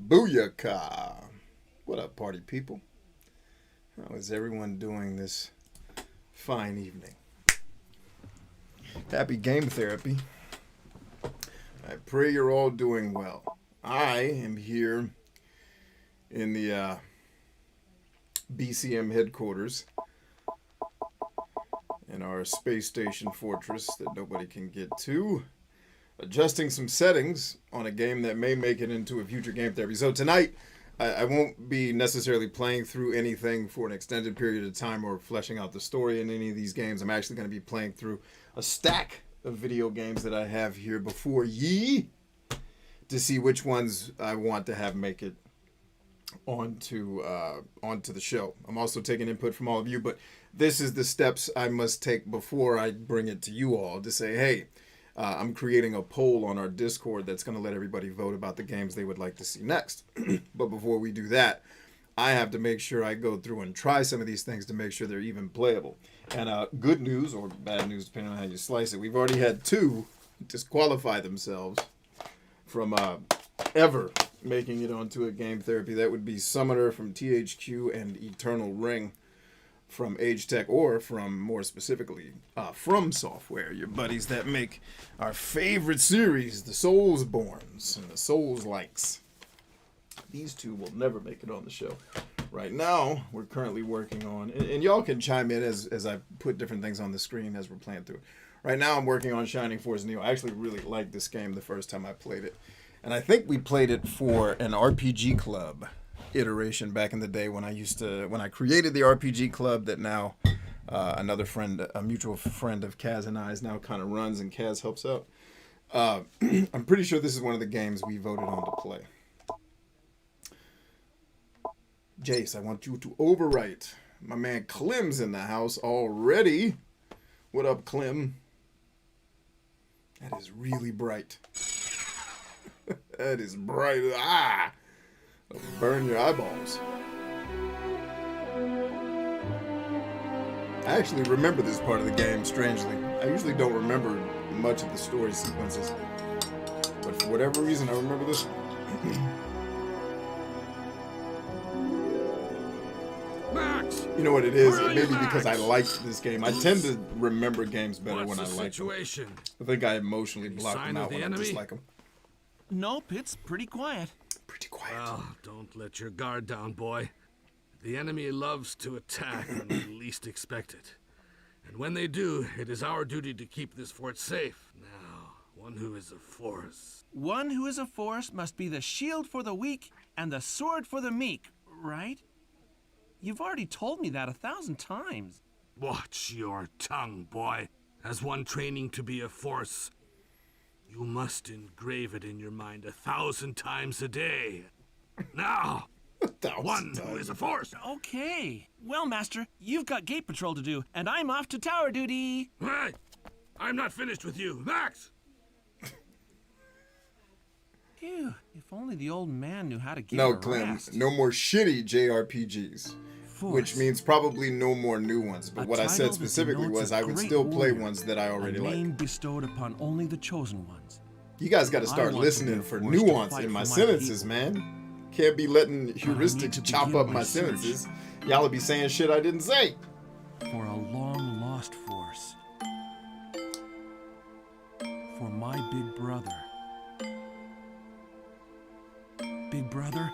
Booyaka! What up, party people? How is everyone doing this fine evening? Happy game therapy. I pray you're all doing well. I am here in the BCM headquarters in our space station fortress that nobody can get to, adjusting some settings on a game that may make it into a future game therapy. So tonight, I won't be necessarily playing through anything for an extended period of time or fleshing out the story in any of these games. I'm actually going to be playing through a stack of video games that I have here before ye to see which ones I want to have make it onto the show. I'm also taking input from all of you, but this is the steps I must take before I bring it to you all to say, hey, I'm creating a poll on our Discord that's going to let everybody vote about the games they would like to see next. But before we do that, I have to make sure I go through and try some of these things to make sure they're even playable. And good news, or bad news, depending on how you slice it, we've already had 2 disqualify themselves from ever making it onto a game therapy. That would be Summoner from THQ and Eternal Ring from Age Tech, or from, more specifically, From Software, your buddies that make our favorite series, the Soulsborns and the Souls-likes. These 2 will never make it on the show. Right now, we're currently working on, and y'all can chime in as I put different things on the screen as we're playing through it. Right now, I'm working on Shining Force Neo. I actually really liked this game the first time I played it. And I think we played it for an RPG Club iteration back in the day when I created the RPG Club that now another friend, a mutual friend of Kaz and I's now kind of runs, and Kaz helps out. I'm pretty sure this is one of the games we voted on to play. Jace, I want you to overwrite. My man Clem's in the house already. What up, Clem? That is really bright. That is bright. Ah! It'll burn your eyeballs. I actually remember this part of the game, strangely. I usually don't remember much of the story sequences. But for whatever reason, I remember this one. Max! You know what it is? It may be because I liked this game. I tend to remember games better when I like them. I think I emotionally block them out when I dislike them. Nope, it's pretty quiet. Pretty quiet. Well, don't let your guard down, boy. The enemy loves to attack when we least expect it. And when they do, it is our duty to keep this fort safe. Now, one who is a force. One who is a force must be the shield for the weak and the sword for the meek, right? You've already told me that 1,000 times. Watch your tongue, boy. As one training to be a force, you must engrave it in your mind 1,000 times a day. Now, one who is a force. Okay. Well, Master, you've got gate patrol to do, and I'm off to tower duty. Hey, I'm not finished with you. Max! Phew, if only the old man knew how to get No, Clem, no more shitty JRPGs. Force. Which means probably no more new ones. But what I said specifically was I would still play ones that I already like. A name bestowed upon only the chosen ones. You guys got to start listening for nuance in my sentences, man. Can't be letting heuristics chop up my sentences. Y'all will be saying shit I didn't say. For a long lost force. For my big brother. Big brother,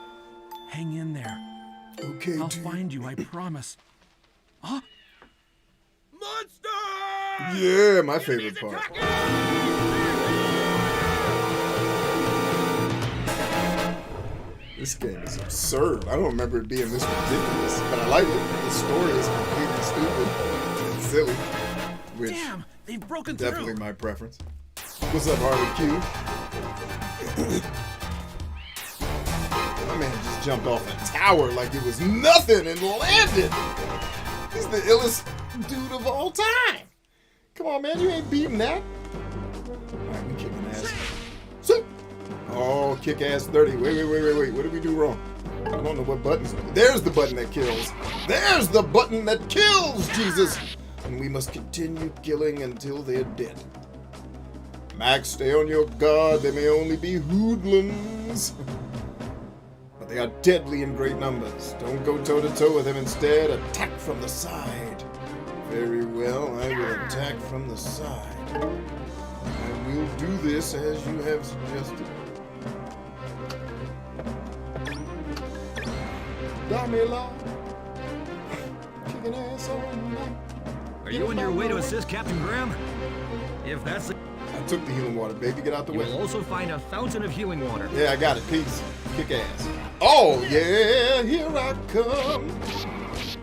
hang in there. Okay, I'll find you, I promise. Huh? Monster! Yeah, my favorite part. This game is absurd. I don't remember it being this ridiculous, but I like it. The story is completely stupid and silly, which Damn, they've broken definitely through. my preference. What's up, Harley Q? My man just jumped off a tower like it was nothing and landed. He's the illest dude of all time. Come on, man, you ain't beating that. All right, we kicking ass. So, oh, kick ass 30. Wait. What did we do wrong? I don't know what buttons. There's the button that kills. There's the button that kills, Jesus. And we must continue killing until they're dead. Max, stay on your guard. They may only be hoodlums. They are deadly in great numbers. Don't go toe-to-toe with them. Instead, attack from the side. Very well, I will attack from the side. I will do this as you have suggested. Damela. Kicking ass all night. Are you on your way to assist Captain Graham? If that's the... I took the healing water, baby. Get out the You way. will also find a fountain of healing water. Yeah, I got it. Peace. Kick ass. Oh, yeah. Here I come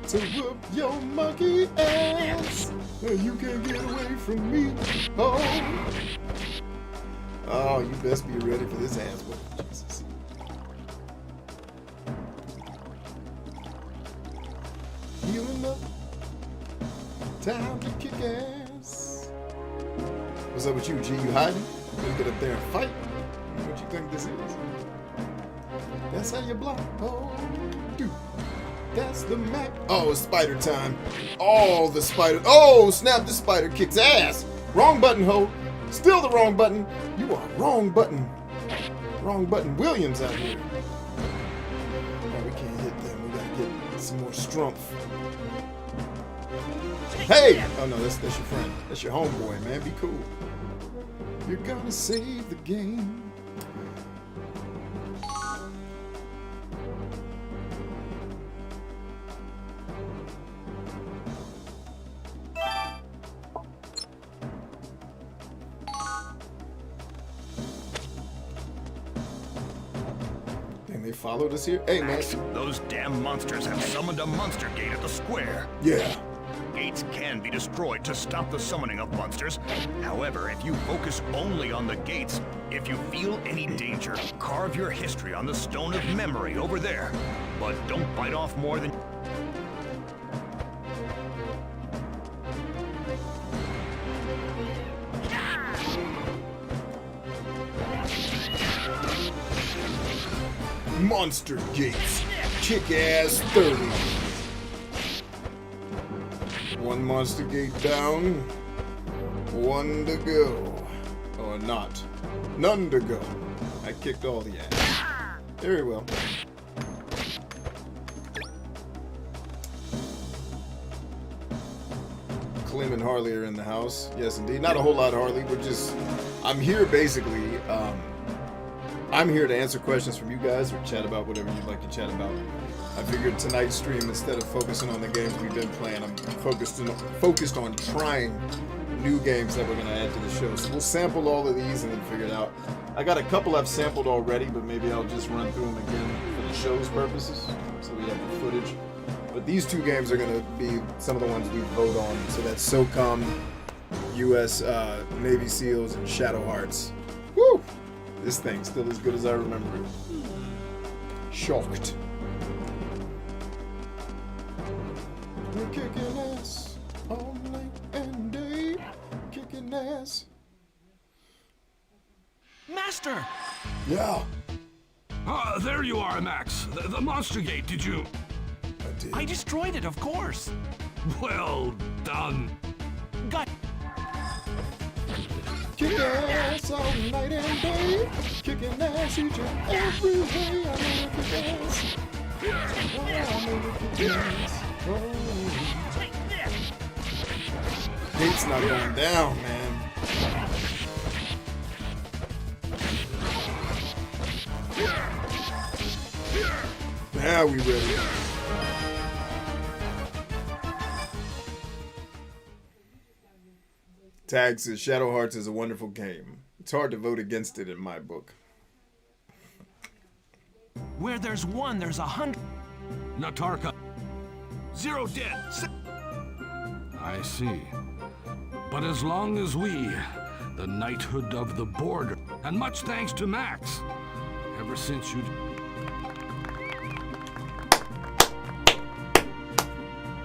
to whoop your monkey ass. You can't get away from me. Oh, you best be ready for this ass whooping. Jesus. Healing up. Time to kick ass. What's up with you, G? You hiding? You gonna get up there and fight? What you think this is? That's how you block. Oh, dude. That's the map. Oh, it's spider time. Oh, the spider. Oh, snap. This spider kicks ass. Wrong button, ho. Still the wrong button. You are wrong button. Wrong button. Williams out here. Oh, we can't hit them. We gotta get some more strength. Hey! Oh, no, that's your friend. That's your homeboy, man. Be cool. You're gonna save the game. Dang, they followed us here? Hey, man. Those damn monsters have summoned a monster gate at the square. Yeah. Gates can be destroyed to stop the summoning of monsters. However, if you focus only on the gates, if you feel any danger, carve your history on the stone of memory over there. But don't bite off more than... Monster Gates. Kick ass 30. One monster gate down. One to go. Or not. None to go. I kicked all the ass. Very well. Clem and Harley are in the house. Yes, indeed. Not a whole lot, Harley. We're just... I'm here basically... I'm here to answer questions from you guys or chat about whatever you'd like to chat about. I figured tonight's stream, instead of focusing on the games we've been playing, I'm focused on trying new games that we're going to add to the show. So we'll sample all of these and then figure it out. I got a couple I've sampled already, but maybe I'll just run through them again for the show's purposes, so we have the footage. But these two games are going to be some of the ones we vote on. So that's SOCOM, US Navy SEALs, and Shadow Hearts. Woo! This thing's still as good as I remember it. Shocked. We're kicking ass all night and day. Kicking ass. Master! Yeah, Ah, there you are, Max. The monster gate, did you? I did. I destroyed it, of course. Well done. Got... Kicking ass all night and day. Kicking ass each and every way. I'm gonna kick ass. Oh, I'm gonna kick ass. Oh. Gate's not going down, man. Now we ready. Tag says Shadow Hearts is a wonderful game. It's hard to vote against it in my book. Where there's one, there's 100. Natarka. 0 dead. I see. But as long as we, the knighthood of the border, and much thanks to Max, ever since you...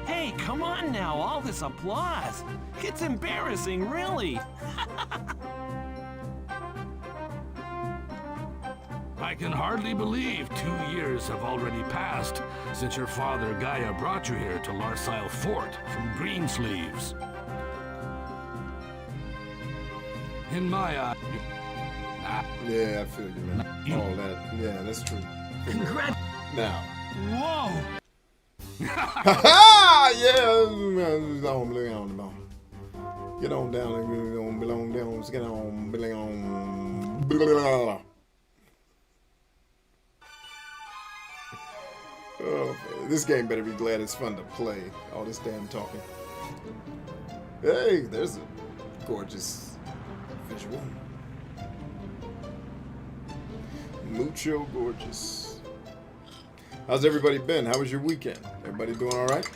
Hey, come on now, all this applause. It's embarrassing, really. I can hardly believe 2 years have already passed since your father Gaia brought you here to Larsile Fort from Greensleeves. In my eye, Yeah, I feel you, man. All that. Yeah, that's true. Congrats. Now. Whoa! Ha! Yeah! Get on down and belong down. Get on, belong. Oh, man. This game better be glad it's fun to play. All this damn talking. Hey, there's a gorgeous visual. Mucho gorgeous. How's everybody been? How was your weekend? Everybody doing all right?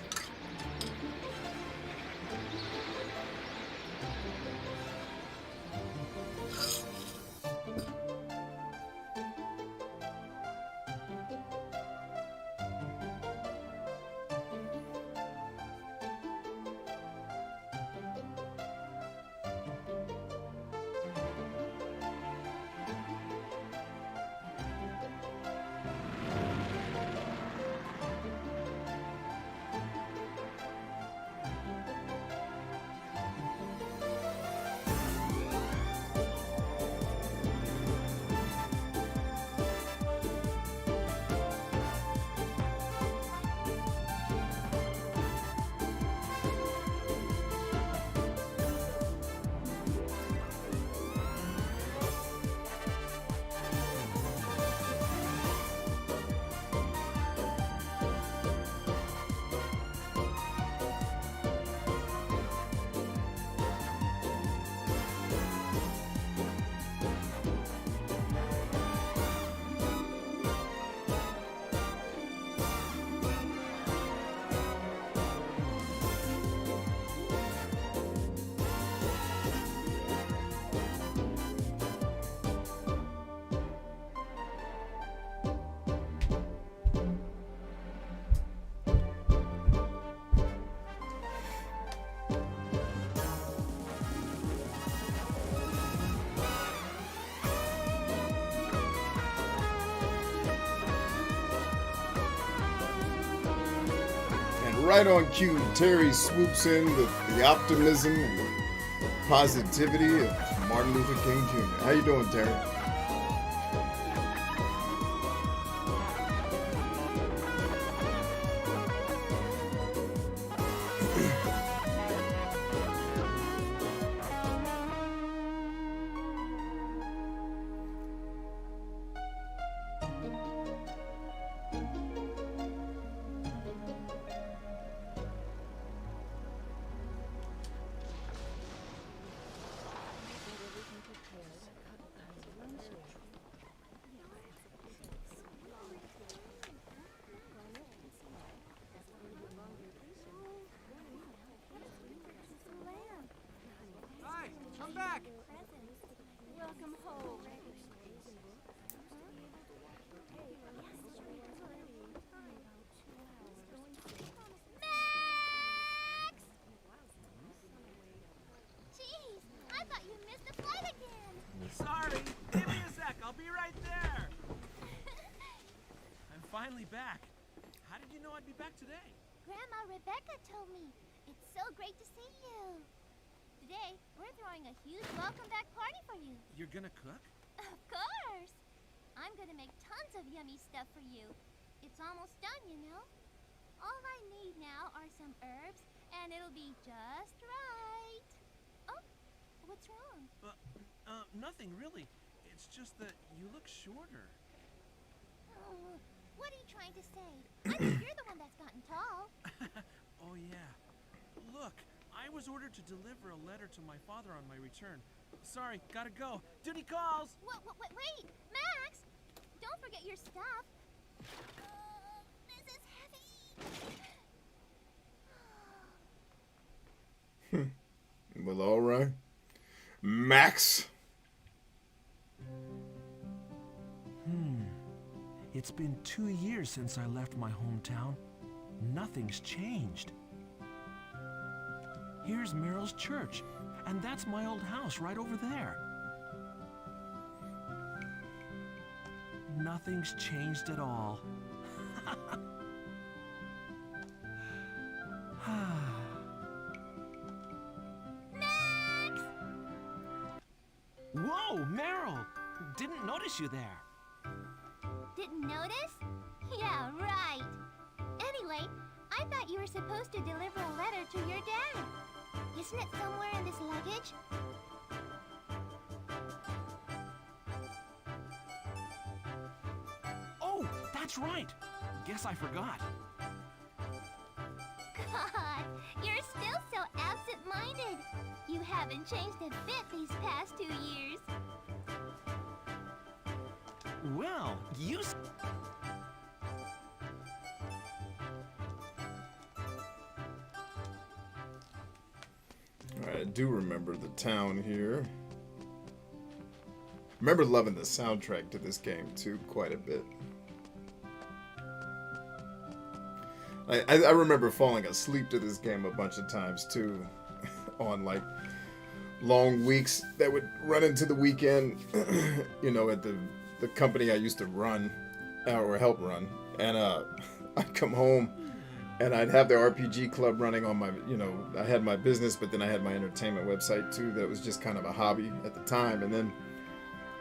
Right on cue, Terry swoops in with the optimism and the positivity of Martin Luther King Jr. How you doing, Terry? Sorry, give me a sec. I'll be right there. I'm finally back. How did you know I'd be back today? Grandma Rebecca told me. It's so great to see you. Today, we're throwing a huge welcome back party for you. You're gonna cook? Of course. I'm gonna make tons of yummy stuff for you. It's almost done, you know. All I need now are some herbs, and it'll be just right. Oh, what's wrong? Nothing really. It's just that you look shorter. Oh, what are you trying to say? I think you're the one that's gotten tall. Oh, yeah. Look, I was ordered to deliver a letter to my father on my return. Sorry, gotta go. Duty calls! Wait! Max! Don't forget your stuff. This is heavy. Well, all right. Max. It's been 2 years since I left my hometown. Nothing's changed. Here's Merrill's church, and that's my old house right over there. Nothing's changed at all. Max! Whoa, Merrill! Didn't notice you there. Didn't notice? Yeah, right. Anyway, I thought you were supposed to deliver a letter to your dad. Isn't it somewhere in this luggage? Oh, that's right. Guess I forgot. God, you're still so absent-minded. You haven't changed a bit these past 2 years. Well, you... Alright, I do remember the town here. Remember loving the soundtrack to this game too, quite a bit. I remember falling asleep to this game a bunch of times too, on like long weeks that would run into the weekend, you know, at the company I used to run or help run, and I'd come home and I'd have the RPG club running on my, you know, I had my business, but then I had my entertainment website too that was just kind of a hobby at the time, and then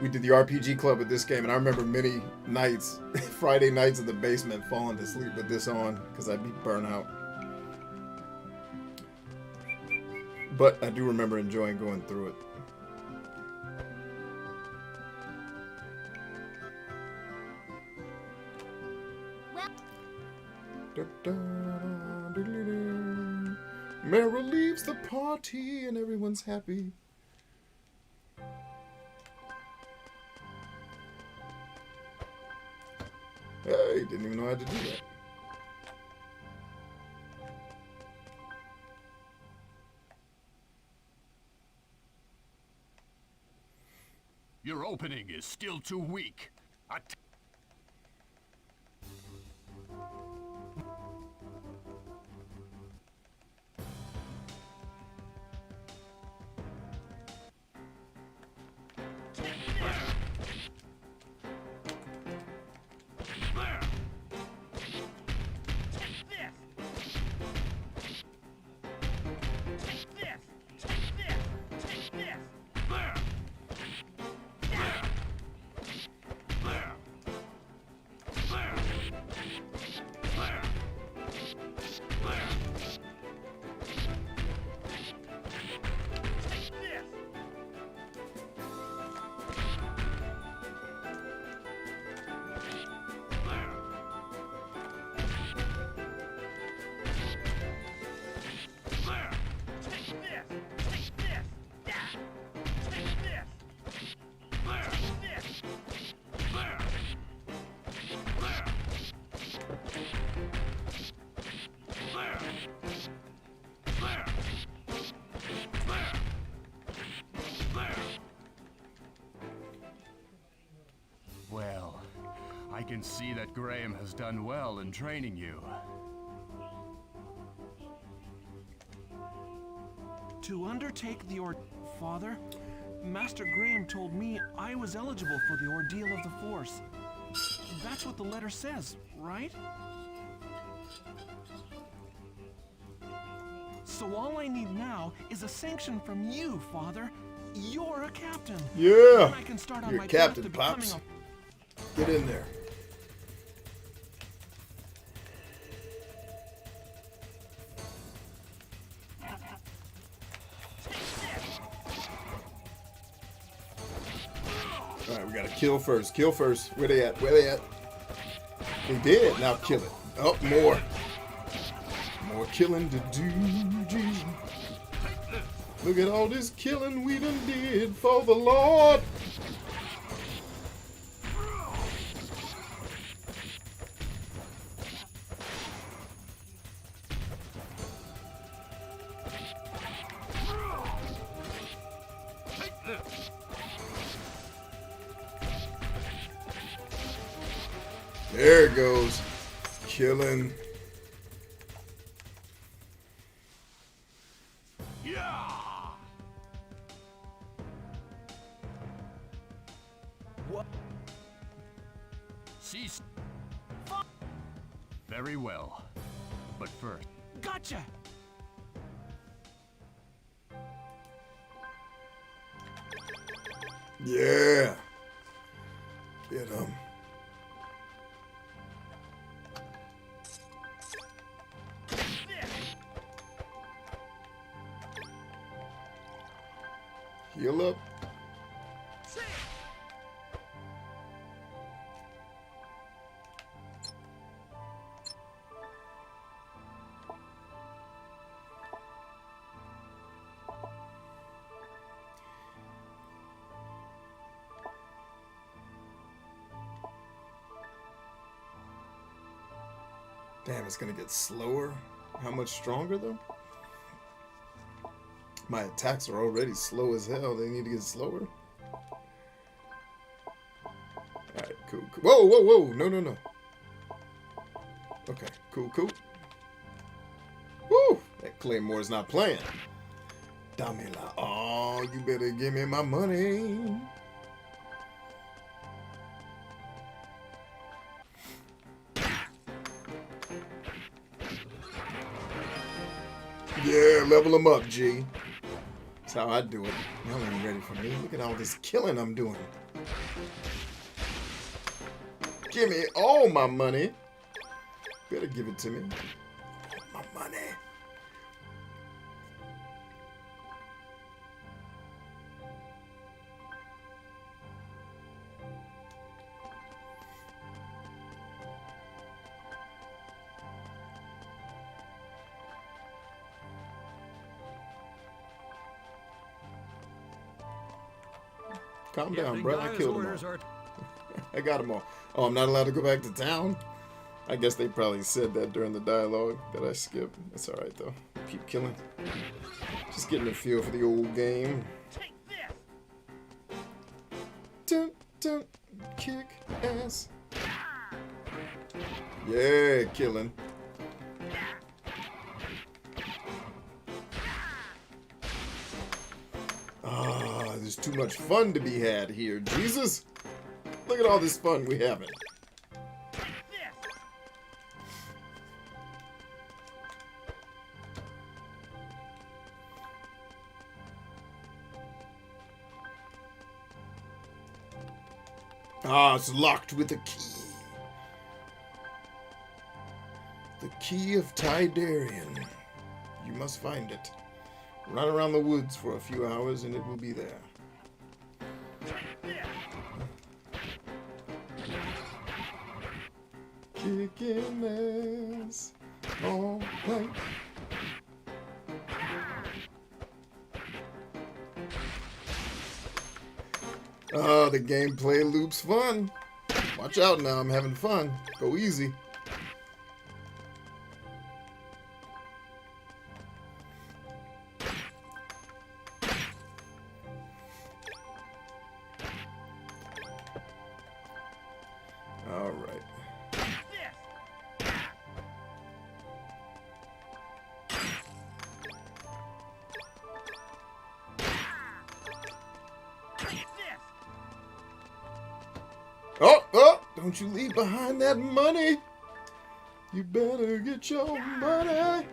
we did the RPG club with this game, and I remember many nights, Friday nights in the basement, falling to sleep with this on because I'd be burnt out. But I do remember enjoying going through it. Well, Meryl leaves the party and everyone's happy. Hey, didn't even know I had to do that. Your opening is still too weak. Well, I can see that Graham has done well in training you. To undertake the Father, Master Graham told me I was eligible for the ordeal of the Force. That's what the letter says, right? So all I need now is a sanction from you, Father. You're a captain. Yeah, Then I can start on you're my captain, path to becoming Pops. Get in there. Alright, we gotta kill first. Kill first. Where they at? Where they at? They did. Now kill it. Oh, more. More killing to do, G. Look at all this killing we done did for the Lord. There it goes. Killing. What? Cease. Very well. But first, Gotcha! Yeah. Get him. Damn, it's gonna get slower. How much stronger though? My attacks are already slow as hell. They need to get slower. Alright, cool, cool. Whoa, whoa, whoa. No, no, no. Okay, cool, cool. Woo! That Claymore's not playing. Damela. Oh, you better give me my money. Yeah, level them up, G. That's how I do it. Y'all ain't ready for me. Look at all this killing I'm doing. Give me all my money. Better give it to me. My money. Calm down, bro. I killed them all. I got them all. Oh, I'm not allowed to go back to town? I guess they probably said that during the dialogue that I skipped. It's alright, though. Keep killing. Just getting a feel for the old game. Dun, dun, kick ass. Yeah, killing. Ah, there's too much fun to be had here. Jesus! Look at all this fun we having. Ah, it's locked with a key. The key of Tidarian. You must find it. Run around the woods for a few hours and it will be there. Kicking ass all night. Oh, the gameplay loop's fun. Watch out now, I'm having fun. Go easy. All right. Oh, oh, don't you leave behind that money. You better get your money.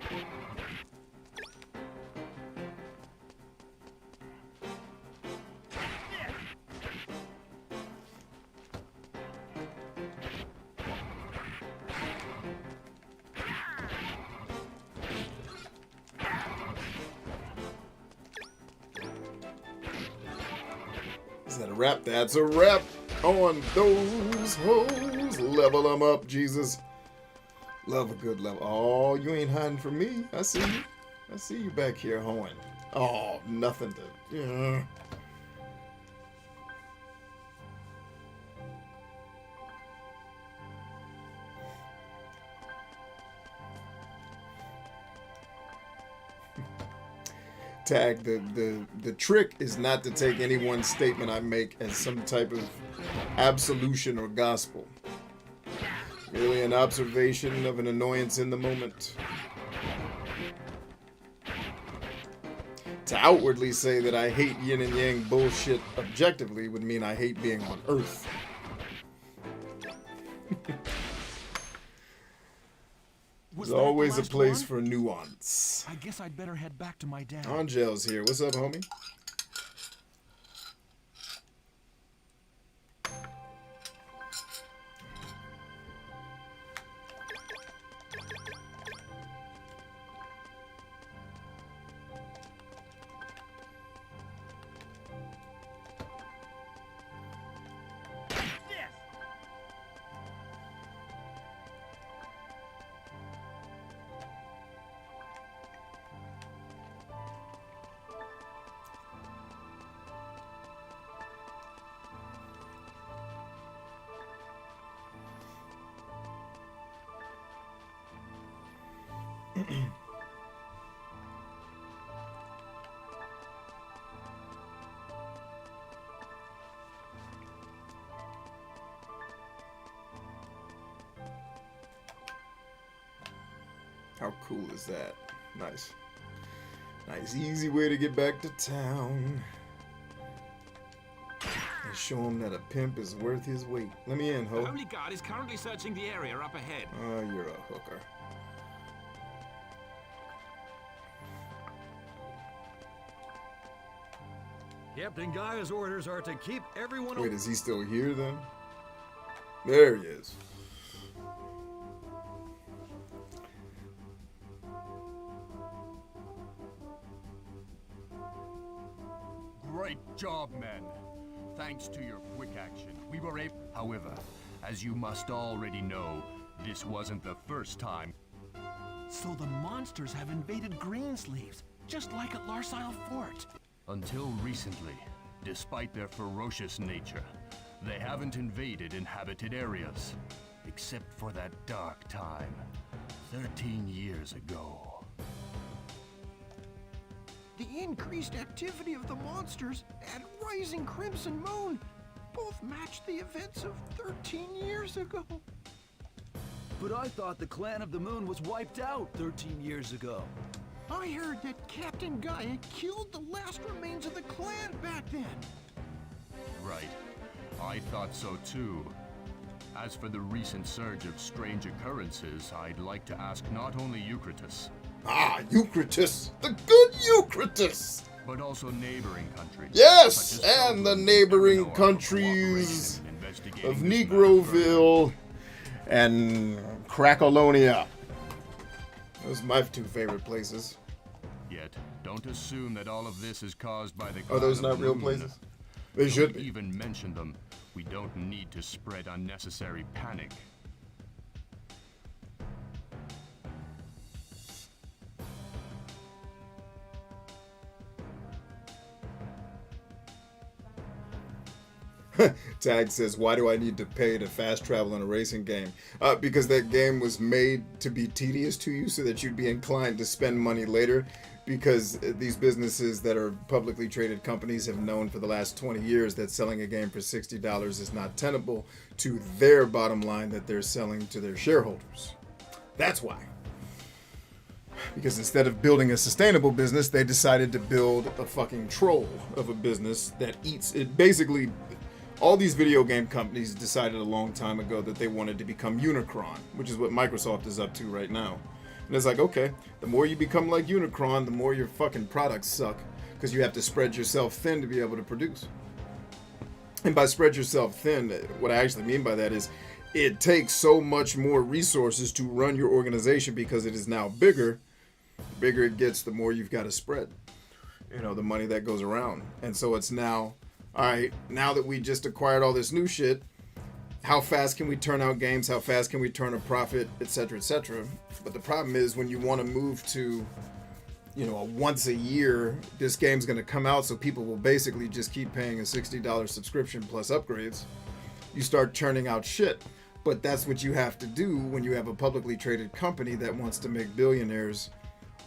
Is that a wrap? That's a wrap. On those hoes, level them up, Jesus. Love a good level. Oh, you ain't hiding from me. I see you. I see you back here hoeing. Oh, nothing to... Tag, the trick is not to take any one statement I make as some type of absolution or gospel. Merely an observation of an annoyance in the moment. To outwardly say that I hate yin and yang bullshit objectively would mean I hate being on Earth. There's always a place for nuance. I guess I'd better head back to my dad. Angel's here. What's up, homie? How cool is that? Nice. Nice, easy way to get back to town. And show him that a pimp is worth his weight. Let me in, ho. The Holy Guard is currently searching the area up ahead. Oh, you're a hooker. Captain Gaia's orders are to keep everyone. Wait, is he still here then? There he is. Great job, men. Thanks to your quick action, we were able... However, as you must already know, this wasn't the first time. So the monsters have invaded Greensleeves, just like at Larsile Fort. Until recently, despite their ferocious nature, they haven't invaded inhabited areas. Except for that dark time, 13 years ago. The increased activity of the monsters and rising Crimson Moon both matched the events of 13 years ago. But I thought the Clan of the Moon was wiped out 13 years ago. I heard that Captain Gaia killed the last remains of the clan back then. Right. I thought so too. As for the recent surge of strange occurrences, I'd like to ask not only Eucrates, Ah, Eucrates! The good Eucrates! but also neighboring countries. Yes! such as And the Scotland, neighboring Illinois, countries cooperation in investigating of this matter Negroville and Cracolonia. Those are my two favorite places. further. Yet, don't assume that all of this is caused by the Are those Clan of not real Moon. places? They Don't should be. even mention them. We don't need to spread unnecessary panic. Tag says, why do I need to pay to fast travel in a racing game? Because that game was made to be tedious to you so that you'd be inclined to spend money later, because these businesses that are publicly traded companies have known for the last 20 years that selling a game for $60 is not tenable to their bottom line that they're selling to their shareholders. That's why. Because instead of building a sustainable business, they decided to build a fucking troll of a business that eats it. Basically, all these video game companies decided a long time ago that they wanted to become Unicron, which is what Microsoft is up to right now. And it's like, okay, the more you become like Unicron, the more your fucking products suck, because you have to spread yourself thin to be able to produce. And by spread yourself thin, what I actually mean by that is it takes so much more resources to run your organization because it is now bigger. The bigger it gets, the more you've got to spread. You know, the money that goes around. And so it's now, all right, now that we just acquired all this new shit, how fast can we turn out games? How fast can we turn a profit, etc., etc.? But the problem is when you want to move to, you know, a once a year, this game's going to come out, so people will basically just keep paying a $60 subscription plus upgrades. You start churning out shit. But that's what you have to do when you have a publicly traded company that wants to make billionaires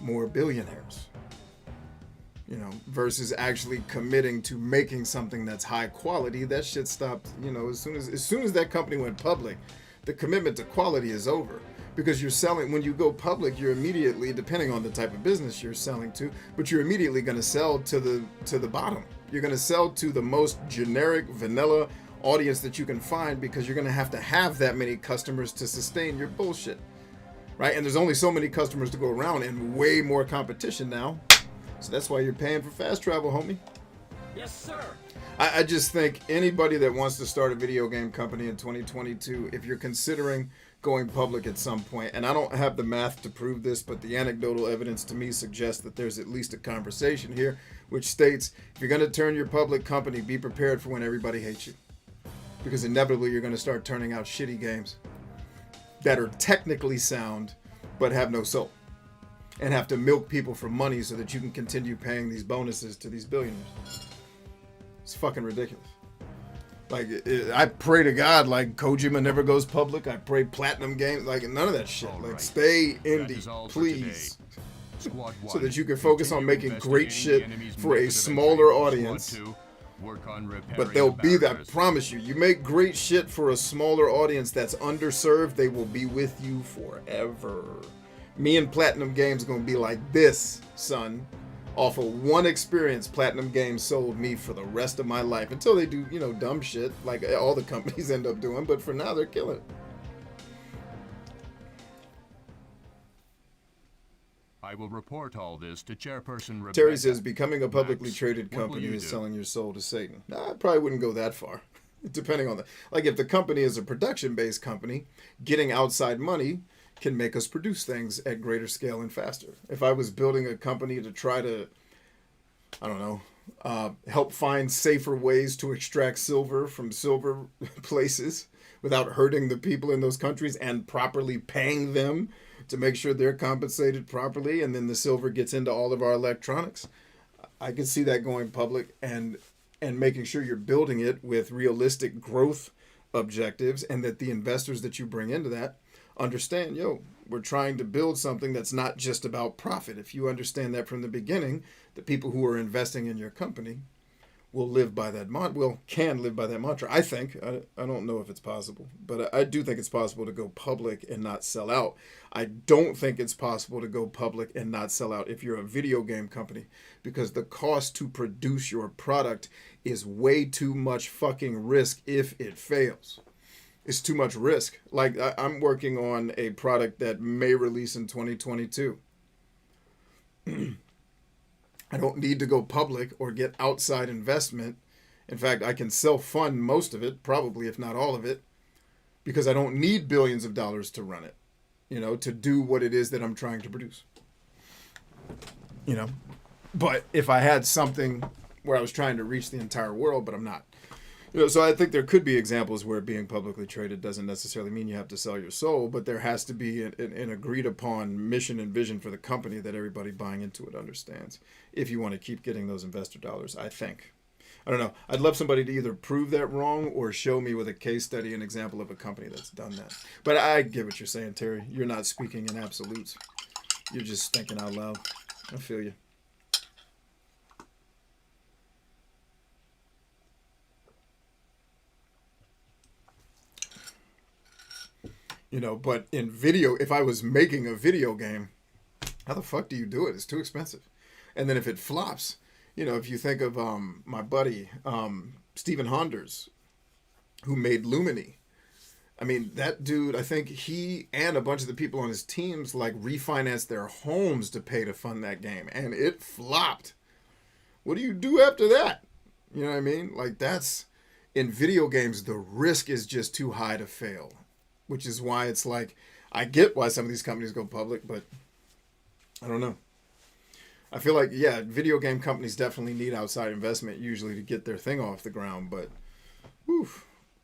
more billionaires. You know, versus actually committing to making something that's high quality. That shit stopped, you know, as soon as that company went public, the commitment to quality is over. Because you're selling, when you go public, you're immediately, depending on the type of business you're selling to, but you're immediately going to sell to the bottom. You're going to sell to the most generic, vanilla audience that you can find, because you're going to have that many customers to sustain your bullshit. Right? And there's only so many customers to go around, and way more competition now. So that's why you're paying for fast travel, homie. Yes, sir. I just think anybody that wants to start a video game company in 2022, if you're considering going public at some point, and I don't have the math to prove this, but the anecdotal evidence to me suggests that there's at least a conversation here, which states, if you're going to turn your public company, be prepared for when everybody hates you. Because inevitably you're going to start turning out shitty games that are technically sound, but have no soul. And have to milk people for money so that you can continue paying these bonuses to these billionaires. It's fucking ridiculous. Like, I pray to God, like, Kojima never goes public. I pray Platinum Games, like, none of that shit. All Like, right. stay That is indie, all for please. Squad 1, So that you can focus on continue making great investigating shit the enemy's for a method of smaller entry. Squad audience. 2, work on repairing But they'll the be that, I barriers. promise you. You make great shit for a smaller audience that's underserved, they will be with you forever. Me and Platinum Games gonna be like this, son. Off of one experience, Platinum Games sold me for the rest of my life. Until they do, you know, dumb shit like all the companies end up doing. But for now, they're killing it. I will report all this to Chairperson Rebecca. Terry says becoming a publicly Max, traded what will company you is do? selling your soul to Satan. Nah, I probably wouldn't go that far. Depending on like if the company is a production-based company, getting outside money can make us produce things at greater scale and faster. If I was building a company to try to, I don't know, help find safer ways to extract silver from silver places without hurting the people in those countries and properly paying them to make sure they're compensated properly, and then the silver gets into all of our electronics, I could see that going public and making sure you're building it with realistic growth objectives, and that the investors that you bring into that understand, we're trying to build something that's not just about profit. If you understand that from the beginning, the people who are investing in your company will live by that can live by that mantra. I think. I don't know if it's possible, but I do think it's possible to go public and not sell out. I don't think it's possible to go public and not sell out if you're a video game company, because the cost to produce your product is way too much fucking risk if it fails. It's too much risk. Like, I'm working on a product that may release in 2022. I don't need to go public or get outside investment. In fact, I can self-fund most of it, probably, if not all of it, because I don't need billions of dollars to run it, to do what it is that I'm trying to produce. But if I had something where I was trying to reach the entire world, but I'm not. So I think there could be examples where being publicly traded doesn't necessarily mean you have to sell your soul, but there has to be an agreed upon mission and vision for the company that everybody buying into it understands, if you want to keep getting those investor dollars, I think. I don't know. I'd love somebody to either prove that wrong or show me with a case study an example of a company that's done that. But I get what you're saying, Terry. You're not speaking in absolutes. You're just thinking out loud. I feel you. But in video, if I was making a video game, how the fuck do you do it? It's too expensive. And then if it flops, if you think of my buddy, Stephen Honders, who made Lumini. I mean, that dude, I think he and a bunch of the people on his teams refinanced their homes to pay to fund that game. And it flopped. What do you do after that? You know what I mean? That's, in video games, the risk is just too high to fail. Which is why it's I get why some of these companies go public, but I don't know. I feel like, video game companies definitely need outside investment usually to get their thing off the ground, but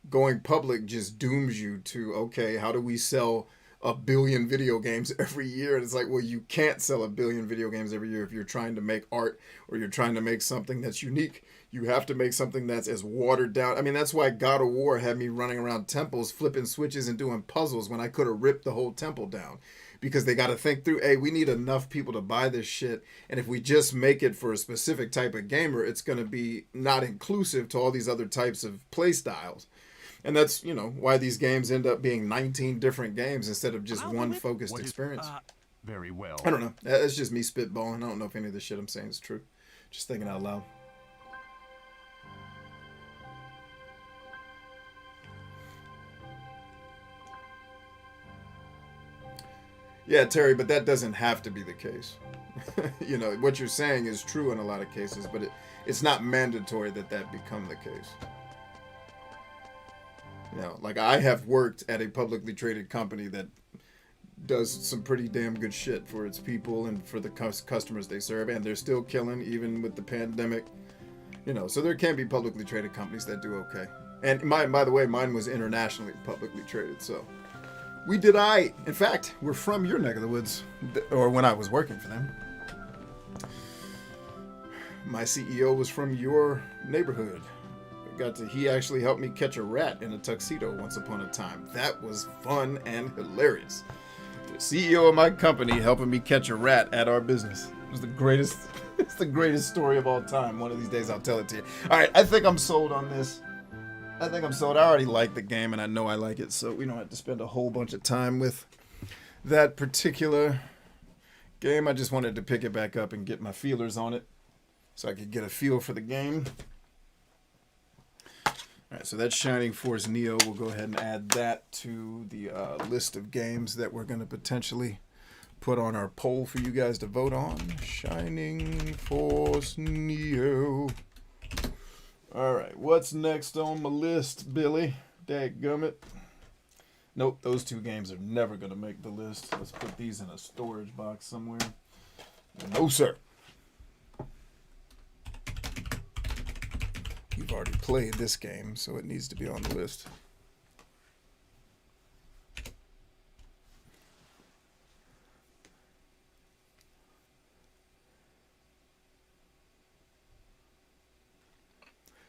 going public just dooms you to, okay, how do we sell 1 billion video games every year? And it's you can't sell 1 billion video games every year if you're trying to make art or you're trying to make something that's unique. You have to make something that's as watered down. I mean, that's why God of War had me running around temples, flipping switches and doing puzzles when I could have ripped the whole temple down. Because they got to think through, hey, we need enough people to buy this shit. And if we just make it for a specific type of gamer, it's going to be not inclusive to all these other types of play styles. And that's, why these games end up being 19 different games instead of just one focused experience. Very well. I don't know. That's just me spitballing. I don't know if any of the shit I'm saying is true. Just thinking out loud. Yeah, Terry, but that doesn't have to be the case. What you're saying is true in a lot of cases, but it's not mandatory that become the case. I have worked at a publicly traded company that does some pretty damn good shit for its people and for the customers they serve, and they're still killing even with the pandemic. So there can be publicly traded companies that do okay. And by the way, mine was internationally publicly traded, so we did aight. In fact, we're from your neck of the woods, or when I was working for them. My CEO was from your neighborhood. He actually helped me catch a rat in a tuxedo once upon a time. That was fun and hilarious. The CEO of my company helping me catch a rat at our business. It was the greatest. It's the greatest story of all time. One of these days I'll tell it to you. All right, I think I'm sold on this. I already like the game, and I know I like it, so we don't have to spend a whole bunch of time with that particular game. I just wanted to pick it back up and get my feelers on it so I could get a feel for the game. All right, so that's Shining Force Neo. We'll go ahead and add that to the list of games that we're going to potentially put on our poll for you guys to vote on. Shining Force Neo. All right, what's next on my list, Billy? Dadgummit. Nope, those two games are never going to make the list. Let's put these in a storage box somewhere. No, sir. You've already played this game, so it needs to be on the list.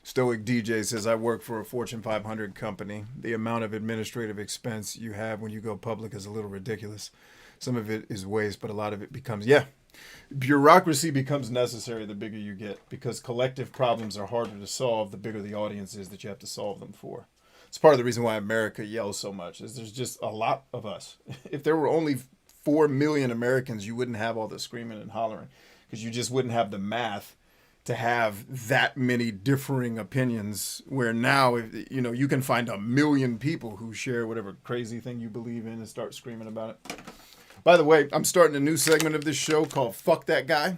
Stoic DJ says, I work for a Fortune 500 company. The amount of administrative expense you have when you go public is a little ridiculous. Some of it is waste, but a lot of it becomes, bureaucracy becomes necessary the bigger you get, because collective problems are harder to solve the bigger the audience is that you have to solve them for. It's part of the reason why America yells so much, is there's just a lot of us. If there were only 4 million Americans, you wouldn't have all the screaming and hollering, because you just wouldn't have the math to have that many differing opinions, where now, you can find 1 million people who share whatever crazy thing you believe in and start screaming about it. By the way, I'm starting a new segment of this show called Fuck That Guy,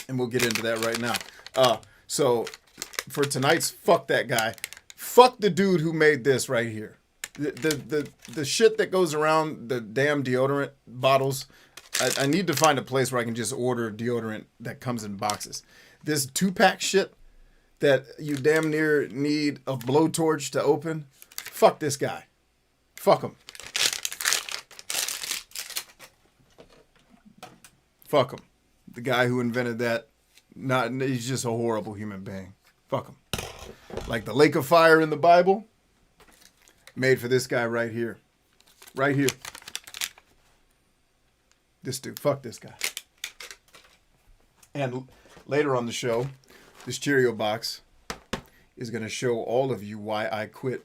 and we'll get into that right now. So for tonight's Fuck That Guy, fuck the dude who made this right here. The shit that goes around the damn deodorant bottles, I need to find a place where I can just order deodorant that comes in boxes. This 2-pack shit that you damn near need a blowtorch to open, fuck this guy. Fuck him. Fuck him. The guy who invented that, he's just a horrible human being. Fuck him. Like the lake of fire in the Bible, made for this guy right here. Right here. This dude, fuck this guy. And later on the show, this Cheerio box is going to show all of you why I quit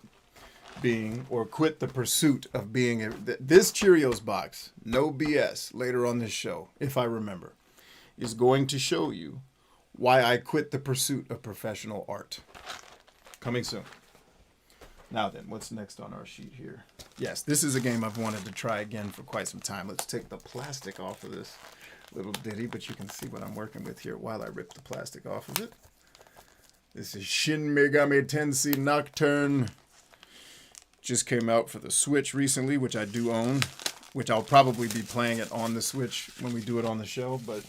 the pursuit of being this Cheerios box, no BS, later on this show, if I remember, is going to show you why I quit the pursuit of professional art. Coming soon. Now then, what's next on our sheet here? Yes, this is a game I've wanted to try again for quite some time. Let's take the plastic off of this little ditty, but you can see what I'm working with here while I rip the plastic off of it. This is Shin Megami Tensei Nocturne. Just came out for the Switch recently, which I do own, which I'll probably be playing it on the Switch when we do it on the show, but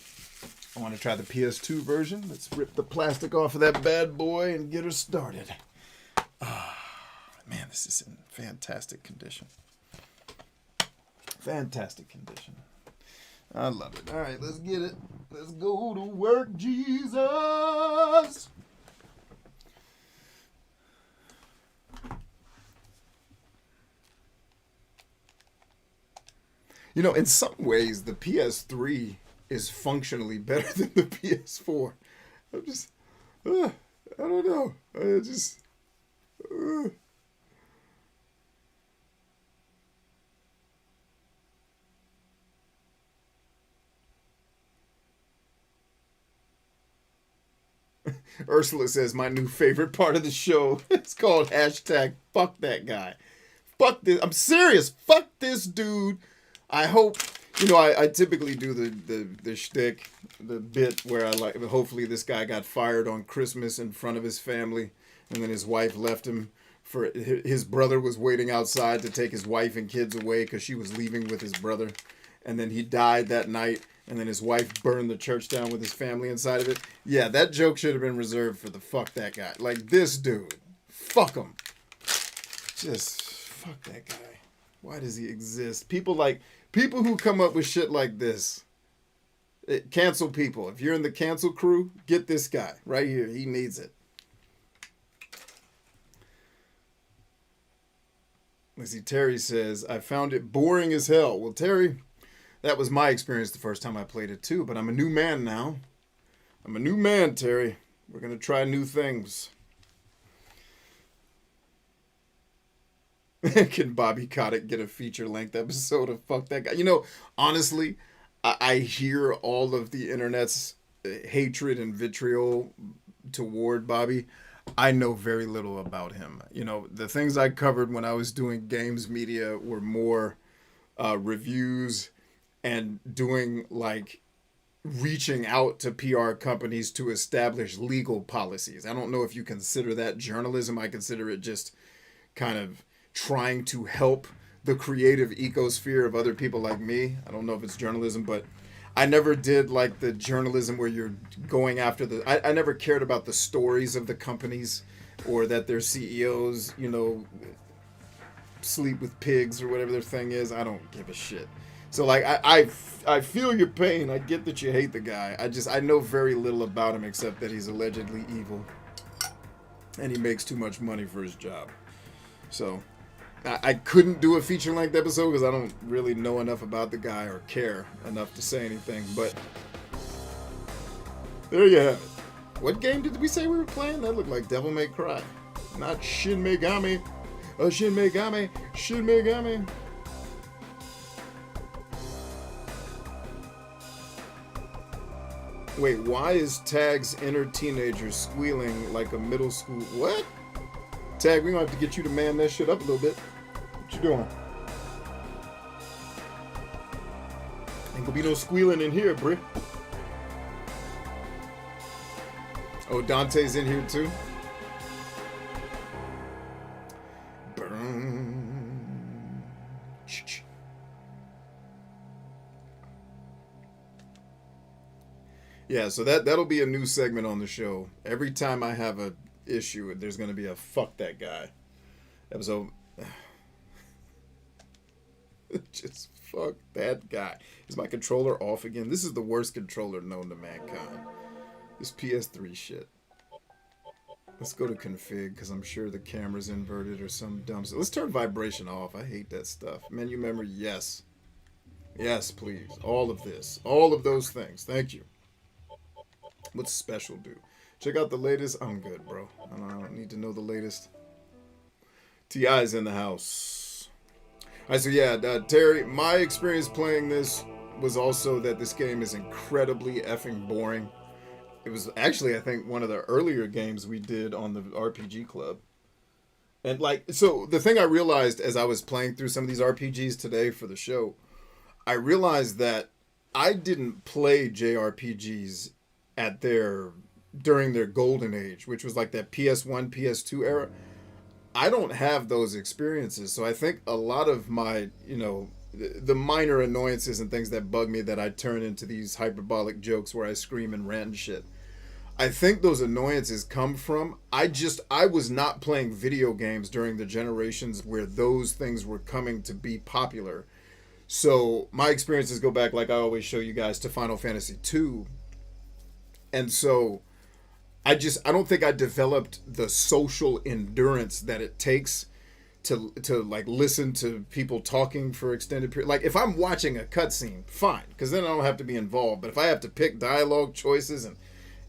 I want to try the PS2 version. Let's rip the plastic off of that bad boy and get her started. Man, this is in fantastic condition. Fantastic condition. I love it. All right, let's get it. Let's go to work, Jesus. In some ways, the PS3 is functionally better than the PS4. I'm just, I don't know. I just, Ursula says, my new favorite part of the show. It's called hashtag fuck that guy. Fuck this. I'm serious. Fuck this dude. I hope, I typically do the shtick, the bit where hopefully this guy got fired on Christmas in front of his family, and then his wife left him his brother was waiting outside to take his wife and kids away because she was leaving with his brother, and then he died that night, and then his wife burned the church down with his family inside of it. Yeah, that joke should have been reserved for the fuck that guy. Like, this dude. Fuck him. Just fuck that guy. Why does he exist? People who come up with shit like this. Cancel people. If you're in the cancel crew, get this guy right here. He needs it. Let's see, Terry says, I found it boring as hell. Well, Terry, that was my experience the first time I played it too, but I'm a new man now. I'm a new man, Terry. We're going to try new things. Can Bobby Kotick get a feature-length episode of Fuck That Guy? You know, honestly, I hear all of the internet's hatred and vitriol toward Bobby. I know very little about him. You know, the things I covered when I was doing games media were more reviews and doing, like, reaching out to PR companies to establish legal policies. I don't know if you consider that journalism. I consider it just kind of trying to help the creative ecosphere of other people like me. I don't know if it's journalism, but I never did like the journalism where you're going after I never cared about the stories of the companies or that their CEOs, you know, sleep with pigs or whatever their thing is. I don't give a shit. So like I feel your pain. I get that you hate the guy. I know very little about him except that he's allegedly evil and he makes too much money for his job. So I couldn't do a feature-length episode because I don't really know enough about the guy or care enough to say anything, but there you have it. What game did we say we were playing? That looked like Devil May Cry. Not Shin Megami. Oh, Shin Megami. Shin Megami. Wait, why is Tag's inner teenager squealing like a middle school... What? Tag, we're going to have to get you to man that shit up a little bit. What you doing? Ain't gonna be no squealing in here, bruh. Oh, Dante's in here too? Burn. Yeah, so that'll be a new segment on the show. Every time I have a issue, there's gonna be a fuck that guy episode. Just fuck that guy. Is my controller off again? This is the worst controller known to mankind. This PS3 shit. Let's go to config because I'm sure the camera's inverted or some dumb stuff. Let's turn vibration off. I hate that stuff. Menu memory, yes. Yes, please. All of this. All of those things. Thank you. What's special do? Check out the latest. I'm good, bro. I don't need to know the latest. T.I.'s in the house. All right, so yeah, Terry, my experience playing this was also that this game is incredibly effing boring. It was actually, I think, one of the earlier games we did on the RPG Club. And like, so the thing I realized as I was playing through some of these RPGs today for the show, I realized that I didn't play JRPGs during their golden age, which was like that PS1, PS2 era. I don't have those experiences. So I think a lot of my, you know, the minor annoyances and things that bug me that I turn into these hyperbolic jokes where I scream and rant and shit. I think those annoyances come from, I was not playing video games during the generations where those things were coming to be popular. So my experiences go back, like I always show you guys, to Final Fantasy II. And so I don't think I developed the social endurance that it takes to like listen to people talking for extended period. Like if I'm watching a cutscene, fine, because then I don't have to be involved. But if I have to pick dialogue choices, and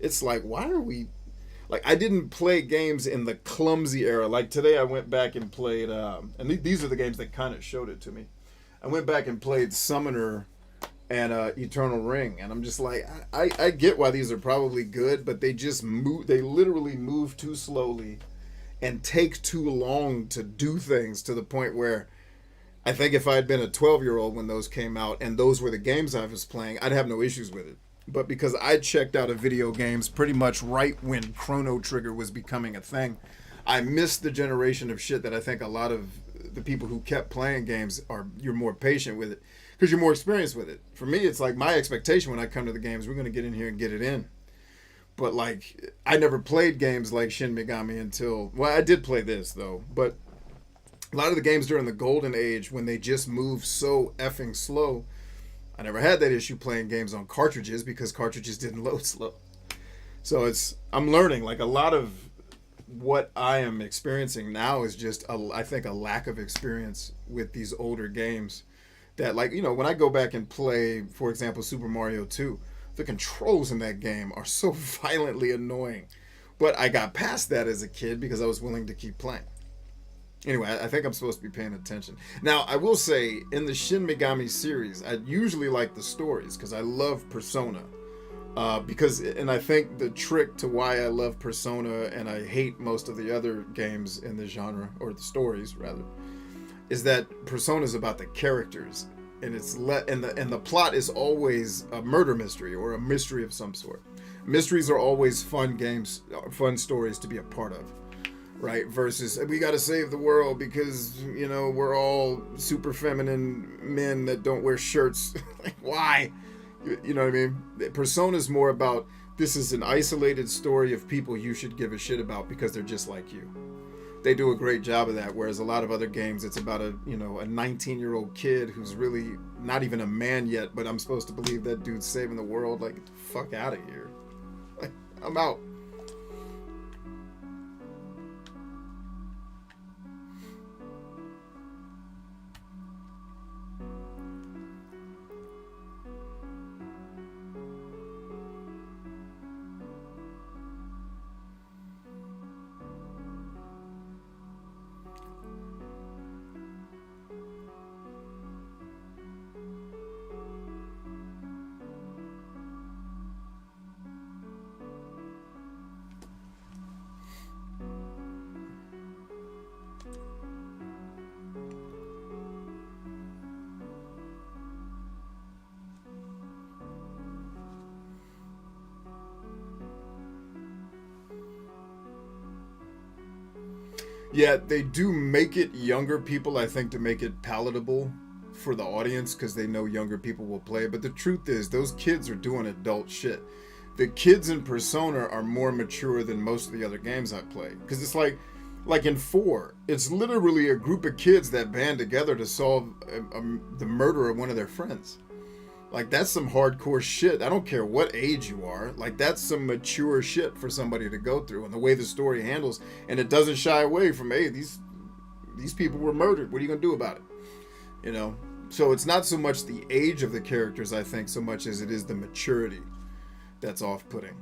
it's like, why are we? Like I didn't play games in the clumsy era. Like today, I went back and played, and these are the games that kind of showed it to me. I went back and played Summoner and Eternal Ring, and I'm just like, I get why these are probably good, but they just move. They literally move too slowly and take too long to do things, to the point where I think if I had been a 12-year-old when those came out and those were the games I was playing, I'd have no issues with it. But because I checked out of video games pretty much right when Chrono Trigger was becoming a thing, I missed the generation of shit that I think a lot of the people who kept playing games you're more patient with it because you're more experienced with it. For me, it's like my expectation when I come to the games, we're going to get in here and get it in. But like, I never played games like Shin Megami until, well, I did play this though, but a lot of the games during the golden age, when they just move so effing slow, I never had that issue playing games on cartridges because cartridges didn't load slow. So I'm learning, like a lot of what I am experiencing now is just, I think, a lack of experience with these older games. That, like, you know, when I go back and play, for example, Super Mario 2, the controls in that game are so violently annoying. But I got past that as a kid because I was willing to keep playing. Anyway, I think I'm supposed to be paying attention. Now, I will say, in the Shin Megami series, I usually like the stories because I love Persona. And I think the trick to why I love Persona and I hate most of the other games in the genre, or the stories rather, is that Persona is about the characters, and the plot is always a murder mystery or a mystery of some sort. Mysteries are always fun games, fun stories to be a part of, right? Versus, we got to save the world because, you know, we're all super feminine men that don't wear shirts. Like, why? You know what I mean? Persona's more about, this is an isolated story of people you should give a shit about because they're just like you. They do a great job of that, whereas a lot of other games, it's about a 19-year-old kid who's really not even a man yet, but I'm supposed to believe that dude's saving the world. Like, get the fuck out of here. Like, I'm out. Yeah, they do make it younger people, I think, to make it palatable for the audience because they know younger people will play. But the truth is, those kids are doing adult shit. The kids in Persona are more mature than most of the other games I play. Because it's like in 4, it's literally a group of kids that band together to solve the murder of one of their friends. Like, that's some hardcore shit. I don't care what age you are. Like, that's some mature shit for somebody to go through. And the way the story handles, and it doesn't shy away from, hey, these people were murdered. What are you going to do about it? You know? So it's not so much the age of the characters, I think, so much as it is the maturity that's off-putting.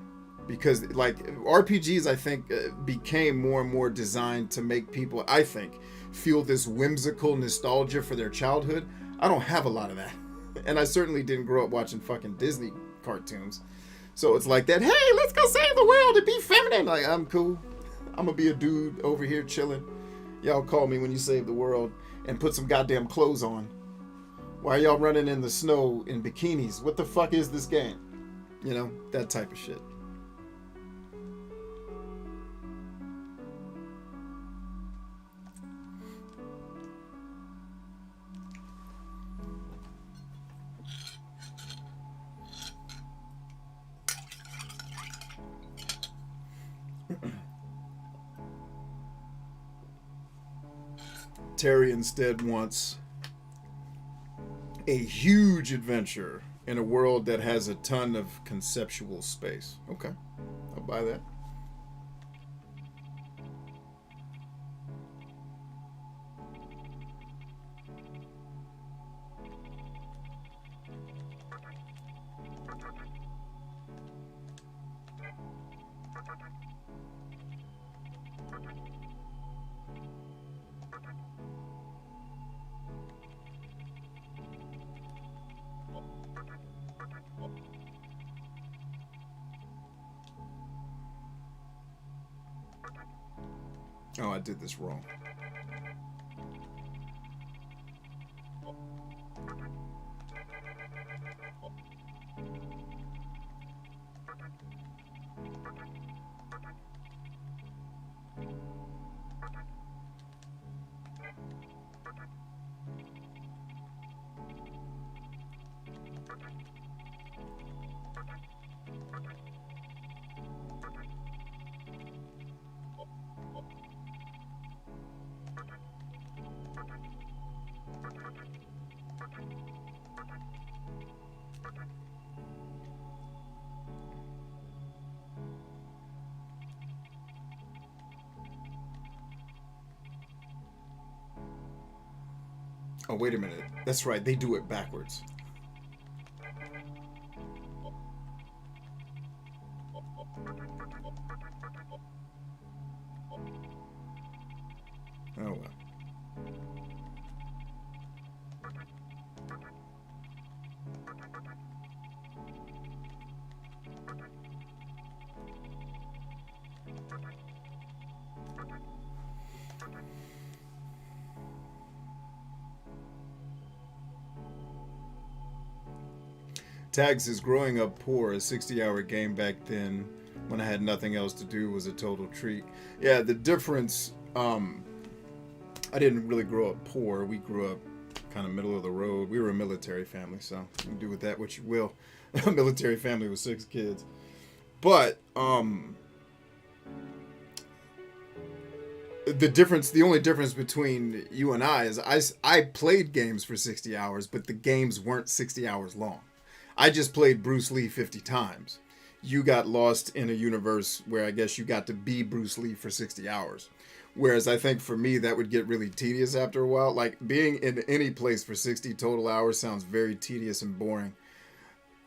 Because, like, RPGs, I think, became more and more designed to make people, I think, feel this whimsical nostalgia for their childhood. I don't have a lot of that. And I certainly didn't grow up watching fucking Disney cartoons. So it's like that, hey, let's go save the world and be feminine. Like, I'm cool. I'm gonna be a dude over here chilling. Y'all call me when you save the world and put some goddamn clothes on. Why are y'all running in the snow in bikinis? What the fuck is this game? You know, that type of shit. Terry instead wants a huge adventure in a world that has a ton of conceptual space. Okay, I'll buy that. Oh, I did this wrong. Oh, wait a minute. That's right. They do it backwards. Oh, well. Tag says, growing up poor, a 60-hour game back then when I had nothing else to do was a total treat. Yeah, the difference, I didn't really grow up poor. We grew up kind of middle of the road. We were a military family, so you can do with that what you will. A military family with 6 kids. But, the only difference between you and I is I played games for 60 hours, but the games weren't 60 hours long. I just played Bruce Lee 50 times. You got lost in a universe where I guess you got to be Bruce Lee for 60 hours. Whereas I think for me, that would get really tedious after a while. Like, being in any place for 60 total hours sounds very tedious and boring,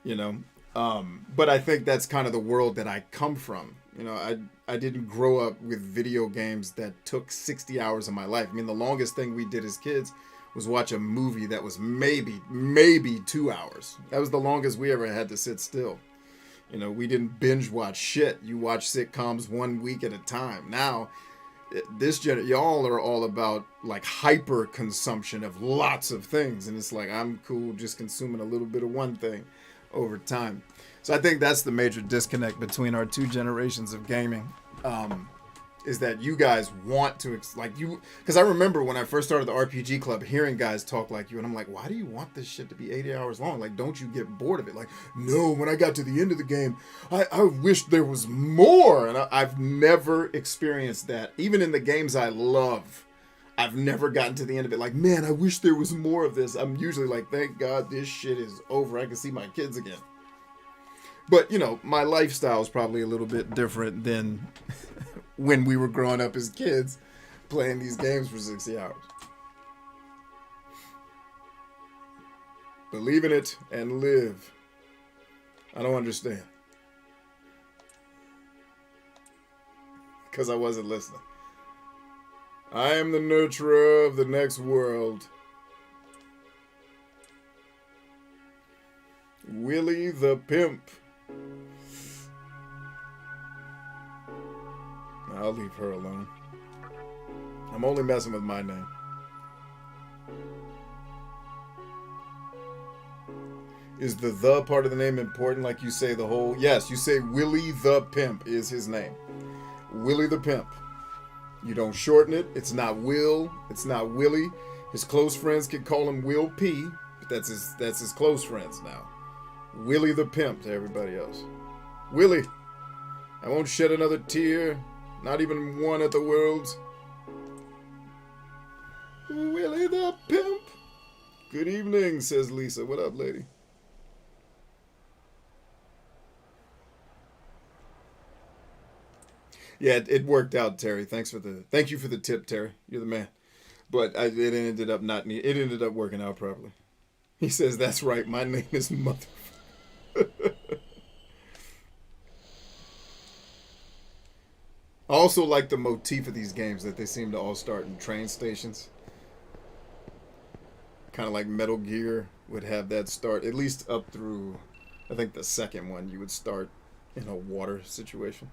you know? But I think that's kind of the world that I come from. You know, I didn't grow up with video games that took 60 hours of my life. I mean, the longest thing we did as kids was watch a movie that was maybe 2 hours. That was the longest we ever had to sit still. You know, we didn't binge watch shit. You watch sitcoms 1 week at a time. Now, y'all are all about like hyper consumption of lots of things. And it's like, I'm cool just consuming a little bit of one thing over time. So I think that's the major disconnect between our 2 generations of gaming. Is that you guys want to, because I remember when I first started the RPG club, hearing guys talk like you, and I'm like, why do you want this shit to be 80 hours long? Like, don't you get bored of it? Like, no, when I got to the end of the game, I wish there was more. And I've never experienced that. Even in the games I love, I've never gotten to the end of it. Like, man, I wish there was more of this. I'm usually like, thank God this shit is over. I can see my kids again. But, you know, my lifestyle is probably a little bit different than when we were growing up as kids playing these games for 60 hours. Believe in it and live. I don't understand. Because I wasn't listening. I am the nurturer of the next world. Willie the Pimp. I'll leave her alone. I'm only messing with my name. Is the part of the name important? Like you say the whole... Yes, you say Willie the Pimp is his name. Willie the Pimp. You don't shorten it. It's not Will. It's not Willie. His close friends can call him Will P. But that's his close friends now. Willie the Pimp to everybody else. Willie, I won't shed another tear. Not even one at the Worlds. Willie the Pimp. Good evening, says Lisa. What up, lady? Yeah, it worked out, Terry. Thank you for the tip, Terry. You're the man. But it ended up working out properly. He says, that's right, my name is Mother. I also like the motif of these games that they seem to all start in train stations. Kind of like Metal Gear would have that start, at least up through, I think the second one, you would start in a water situation.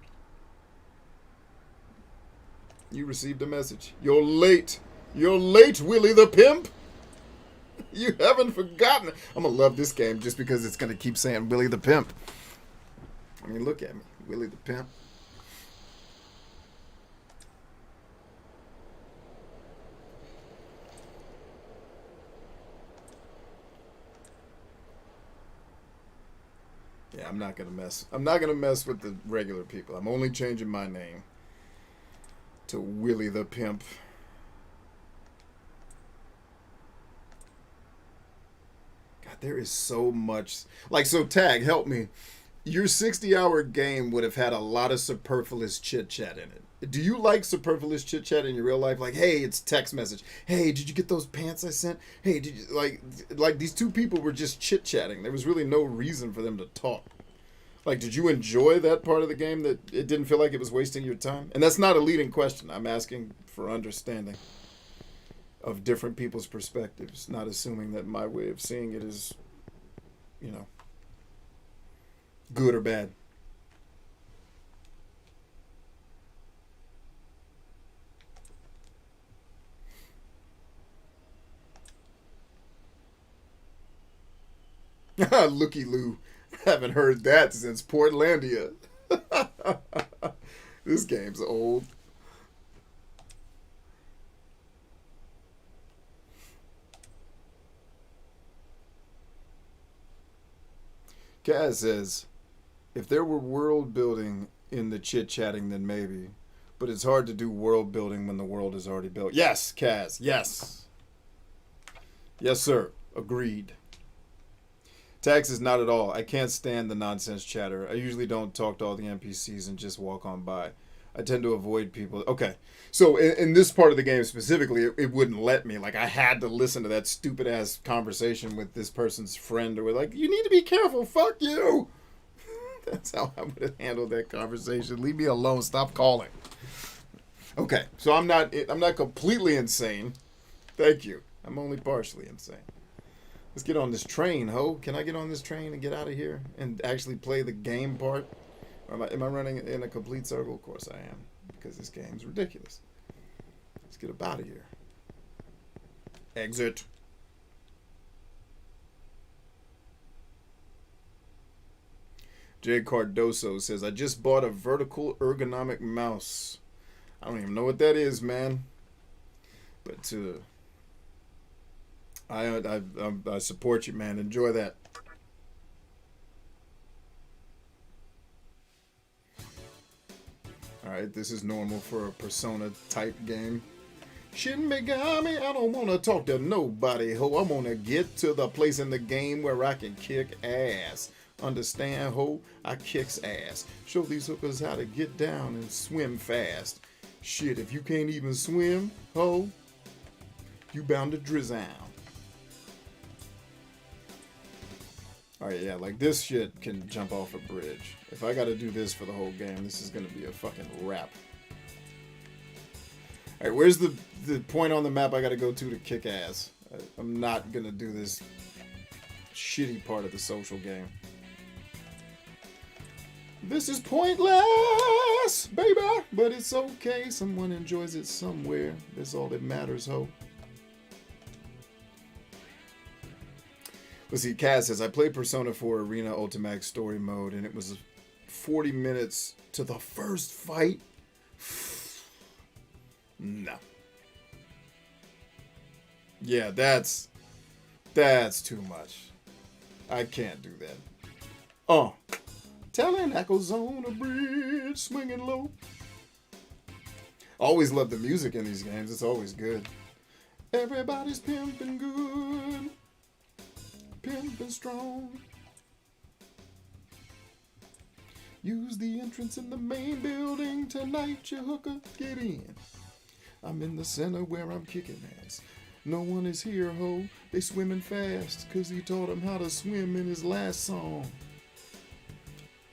You received a message. You're late. You're late, Willie the Pimp. You haven't forgotten. I'm going to love this game just because it's going to keep saying Willie the Pimp. I mean, look at me. Willie the Pimp. Yeah, I'm not gonna mess with the regular people. I'm only changing my name to Willie the Pimp. God, there is so much. Like, so Tag, help me. Your 60-hour game would have had a lot of superfluous chit-chat in it. do you like superfluous chit chat in your real life? Like, hey, it's text message. Hey, did you get those pants I sent? Hey, did you like these two people were just chit chatting. There was really no reason for them to talk. Like, did you enjoy that part of the game that it didn't feel like it was wasting your time? And that's not a leading question. I'm asking for understanding of different people's perspectives, not assuming that my way of seeing it is, you know, good or bad. Looky Lou. Haven't heard that since Portlandia. This game's old. Kaz says, if there were world building in the chit-chatting, then maybe. But it's hard to do world building when the world is already built. Yes, Kaz, yes. Yes, sir. Agreed. Tax is not at all. I can't stand the nonsense chatter. I usually don't talk to all the NPCs and just walk on by. I tend to avoid people. Okay, so in this part of the game specifically, it wouldn't let me. Like, I had to listen to that stupid-ass conversation with this person's friend. Or like, you need to be careful. Fuck you. That's how I would have handled that conversation. Leave me alone. Stop calling. Okay, so I'm not completely insane. Thank you. I'm only partially insane. Let's get on this train, ho. Can I get on this train and get out of here and actually play the game part? Or am I running in a complete circle? Of course I am, because this game's ridiculous. Let's get up out of here. Exit. Jay Cardoso says, I just bought a vertical ergonomic mouse. I don't even know what that is, man. But I support you, man. Enjoy that. Alright, this is normal for a Persona type game. Shin Megami, I don't want to talk to nobody, ho. I want to get to the place in the game where I can kick ass. Understand, ho? I kicks ass. Show these hookers how to get down and swim fast. Shit, if you can't even swim, ho, you bound to drizzle. Alright, yeah, like this shit can jump off a bridge. If I gotta do this for the whole game, this is gonna be a fucking wrap. Alright, where's the point on the map I gotta go to kick ass? I'm not gonna do this shitty part of the social game. This is pointless, baby, but it's okay. Someone enjoys it somewhere. That's all that matters, ho. Let's see, Kaz says, I played Persona 4 Arena Ultimax Story Mode, and it was 40 minutes to the first fight. No. Yeah, that's too much. I can't do that. Oh. Telling echoes on a bridge, swinging low. Always love the music in these games. It's always good. Everybody's pimping good. Pimping strong. Use the entrance in the main building tonight, you hooker, get in. I'm in the center where I'm kicking ass. No one is here, ho. They swimming fast, cause he taught them how to swim in his last song.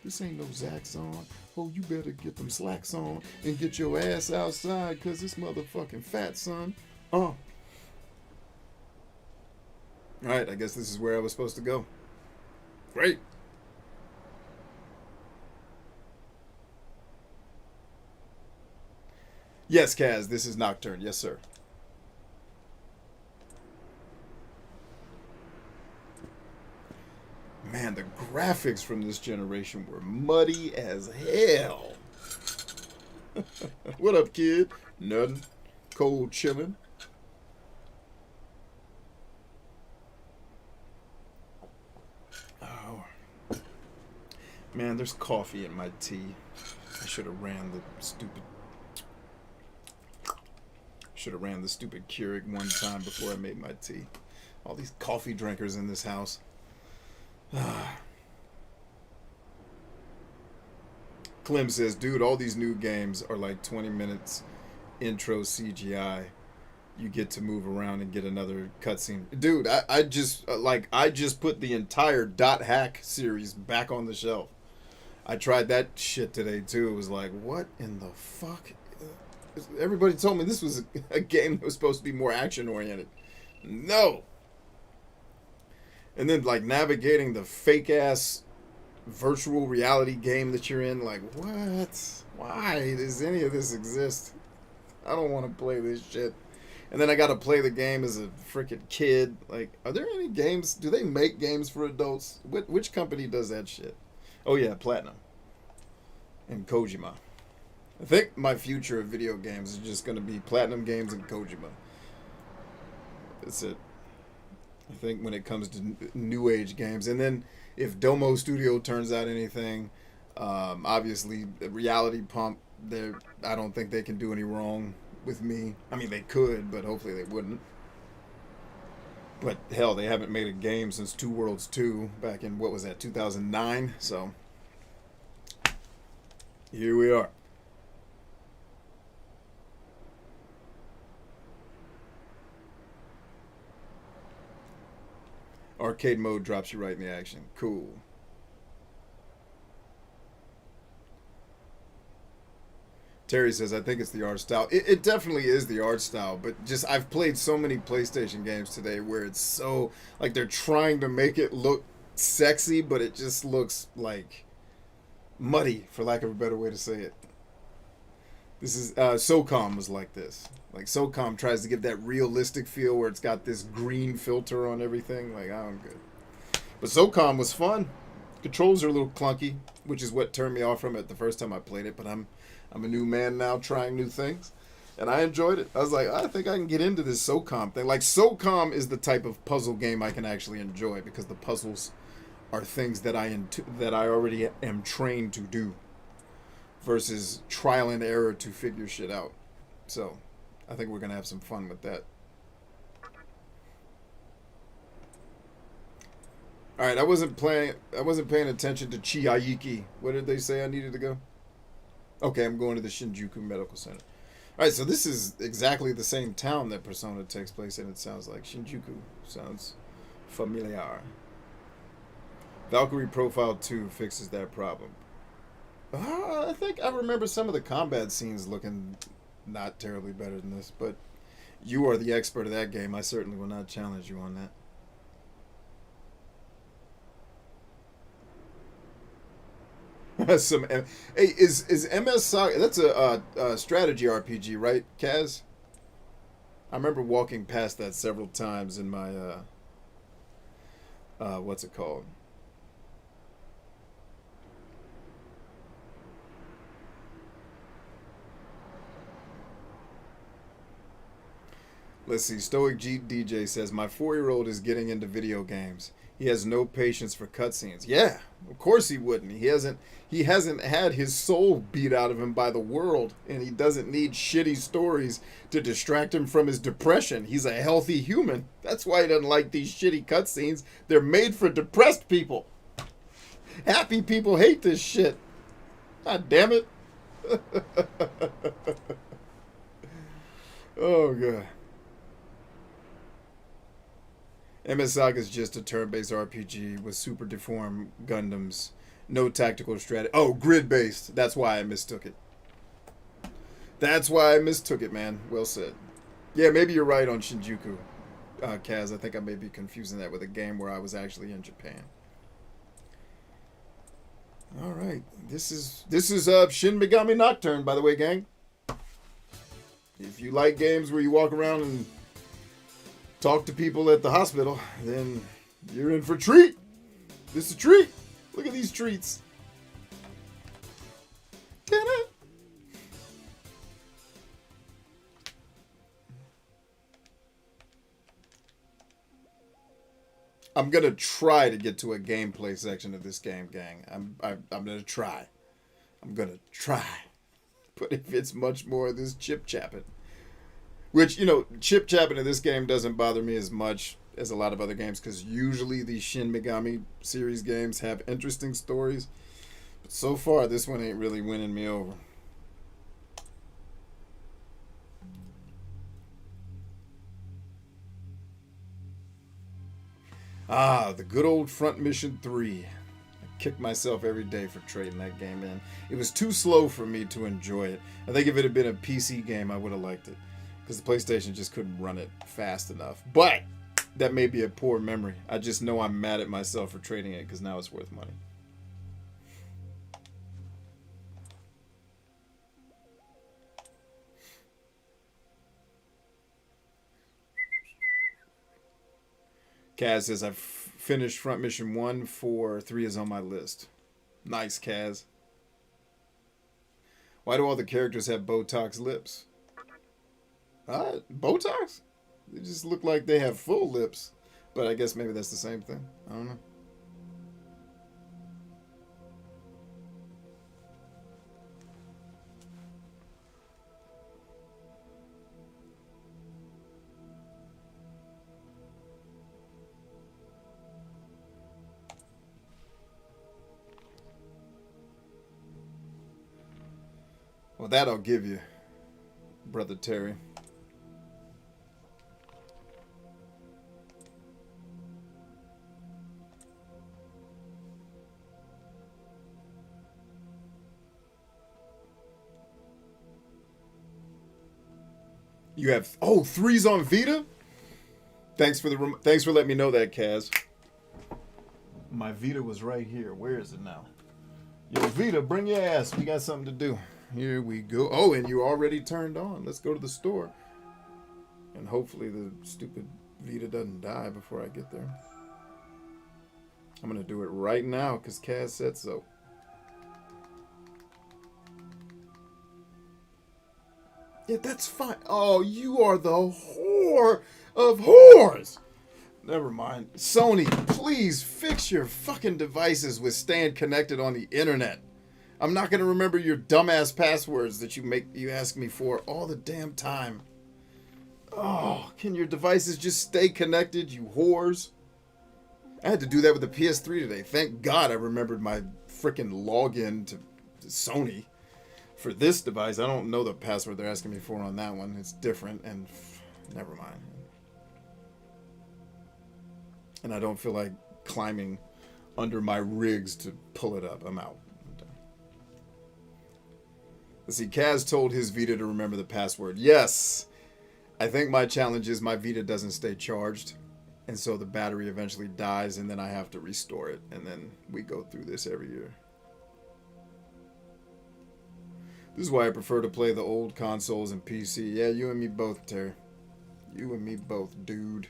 This ain't no Zach's on. Oh, you better get them slacks on and get your ass outside, cause this motherfucking fat, son. Alright, I guess this is where I was supposed to go. Great. Yes, Kaz, this is Nocturne. Yes, sir. Man, the graphics from this generation were muddy as hell. What up, kid? Nothing. Cold chillin'. Oh. Man, there's coffee in my tea. I should have ran the stupid Keurig one time before I made my tea. All these coffee drinkers in this house. Clem says, dude, all these new games are like 20 minutes intro CGI. You get to move around and get another cutscene. Dude, I just put the entire Dot Hack series back on the shelf. I tried that shit today too. It was like, what in the fuck? Everybody told me this was a game that was supposed to be more action oriented. No. And then like navigating the fake ass virtual reality game that you're in, like, what? Why does any of this exist? I don't want to play this shit. And then I got to play the game as a freaking kid. Like, are there any games? Do they make games for adults? Which company does that shit? Oh, yeah, Platinum. And Kojima. I think my future of video games is just going to be Platinum Games and Kojima. That's it. I think when it comes to new age games. And then if Domo Studio turns out anything, obviously, Reality Pump, I don't think they can do any wrong with me. I mean, they could, but hopefully they wouldn't. But hell, they haven't made a game since Two Worlds 2 back in, what was that, 2009? So here we are. Arcade mode drops you right in the action. Cool. Terry says, I think it's the art style. It definitely is the art style, but just I've played so many PlayStation games today where it's so, like, they're trying to make it look sexy, but it just looks like muddy, for lack of a better way to say it. This is, SOCOM was like this. Like, SOCOM tries to give that realistic feel where it's got this green filter on everything. Like, I'm good. But SOCOM was fun. Controls are a little clunky, which is what turned me off from it the first time I played it, but I'm a new man now trying new things, and I enjoyed it. I was like, I think I can get into this SOCOM thing. Like, SOCOM is the type of puzzle game I can actually enjoy because the puzzles are things that I already am trained to do versus trial and error to figure shit out. So I think we're going to have some fun with that. All right, I wasn't paying attention to Chiaiki. Where did they say I needed to go? Okay, I'm going to the Shinjuku Medical Center. All right, so this is exactly the same town that Persona takes place in. It sounds like Shinjuku. Sounds familiar. Valkyrie Profile 2 fixes that problem. I think I remember some of the combat scenes looking not terribly better than this, but you are the expert of that game. I certainly will not challenge you on that. Hey, is MS Saga? That's a strategy RPG, right, Kaz? I remember walking past that several times in my what's it called? Let's see. Stoic G DJ says my 4-year-old is getting into video games. He has no patience for cutscenes. Yeah, of course he wouldn't. He hasn't had his soul beat out of him by the world, and he doesn't need shitty stories to distract him from his depression. He's a healthy human. That's why he doesn't like these shitty cutscenes. They're made for depressed people. Happy people hate this shit. God damn it. Oh, God. MS Saga is just a turn-based RPG with super deformed Gundams. No tactical strategy. Oh, grid-based. That's why I mistook it. That's why I mistook it, man. Well said. Yeah, maybe you're right on Shinjuku, Kaz. I think I may be confusing that with a game where I was actually in Japan. All right. This is Shin Megami Nocturne, by the way, gang. If you like games where you walk around and talk to people at the hospital, then you're in for a treat. This is a treat. Look at these treats. Get it? I'm gonna try to get to a gameplay section of this game, gang. I'm gonna try. I'm gonna try. But if it's much more of this chip-chapping, which, you know, chip-chapping in this game doesn't bother me as much as a lot of other games, because usually these Shin Megami series games have interesting stories. So far, this one ain't really winning me over. Ah, the good old Front Mission 3. I kick myself every day for trading that game in. It was too slow for me to enjoy it. I think if it had been a PC game, I would have liked it. Because the PlayStation just couldn't run it fast enough. But that may be a poor memory. I just know I'm mad at myself for trading it because now it's worth money. Kaz says, I've finished Front Mission 1, 4, 3 is on my list. Nice, Kaz. Why do all the characters have Botox lips? Botox? They just look like they have full lips. But I guess maybe that's the same thing. I don't know. Well, that I'll give you, Brother Terry. You have 3's on Vita. Thanks for letting me know that, Kaz. My Vita was right here. Where is it now? Yo, Vita, bring your ass. We got something to do. Here we go. Oh, and you already turned on. Let's go to the store. And hopefully the stupid Vita doesn't die before I get there. I'm going to do it right now because Kaz said so. Yeah, that's fine. Oh, you are the whore of whores. Never mind. Sony, please fix your fucking devices with staying connected on the internet. I'm not going to remember your dumbass passwords that you ask me for all the damn time. Oh, can your devices just stay connected, you whores? I had to do that with the PS3 today. Thank God I remembered my freaking login to Sony. For this device, I don't know the password they're asking me for on that one. It's different, and never mind. And I don't feel like climbing under my rigs to pull it up. I'm out. Let's see, Kaz told his Vita to remember the password. Yes! I think my challenge is my Vita doesn't stay charged. And so the battery eventually dies, and then I have to restore it. And then we go through this every year. This is why I prefer to play the old consoles and PC. Yeah, you and me both, Terry. You and me both, dude.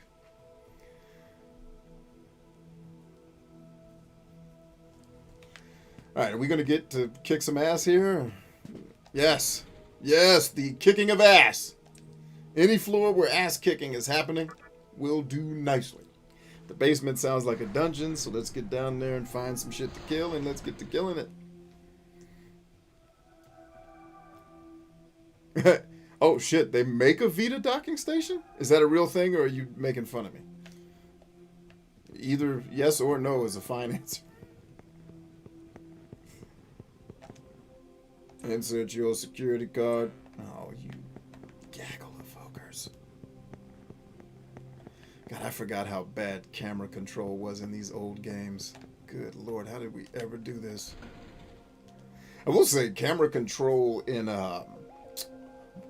Alright, are we going to get to kick some ass here? Yes. Yes, the kicking of ass. Any floor where ass kicking is happening will do nicely. The basement sounds like a dungeon, so let's get down there and find some shit to kill, and let's get to killing it. Oh shit, they make a Vita docking station? Is that a real thing, or are you making fun of me? Either yes or no is a fine answer. Insert your security card. Oh, you gaggle of ogres. God, I forgot how bad camera control was in these old games. Good Lord, how did we ever do this? I will say, camera control in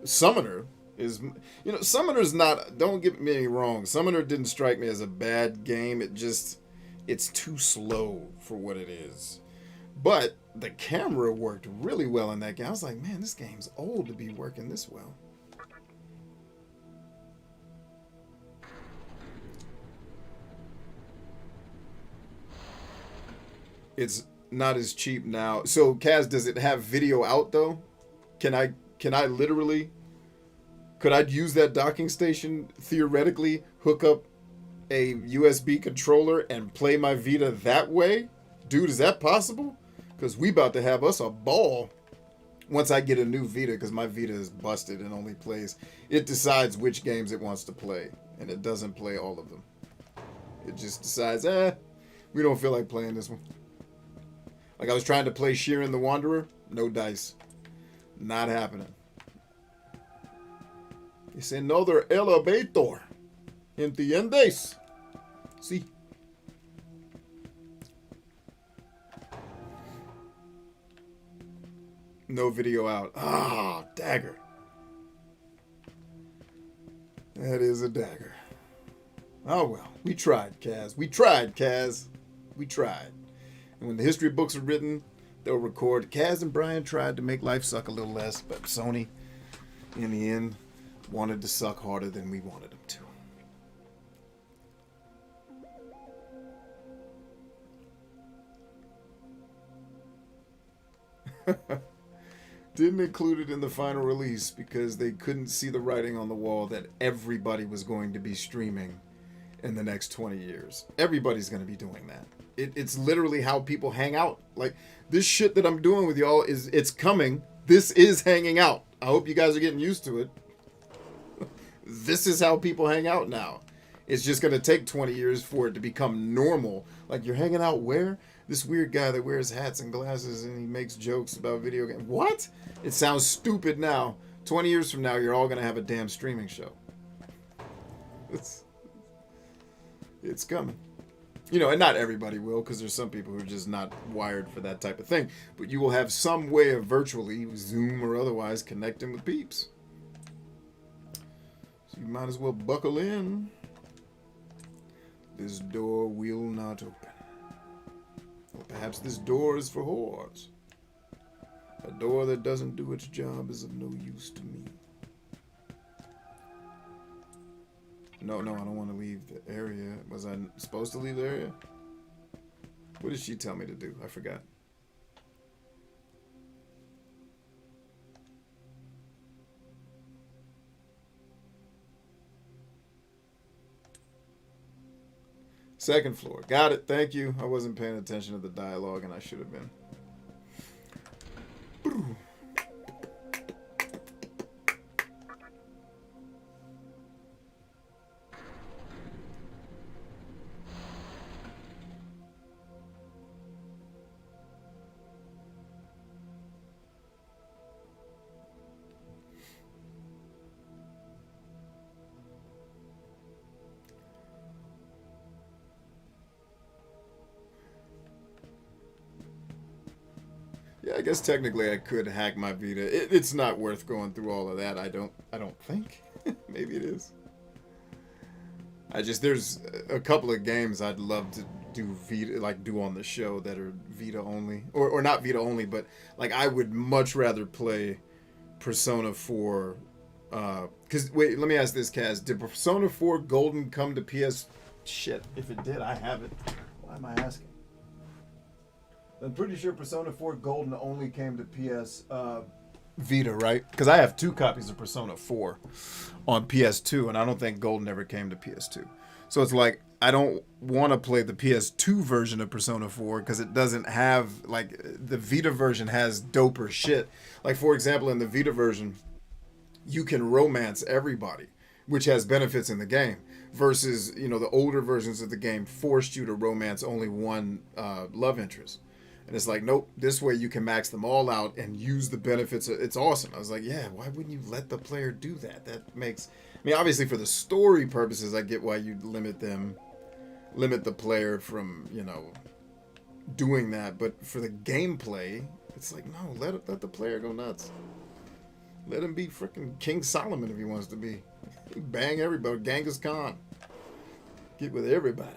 Summoner is... You know, Summoner's not... Don't get me wrong. Summoner didn't strike me as a bad game. It's too slow for what it is. But the camera worked really well in that game. I was like, man, this game's old to be working this well. It's not as cheap now. So, Kaz, does it have video out, though? Can I literally... Could I use that docking station, theoretically, hook up a USB controller and play my Vita that way? Dude, is that possible? Because we about to have us a ball once I get a new Vita, because my Vita is busted and only plays... It decides which games it wants to play, and it doesn't play all of them. It just decides, we don't feel like playing this one. Like I was trying to play Sheeran the Wanderer. No dice. Not happening. It's another elevator. ¿Entiendes? Sí. No video out. Ah, dagger. That is a dagger. Oh well, we tried, Kaz. We tried, Kaz. We tried. And when the history books are written, they'll record. Kaz and Brian tried to make life suck a little less, but Sony, in the end, wanted to suck harder than we wanted them to. Didn't include it in the final release because they couldn't see the writing on the wall that everybody was going to be streaming in the next 20 years. Everybody's going to be doing that. It's literally how people hang out. Like, this shit that I'm doing with y'all it's coming. This is hanging out. I hope you guys are getting used to it. This is how people hang out now. It's just going to take 20 years for it to become normal. Like, you're hanging out where? This weird guy that wears hats and glasses and he makes jokes about video games. What? It sounds stupid now. 20 years from now, you're all going to have a damn streaming show. It's coming. You know, and not everybody will, because there's some people who are just not wired for that type of thing. But you will have some way of virtually, Zoom or otherwise, connecting with peeps. So you might as well buckle in. This door will not open. Or perhaps this door is for whores. A door that doesn't do its job is of no use to me. No, I don't want to leave the area. Was I supposed to leave the area? What did she tell me to do? I forgot. Second floor. Got it. Thank you. I wasn't paying attention to the dialogue, and I should have been. Yeah, I guess technically I could hack my Vita. It's not worth going through all of that. I don't think. Maybe it is. There's a couple of games I'd love to do Vita, like do on the show that are Vita only, or not Vita only, but like I would much rather play Persona 4. Cause wait, let me ask this, Kaz. Did Persona 4 Golden come to PS? Shit, if it did, I have it. Why am I asking? I'm pretty sure Persona 4 Golden only came to PS Vita, right? Because I have 2 copies of Persona 4 on PS2, and I don't think Golden ever came to PS2. So it's like, I don't want to play the PS2 version of Persona 4 because it doesn't have, like, the Vita version has doper shit. Like, for example, in the Vita version, you can romance everybody, which has benefits in the game. Versus, you know, the older versions of the game forced you to romance only one love interest. And it's like, nope, this way you can max them all out and use the benefits. It's awesome. I was like, yeah, why wouldn't you let the player do that? That makes, I mean, obviously for the story purposes, I get why you'd limit the player from, you know, doing that. But for the gameplay, it's like, no, let the player go nuts. Let him be freaking King Solomon if he wants to be. Bang everybody. Genghis Khan. Get with everybody.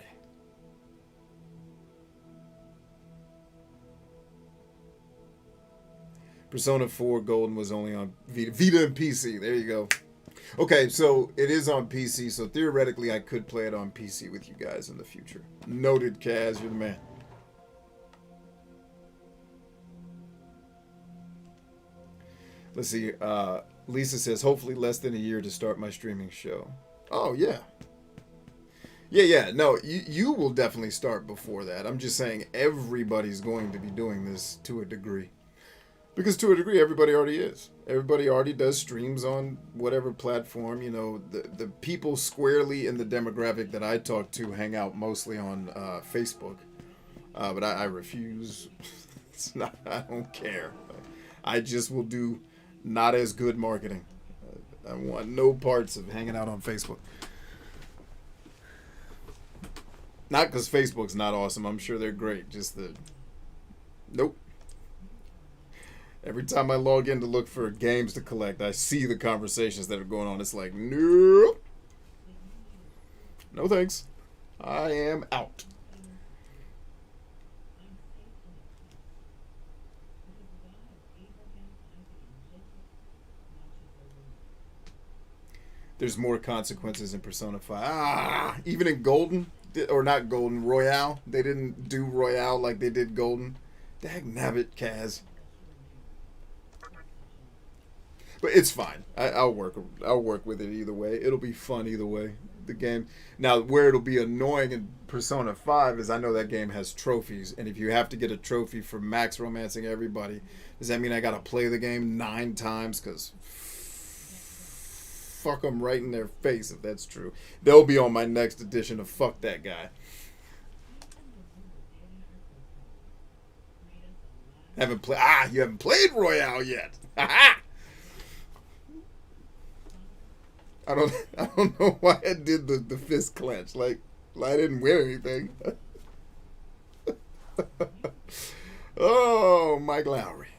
Persona 4 Golden was only on Vita and PC. There you go. Okay, so it is on PC, so theoretically I could play it on PC with you guys in the future. Noted, Kaz. You're the man. Let's see. Lisa says, hopefully less than a year to start my streaming show. Oh, yeah. Yeah. No, you will definitely start before that. I'm just saying everybody's going to be doing this to a degree. Because to a degree, everybody already is. Everybody already does streams on whatever platform. You know, the people squarely in the demographic that I talk to hang out mostly on Facebook. But I refuse. It's not, I don't care. I just will do not as good marketing. I want no parts of hanging out on Facebook. Not because Facebook's not awesome. I'm sure they're great. Just the... Nope. Every time I log in to look for games to collect, I see the conversations that are going on. It's like, nope. No thanks. I am out. There's more consequences in Persona 5. Even in Golden, or not Golden, Royale. They didn't do Royale like they did Golden. Dagnabbit, Kaz. But it's fine. I'll work with it either way. It'll be fun either way. The game. Now, where it'll be annoying in Persona 5 is I know that game has trophies, and if you have to get a trophy for max romancing everybody, does that mean I gotta play the game 9 times? Because fuck them right in their face if that's true. They'll be on my next edition of Fuck That Guy. You haven't played Royale yet. I don't know why I did the fist clench. Like I didn't win anything. Oh, Mike Lowry.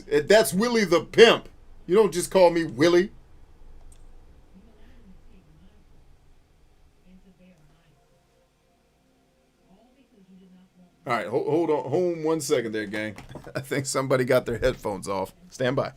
That's Willie the Pimp. You don't just call me Willie. All right, hold on 1 second there, gang. I think somebody got their headphones off. Stand by.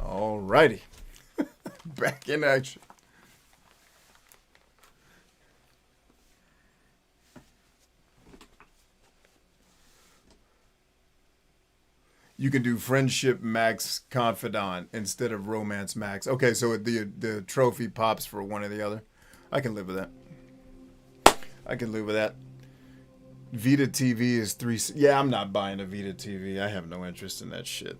Alrighty. Back in action. You can do friendship max confidant instead of romance max. Okay, so the trophy pops for one or the other. I can live with that. I can live with that. Vita TV is 3. Yeah, I'm not buying a Vita TV. I have no interest in that shit.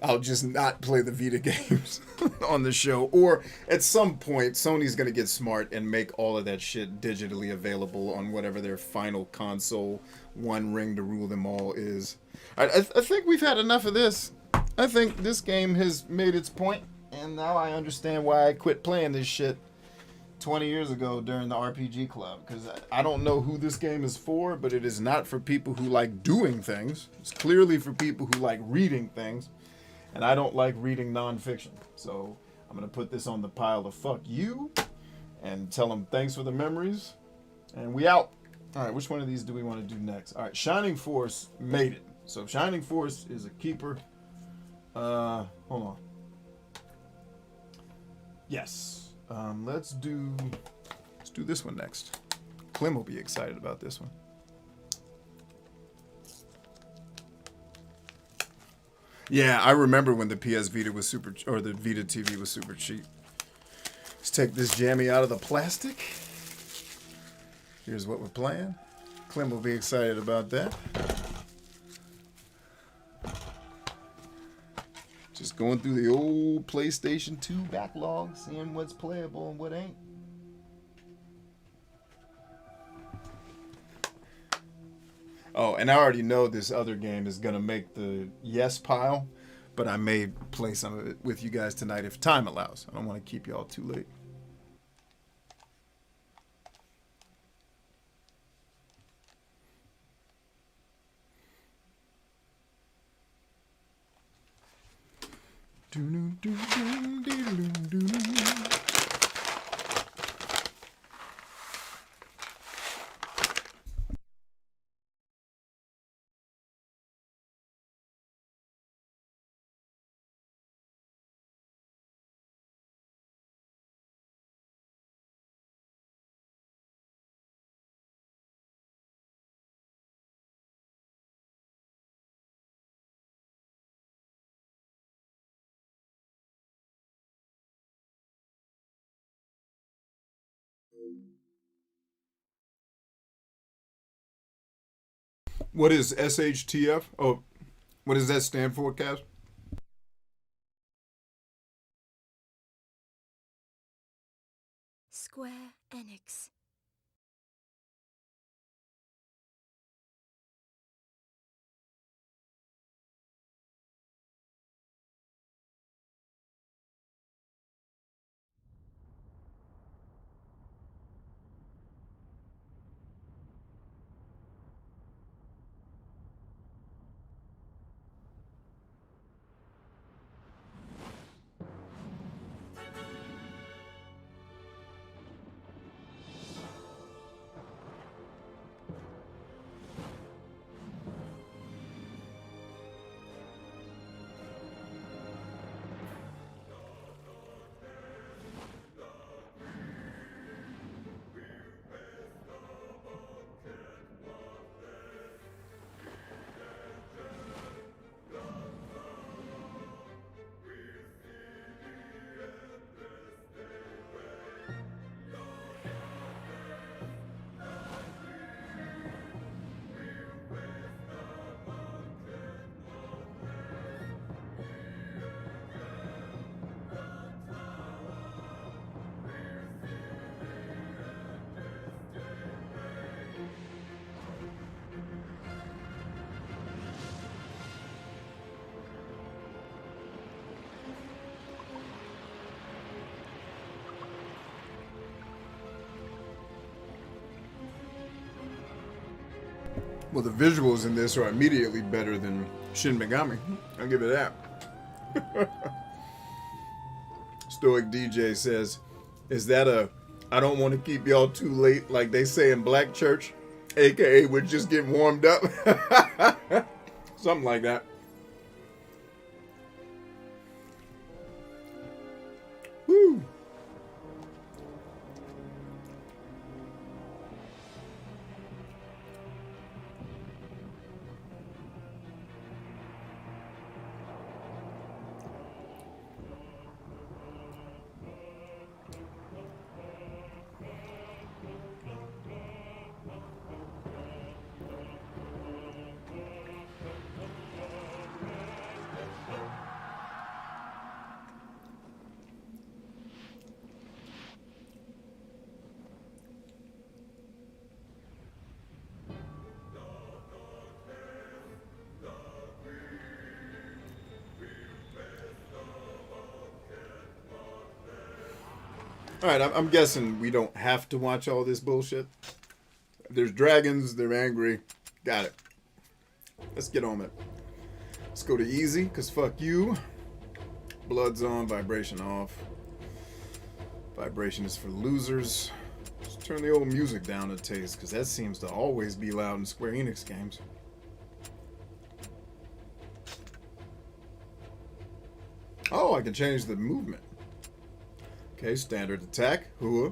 I'll just not play the Vita games on the show. Or at some point, Sony's going to get smart and make all of that shit digitally available on whatever their final console, one ring to rule them all is. I think we've had enough of this. I think this game has made its point, and now I understand why I quit playing this shit 20 years ago during the RPG Club. Because I don't know who this game is for, but it is not for people who like doing things. It's clearly for people who like reading things. And I don't like reading nonfiction. So I'm going to put this on the pile of fuck you and tell them thanks for the memories. And we out. All right, which one of these do we want to do next? All right, Shining Force made it. So Shining Force is a keeper. Hold on. Yes. Let's do this one next. Clem will be excited about this one. Yeah, I remember when the PS Vita was the Vita TV was super cheap. Let's take this jammy out of the plastic. Here's what we're playing. Clem will be excited about that. Just going through the old PlayStation 2 backlog, seeing what's playable and what ain't. Oh, and I already know this other game is going to make the yes pile, but I may play some of it with you guys tonight if time allows. I don't want to keep y'all too late. What is SHTF? Oh, what does that stand for, Cass? Square Enix. Well, the visuals in this are immediately better than Shin Megami. I'll give it that. Stoic DJ says, is that a I don't want to keep y'all too late like they say in Black Church? AKA we're just getting warmed up. Something like that. Woo. All right, I'm guessing we don't have to watch all this bullshit. There's dragons, they're angry. Got it. Let's get on it. Let's go to easy, because fuck you. Blood's on, vibration off. Vibration is for losers. Just turn the old music down a taste, because that seems to always be loud in Square Enix games. Oh, I can change the movement. Okay, standard attack. Hua.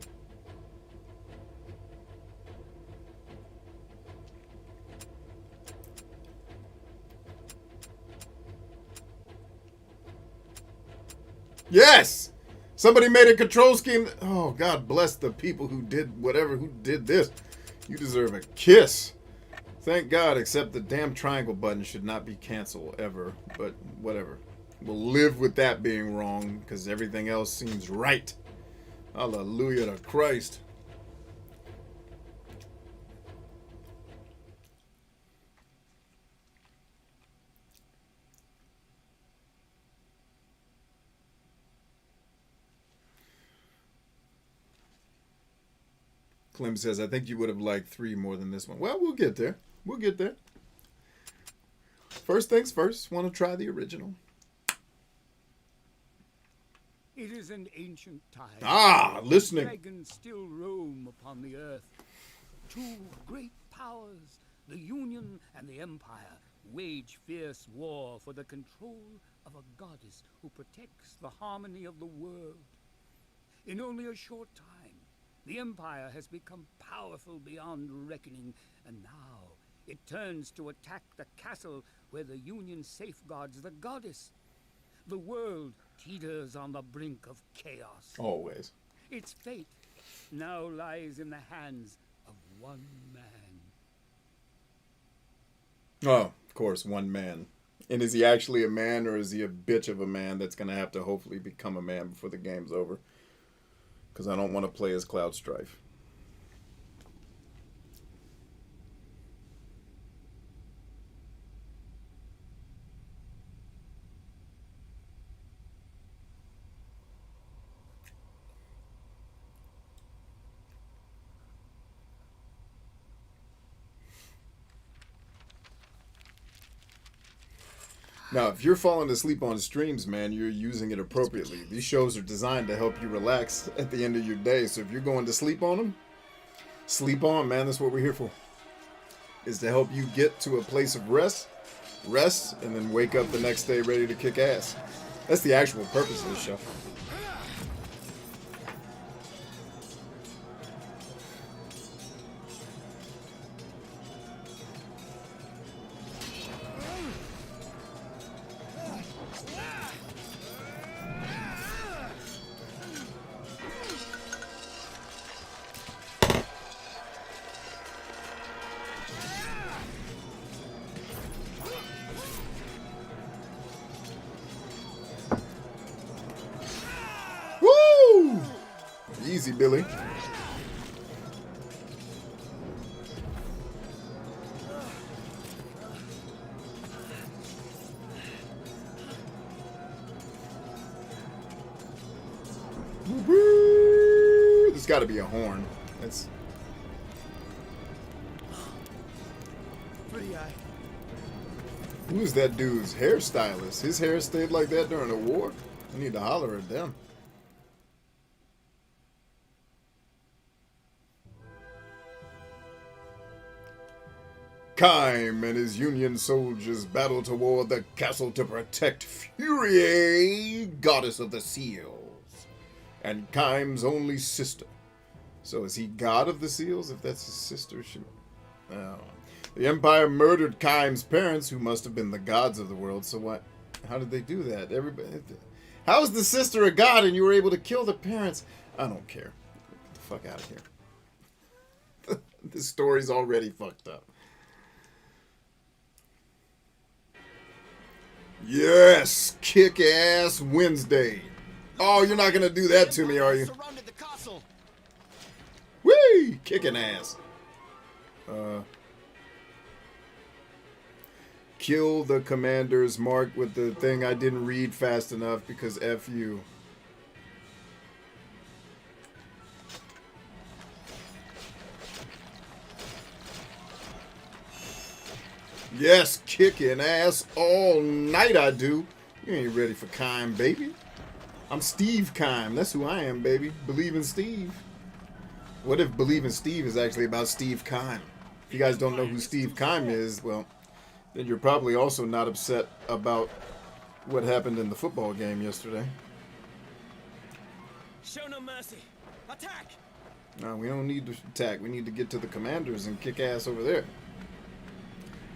Yes! Somebody made a control scheme. Oh, God bless the people who did whatever, who did this. You deserve a kiss. Thank God, except the damn triangle button should not be canceled ever. But whatever. We'll live with that being wrong, because everything else seems right. Hallelujah to Christ. Clem says, I think you would have liked 3 more than this one. Well, we'll get there. We'll get there. First things first, want to try the original. It is an ancient time. Ah, listening. Dragons still roam upon the earth. 2 great powers, the Union and the Empire, wage fierce war for the control of a goddess who protects the harmony of the world. In only a short time, the Empire has become powerful beyond reckoning, and now it turns to attack the castle where the Union safeguards the goddess. The world teeters on the brink of chaos. Always. Its fate now lies in the hands of one man. Oh, of course, one man. And is he actually a man, or is he a bitch of a man that's going to have to hopefully become a man before the game's over? Because I don't want to play as Cloud Strife. Now, if you're falling asleep on streams, man, you're using it appropriately. These shows are designed to help you relax at the end of your day. So if you're going to sleep on them, sleep on, man. That's what we're here for. Is to help you get to a place of rest, and then wake up the next day ready to kick ass. That's the actual purpose of this show. Easy, Billy. There's got to be a horn. That's Pretty eye. who's that dude's hairstylist? His hair stayed like that during the war. I need to holler at them. Kime and his Union soldiers battle toward the castle to protect Fury, goddess of the seals, and Kime's only sister. So is he god of the seals? If that's his sister, oh. The Empire murdered Kime's parents, who must have been the gods of the world. So what? How did they do that? Everybody. How is the sister a god and you were able to kill the parents? I don't care. Get the fuck out of here. This story's already fucked up. Yes, kick-ass Wednesday. Oh, you're not gonna do that to me, are you? Surrounded the castle. Whee! Kicking ass. Kill the commanders marked with the thing I didn't read fast enough because F you. Yes, kicking ass all night I do. You ain't ready for Kime, baby. I'm Steve Kime. That's who I am, baby. Believe in Steve. What if Believe in Steve is actually about Steve Kime? If you guys don't know who Steve Kime is, well, then you're probably also not upset about what happened in the football game yesterday. Show no mercy. Attack! No, we don't need to attack. We need to get to the commanders and kick ass over there.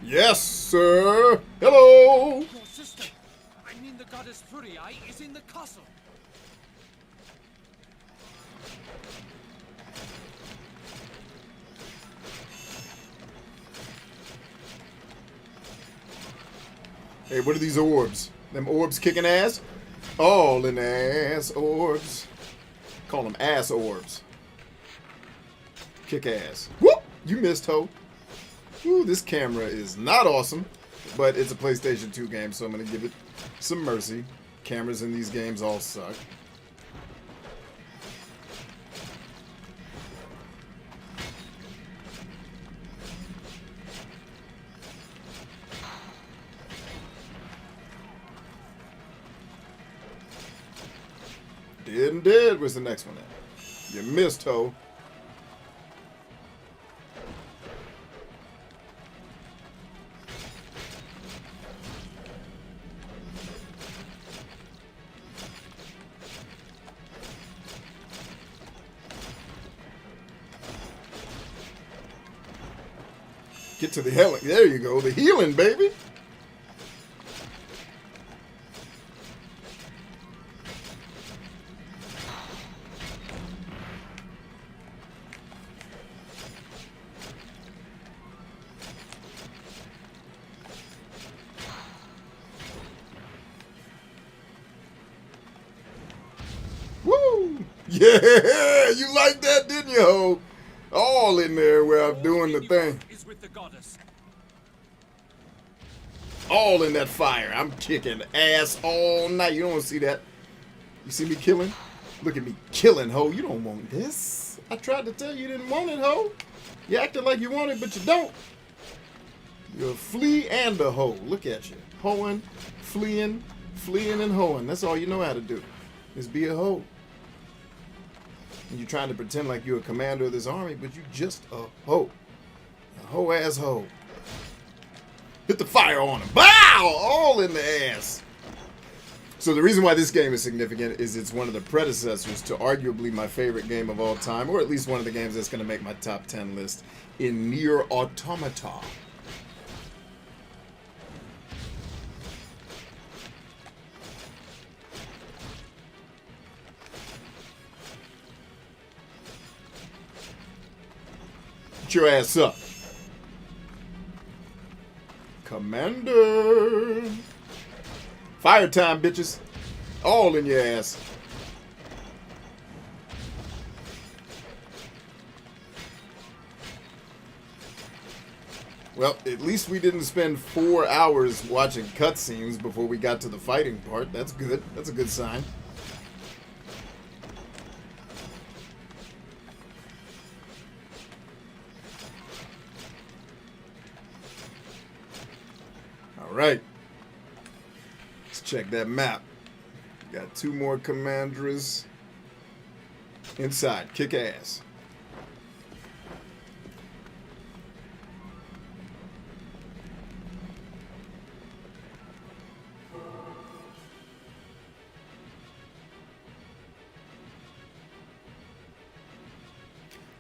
Yes, sir. Hello. Your sister, I mean the goddess Fury, is in the castle. Hey, what are these orbs? Them orbs kicking ass? All in ass orbs. Call them ass orbs. Kick ass. Whoop! You missed, ho. Ooh, this camera is not awesome, but it's a PlayStation 2 game, so I'm going to give it some mercy. Cameras in these games all suck. Dead and dead. Where's the next one at? You missed, ho. Get to the healing. There you go. The healing, baby. Woo! Yeah, you like that, didn't you, ho? All in there where I'm doing the thing. Is with the goddess. All in that fire. I'm kicking ass all night. You don't want to see that. You see me killing? Look at me killing, ho. You don't want this. I tried to tell you you didn't want it, ho. You acting like you want it, but you don't. You're a flea and a hoe. Look at you. Hoeing, fleeing, and hoeing. That's all you know how to do. Is be a hoe. And you're trying to pretend like you're a commander of this army, but you're just a hoe. A hoe-ass hoe. Hit the fire on him. Bow! All in the ass. So the reason why this game is significant is it's one of the predecessors to arguably my favorite game of all time, or at least one of the games that's going to make my top 10 list, in Nier Automata. Get your ass up. Commander. Fire time, bitches. All in your ass. Well, at least we didn't spend 4 hours watching cutscenes before we got to the fighting part. That's good. That's a good sign. Right. Let's check that map. Got 2 more commanders inside. Kick ass.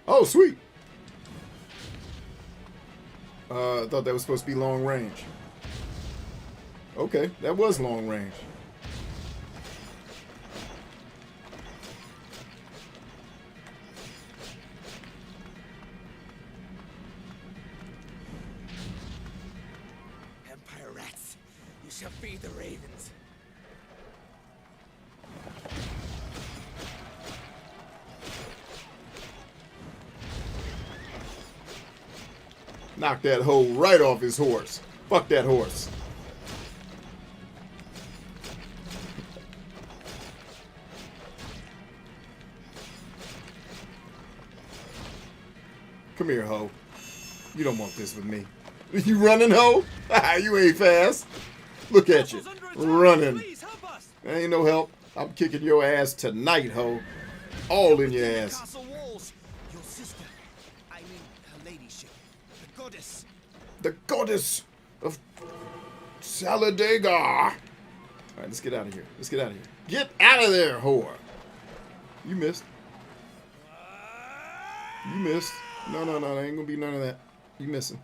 Oh, sweet. I thought that was supposed to be long range. Okay, that was long range. Empire rats, you shall feed the ravens. Knock that hoe right off his horse. Fuck that horse. Come here, ho. You don't want this with me. You running, ho? You ain't fast. Look at you. Running. There ain't no help. I'm kicking your ass tonight, ho. All in your ass. Castle walls. Your sister, I mean her ladyship, the goddess. The goddess of Saladega. All right, let's get out of here. Let's get out of here. Get out of there, whore. You missed. You missed. No, there ain't gonna be none of that. You missing.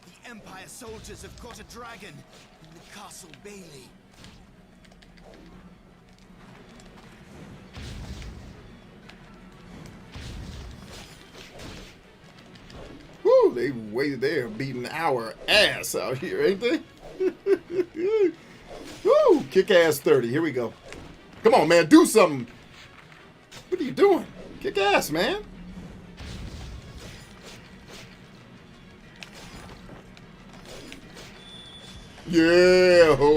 The Empire soldiers have caught a dragon in the Castle Bailey. Woo, they waited there beating our ass out here, ain't they? Woo, kick ass 30. Here we go. Come on, man, do something. What are you doing? Kick ass, man. Yeah, ho,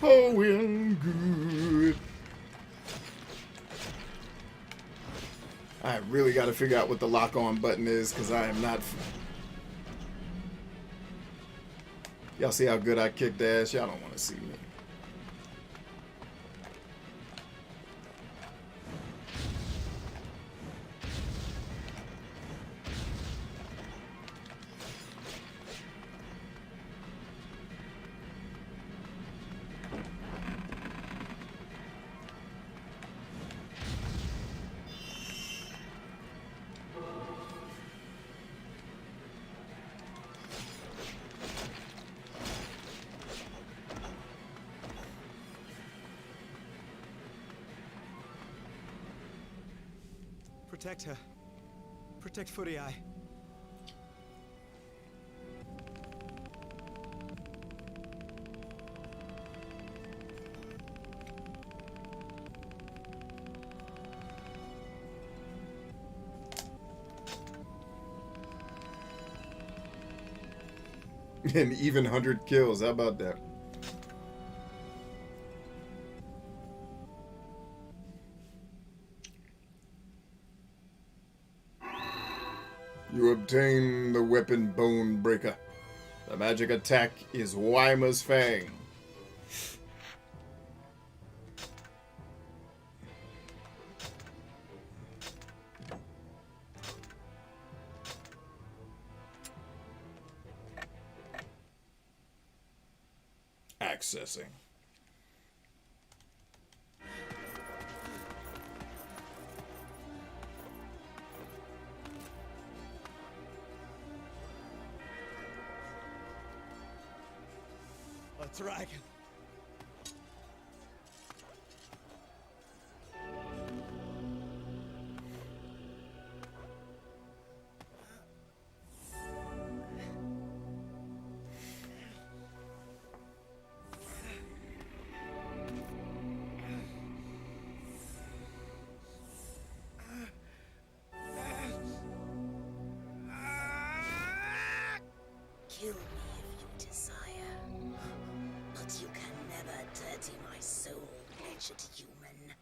and good. I really got to figure out what the lock-on button is, because I am not. Y'all see how good I kicked ass? Y'all don't want to see me. protect her. Protect Footy Eye. An even 100 kills. How about that? You obtain the weapon Bone Breaker. The magic attack is Wyma's Fang. Accessing. A dragon. Kill me if you desire, but you can never dirty my soul, wretched human.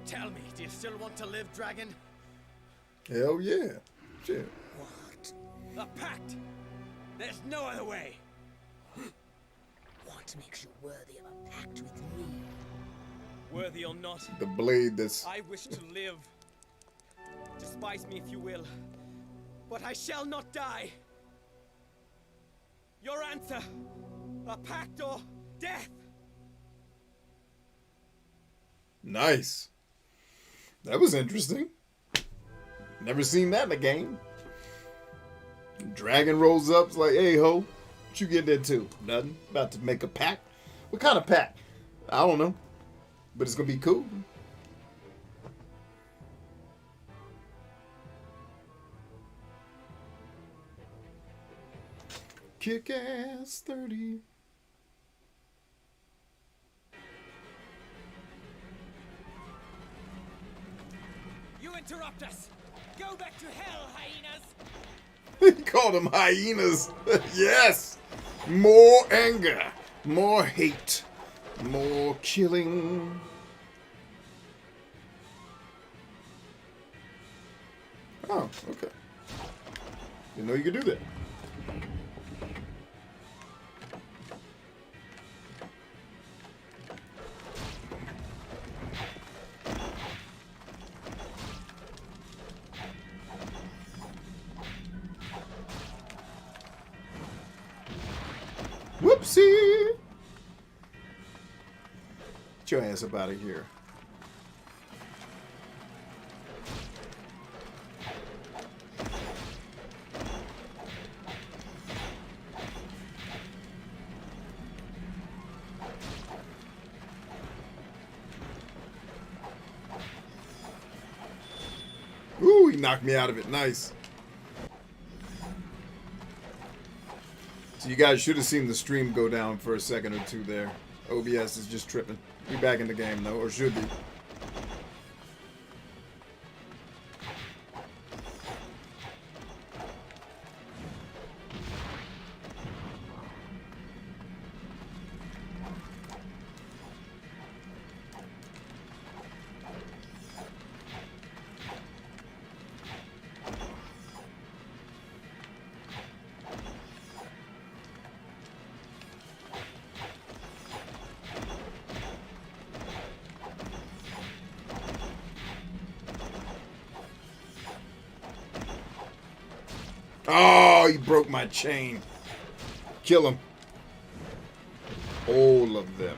Tell me, do you still want to live, dragon? Hell yeah. Shit. What? A pact! There's no other way! What makes you worthy of a pact with me? Worthy or not, The blade that's... I wish to live. Despise me if you will, but I shall not die. Your answer, a pact or death? Nice. That was interesting. Never seen that in a game. Dragon rolls up, it's like, hey ho, what you get into? Nothing. About to make a pact. What kind of pact? I don't know. But it's gonna be cool. Kick ass 30. You interrupt us! Go back to hell, hyenas! He called them hyenas. Yes. More anger. More hate. More killing. Oh, okay. Didn't know you could do that. Whoopsie! Get your ass up out of here. Ooh, he knocked me out of it. Nice. So you guys should have seen the stream go down for a second or two there. OBS is just tripping. We back in the game though, or should be. Oh, he broke my chain. Kill him. All of them.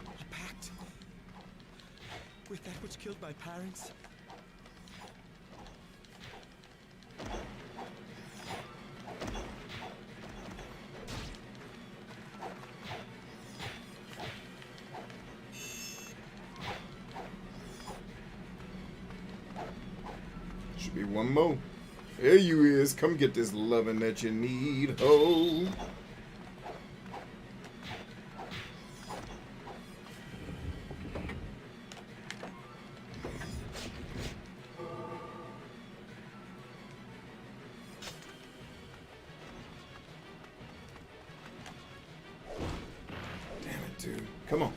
A pact with that which killed my parents? Should be one more. There you is. Come get this loving that you need. Oh. Damn it, dude. Come on.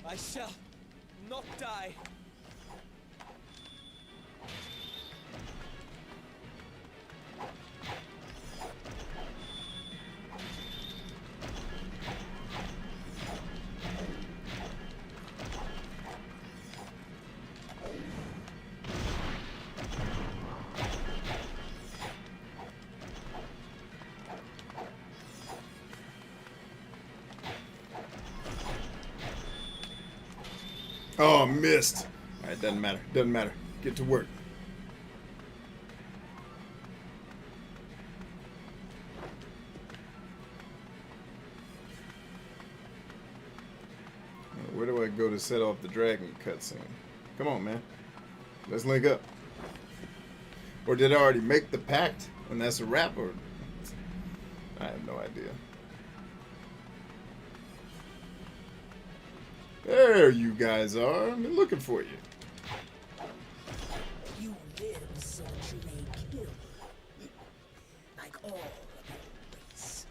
I shall not die. Oh, missed. Alright, doesn't matter. Doesn't matter. Get to work. Where do I go to set off the dragon cutscene? Come on, man. Let's link up. Or did I already make the pact and that's a wrap? Or I have no idea. There you guys are. I've been looking for you. You live so that you may kill. Like all of your race.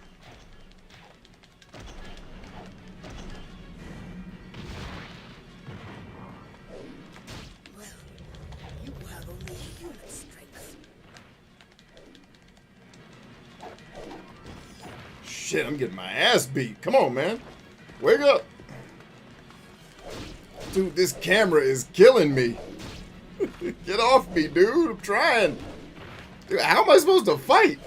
Well, you have only human strength. Shit, I'm getting my ass beat. Come on, man. Wake up. Dude, this camera is killing me. Get off me, dude. I'm trying. Dude, how am I supposed to fight?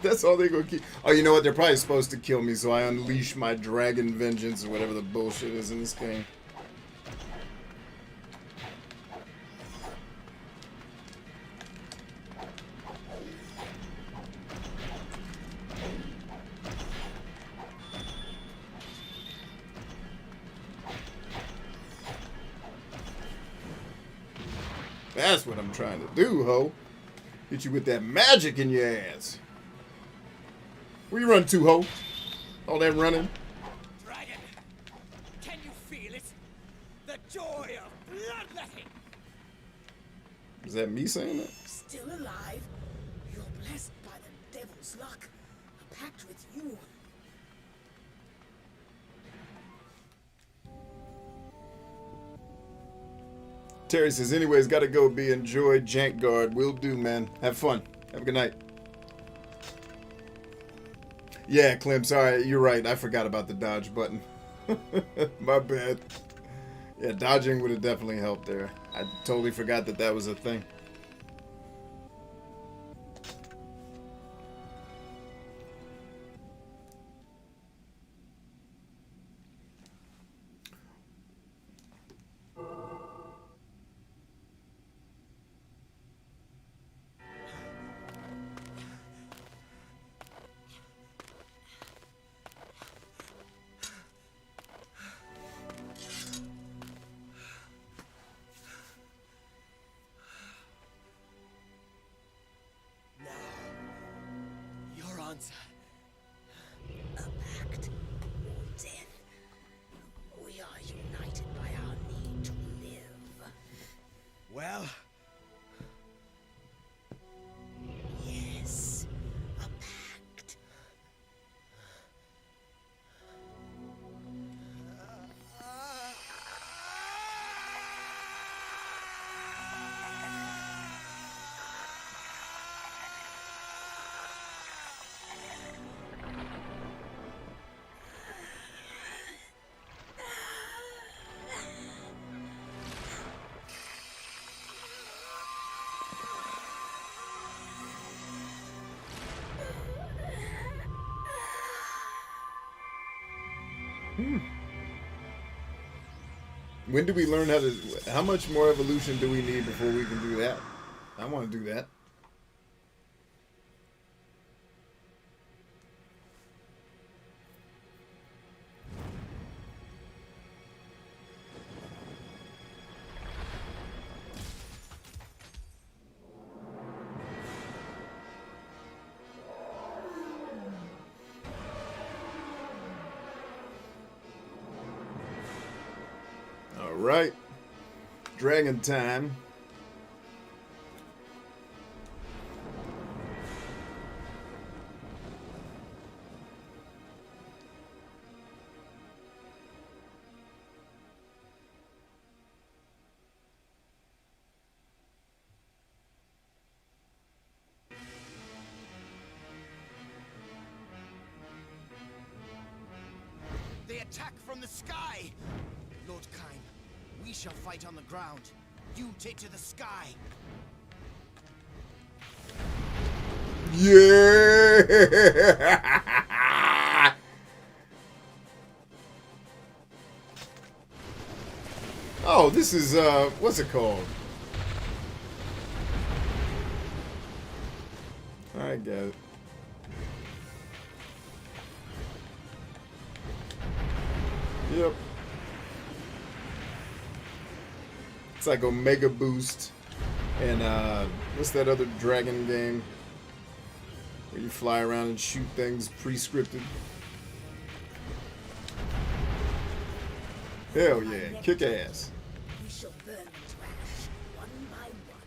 That's all they're gonna keep. Oh, you know what? They're probably supposed to kill me, so I unleash my dragon vengeance or whatever the bullshit is in this game. That's what I'm trying to do, ho. Hit you with that magic in your ass. Where you run to, ho? All that running. Dragon, can you feel it? The joy of bloodletting. Is that me saying that? Still alive? You're blessed by the devil's luck. A pact with you. Terry says, anyways, gotta go be enjoy Jank Guard. Will do, man. Have fun. Have a good night. Yeah, Clem, sorry. You're right. I forgot about the dodge button. My bad. Yeah, dodging would have definitely helped there. I totally forgot that that was a thing. A pact or death. We are united by our need to live. Well, yes, a pact. When do we learn how to... How much more evolution do we need before we can do that? I want to do that. Right, dragon time. They attack from the sky! Lord Kine, we shall fight on the ground. You take to the sky. Yeah! Oh, this is, what's it called? I get it. Yep. It's like Omega Boost and what's that other dragon game where you fly around and shoot things pre-scripted? Hell yeah, kick ass. We shall burn them to ash, one by one.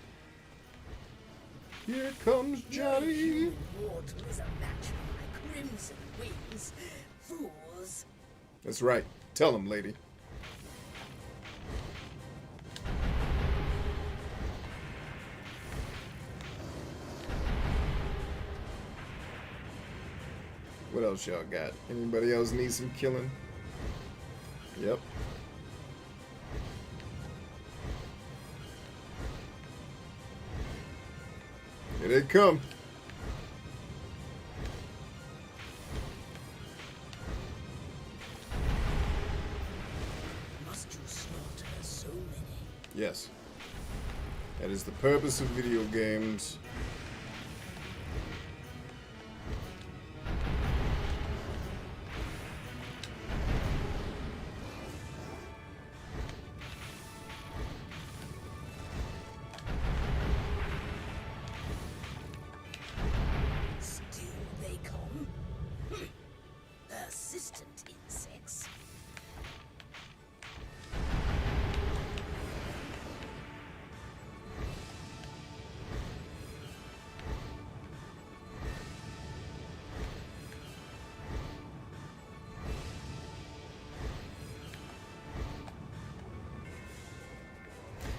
Here comes Johnny. No mortal is a match for my crimson wings. Fools. That's right. Tell him, lady. What else y'all got? Anybody else need some killing? Yep. Here they come. Must you slaughter so many? Yes. That is the purpose of video games. Persistent insects.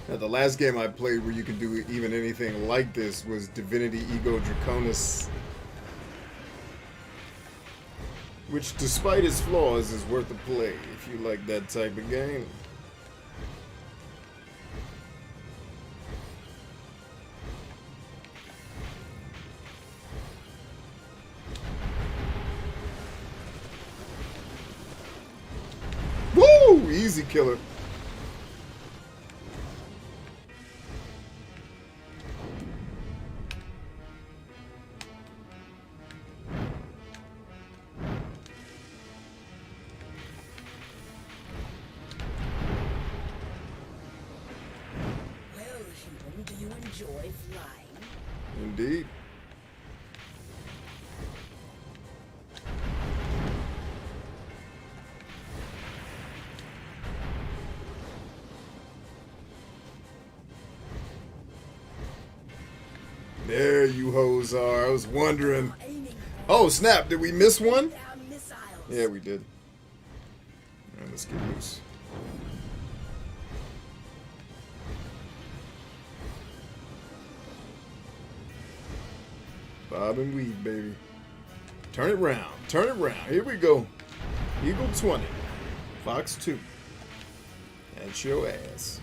Now, the last game I played where you could do even anything like this was Divinity Ego Draconis, which, despite its flaws, is worth a play if you like that type of game. Woo! Easy killer. Do you enjoy flying? Indeed. There you hoes are. I was wondering. Oh, snap. Did we miss one? Yeah, we did. All right, let's get loose. Bob and weave, baby. Turn it round. Turn it round. Here we go. Eagle 20. Fox 2. That's your ass.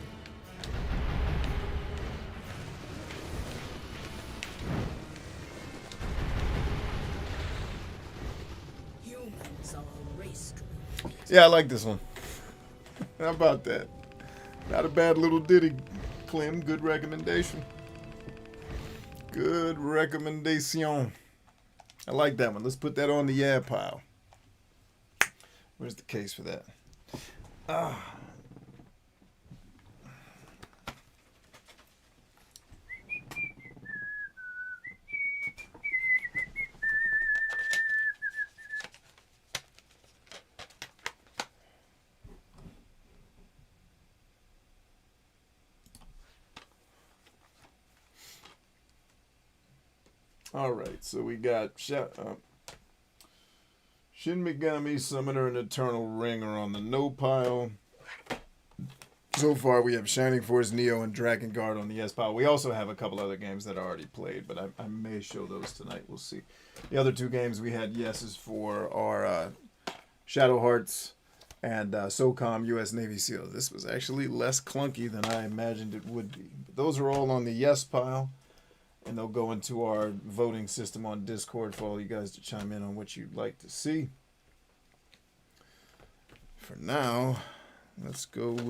Humans are a race to Yeah, I like this one. How about that? Not a bad little ditty, Clem. Good recommendation. Good recommendation. I like that one. Let's put that on the yeah pile. Where's the case for that? All right, so we got Shin Megami, Summoner, and Eternal Ring are on the no pile. So far, we have Shining Force, Neo, and Dragon Guard on the yes pile. We also have a couple other games that are already played, but I may show those tonight. We'll see. The other two games we had yeses for are Shadow Hearts and SOCOM US Navy SEAL. This was actually less clunky than I imagined it would be. But those are all on the yes pile. And they'll go into our voting system on Discord for all you guys to chime in on what you'd like to see. For now, let's break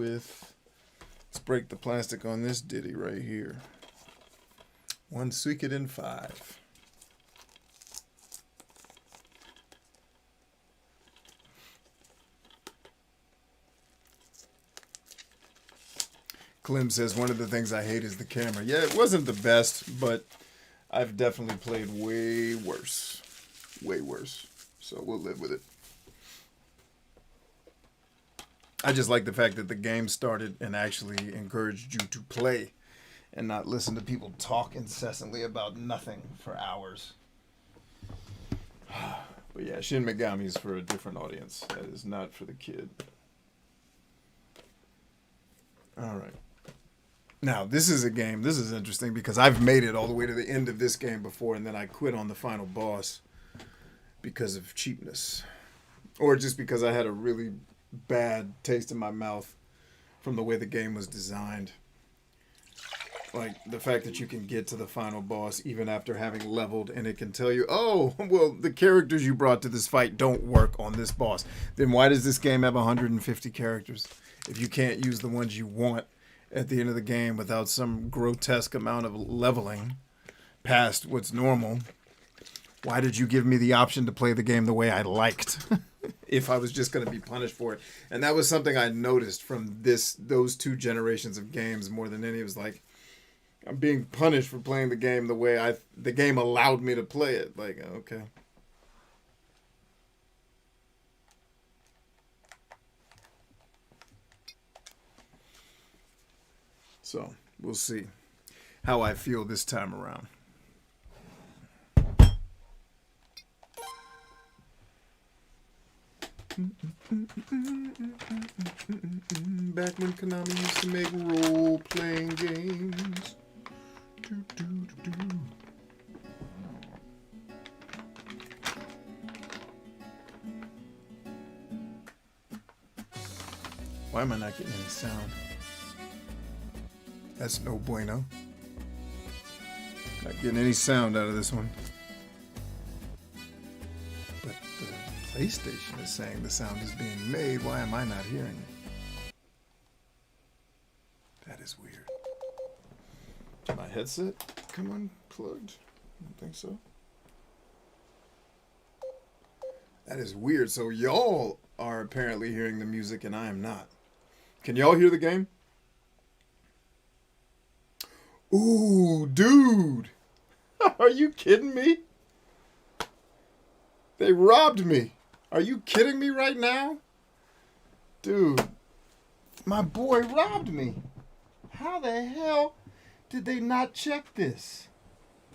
the plastic on this ditty right here. One Suikoden 5. Clem says, one of the things I hate is the camera. Yeah, it wasn't the best, but I've definitely played way worse. Way worse. So we'll live with it. I just like the fact that the game started and actually encouraged you to play and not listen to people talk incessantly about nothing for hours. But yeah, Shin Megami is for a different audience. That is not for the kid. All right. Now, this is interesting because I've made it all the way to the end of this game before, and then I quit on the final boss because of cheapness. Or just because I had a really bad taste in my mouth from the way the game was designed. Like, the fact that you can get to the final boss even after having leveled, and it can tell you, oh, well, the characters you brought to this fight don't work on this boss. Then why does this game have 150 characters if you can't use the ones you want at the end of the game without some grotesque amount of leveling past what's normal? Why did you give me the option to play the game the way I liked if I was just going to be punished for it? And that was something I noticed from those two generations of games more than any. It was like, I'm being punished for playing the game the way the game allowed me to play it. Like, okay. So, we'll see how I feel this time around. Back when Konami used to make role-playing games. Why am I not getting any sound? That's no bueno. Not getting any sound out of this one. But the PlayStation is saying the sound is being made. Why am I not hearing it? That is weird. My headset come unplugged? I don't think so. That is weird. So y'all are apparently hearing the music and I am not. Can y'all hear the game? Ooh, dude. Are you kidding me? They robbed me. Are you kidding me right now? Dude, my boy robbed me. How the hell did they not check this?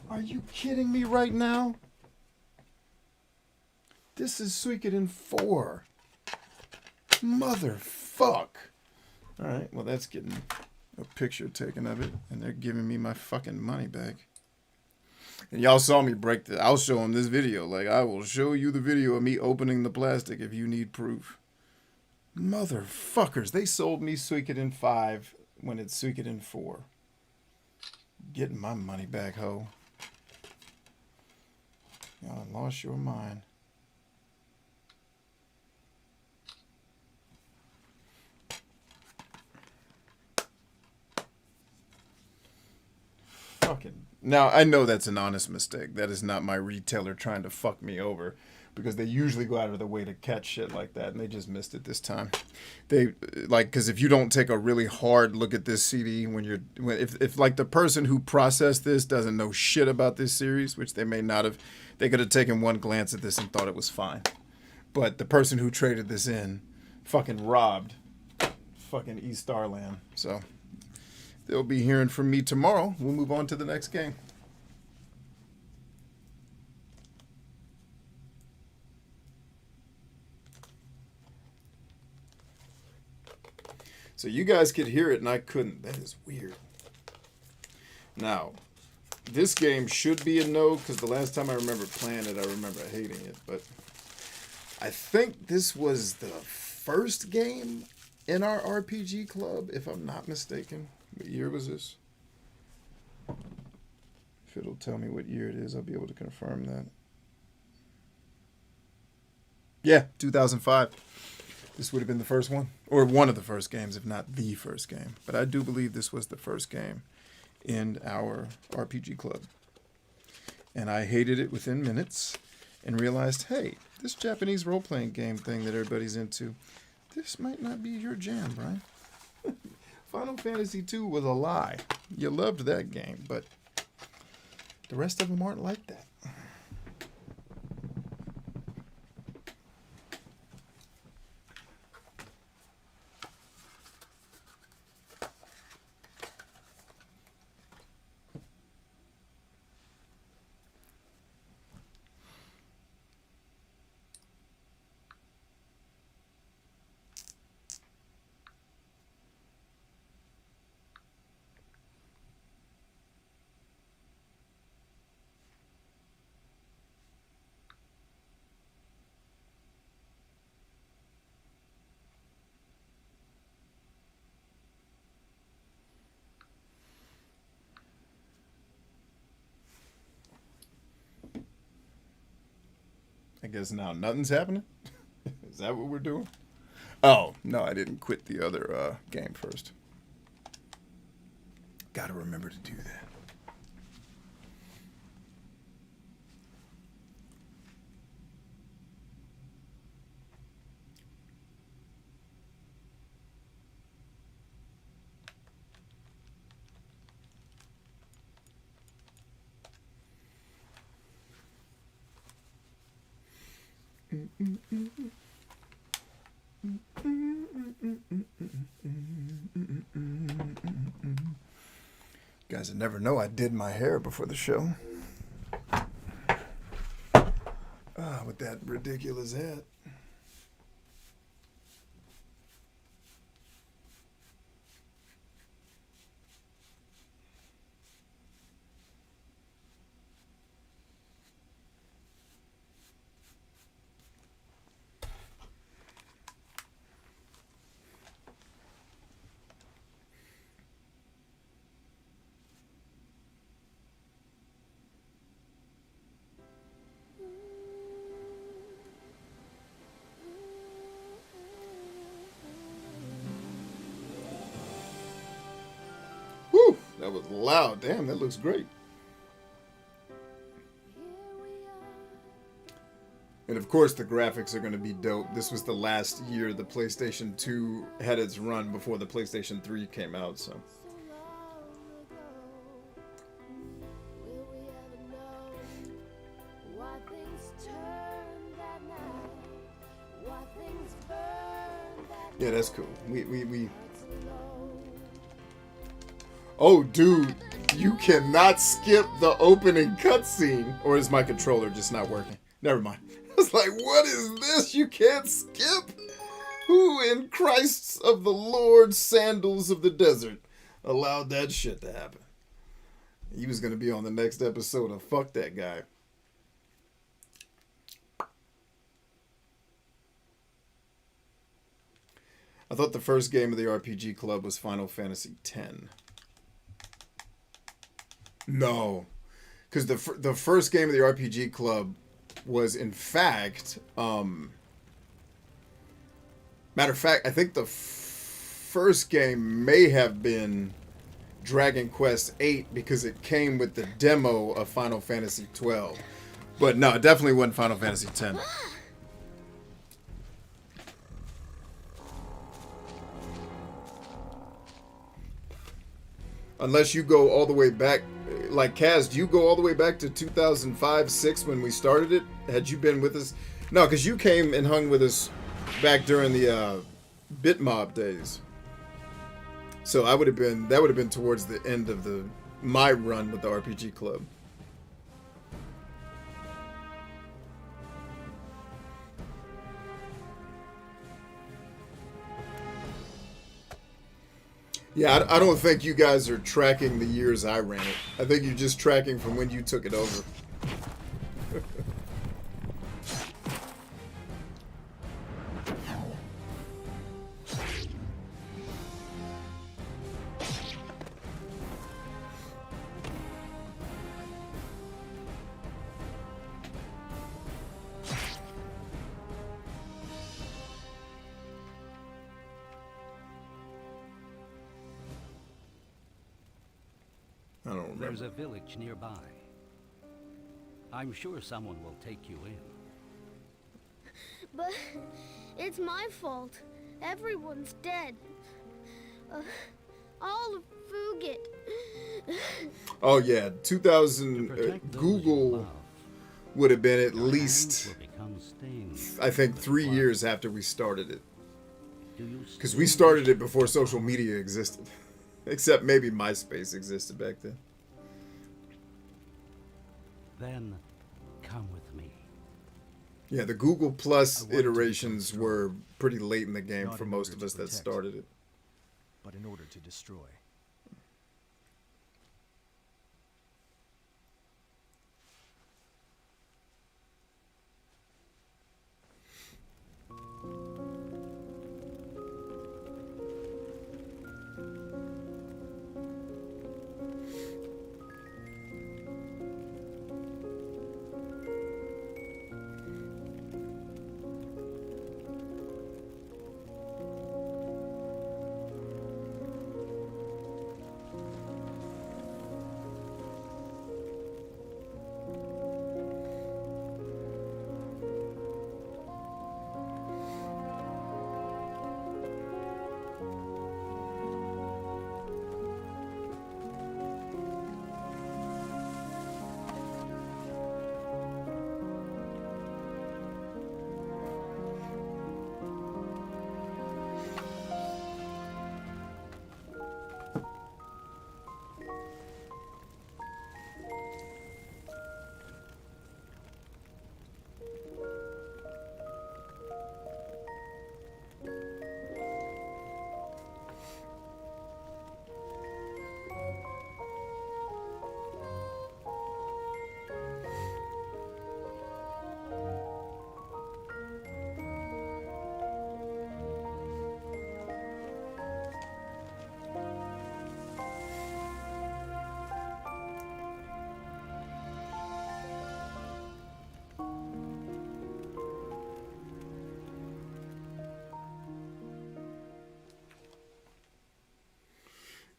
Are you kidding me right now? This is Suikoden 4. Motherfuck. Alright, well that's getting a picture taken of it, and they're giving me my fucking money back. And y'all saw me break the... I'll show them this video. Like, I will show you the video of me opening the plastic if you need proof. Motherfuckers. They sold me Suikoden 5 when it's Suikoden 4. Getting my money back, ho. Y'all lost your mind. fucking... Now, I know that's an honest mistake. That is not my retailer trying to fuck me over, because they usually go out of their way to catch shit like that, and they just missed it this time. They, like, because if you don't take a really hard look at this CD if like the person who processed this doesn't know shit about this series, which they may not have, they could have taken one glance at this and thought it was fine. But the person who traded this in fucking robbed fucking East Starland. So they'll be hearing from me tomorrow. We'll move on to the next game. So you guys could hear it and I couldn't. That is weird. Now, this game should be a no, because the last time I remember playing it, I remember hating it. But I think this was the first game in our RPG club, if I'm not mistaken. What year was this? If it'll tell me what year it is, I'll be able to confirm that. Yeah, 2005. This would have been the first one, or one of the first games, if not the first game. But I do believe this was the first game in our RPG club. And I hated it within minutes and realized, hey, this Japanese role-playing game thing that everybody's into, this might not be your jam, Brian. Final Fantasy II was a lie. You loved that game, but the rest of them aren't like that. I guess now nothing's happening? Is that what we're doing? Oh, no, I didn't quit the other game first. Gotta remember to do that. Guys, I never know I did my hair before the show. With that ridiculous hat. Whew, that was loud. Damn, that looks great. And of course the graphics are going to be dope. This was the last year the PlayStation 2 had its run before the PlayStation 3 came out, so. Yeah, that's cool. We Oh, dude, you cannot skip the opening cutscene. Or is my controller just not working? Never mind. I was like, what is this? You can't skip? Who in Christ's of the Lord sandals of the desert allowed that shit to happen? He was going to be on the next episode of Fuck That Guy. I thought the first game of the RPG Club was Final Fantasy X. No, because the first game of the RPG Club was, in fact, matter of fact, I think the first game may have been Dragon Quest VIII because it came with the demo of Final Fantasy 12. But no, it definitely wasn't Final Fantasy 10. Unless you go all the way back, like Kaz, do you go all the way back to 2005-06 when we started it? Had you been with us? No, because you came and hung with us back during the BitMob days. So that would have been towards the end of my run with the RPG Club. Yeah, I don't think you guys are tracking the years I ran it. I think you're just tracking from when you took it over. I don't remember. There's a village nearby. I'm sure someone will take you in. But it's my fault. Everyone's dead. All of Fugit. Oh yeah, 2000 Google would have been at least, I think, 3 years after we started it. Because we started it before social media existed. Except maybe MySpace existed back then. Then come with me. Yeah, the Google Plus iterations were pretty late in the game for most of us that started it. But in order to destroy.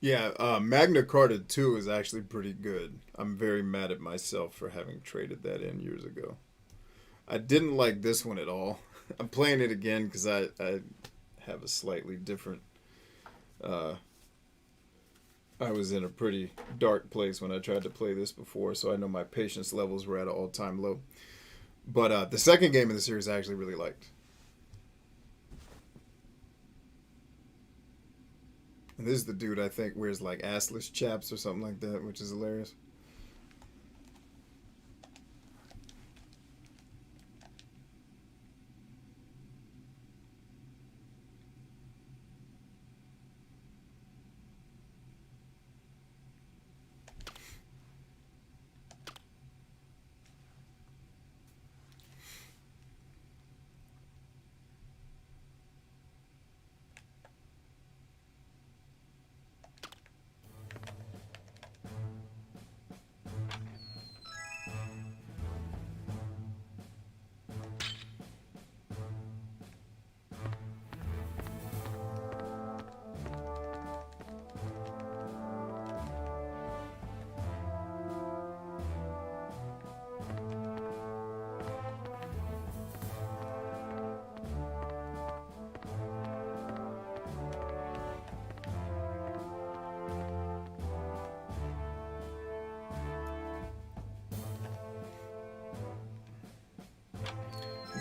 Yeah, Magna Carta 2 is actually pretty good. I'm very mad at myself for having traded that in years ago. I didn't like this one at all. I'm playing it again because I have a slightly different... I was in a pretty dark place when I tried to play this before, so I know my patience levels were at an all-time low. But the second game in the series I actually really liked. And this is the dude I think wears like assless chaps or something like that, which is hilarious.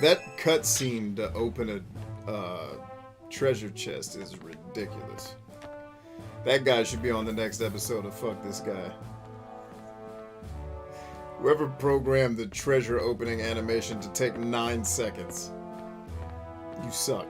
that cutscene to open a treasure chest is ridiculous. That guy should be on the next episode of Fuck This Guy. Whoever programmed the treasure opening animation to take 9 seconds, you suck.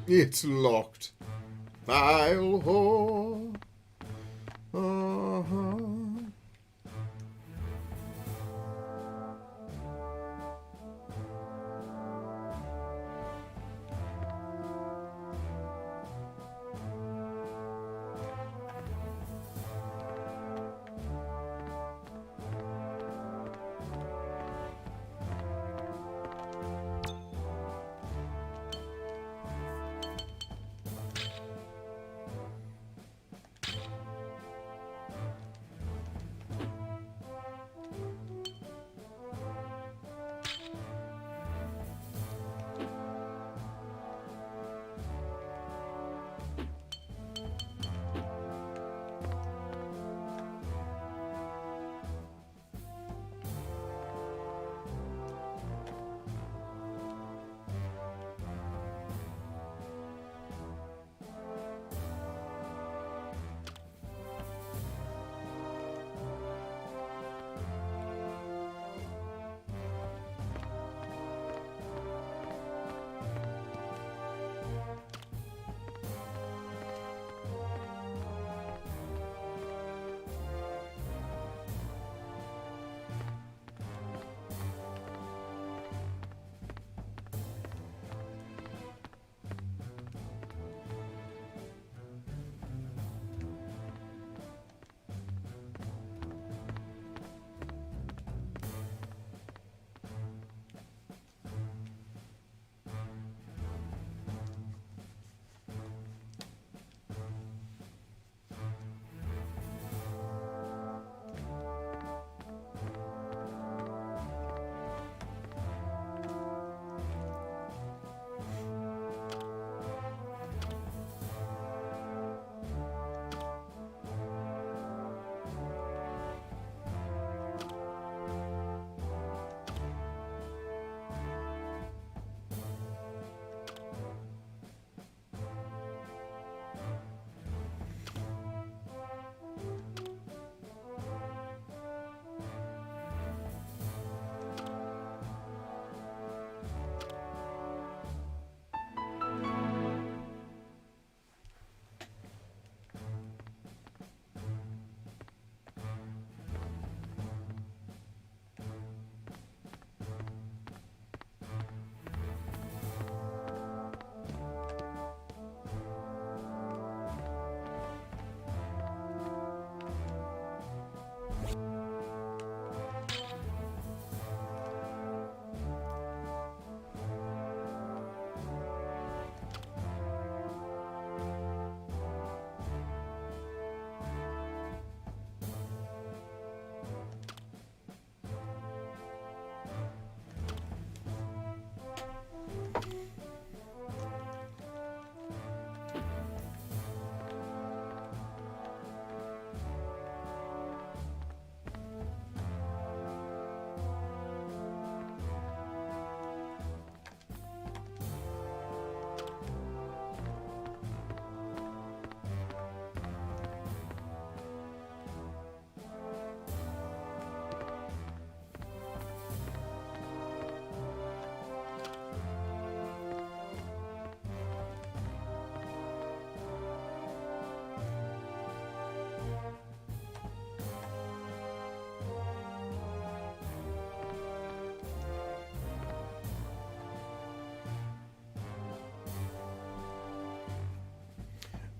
It's locked. File whore. Uh-huh.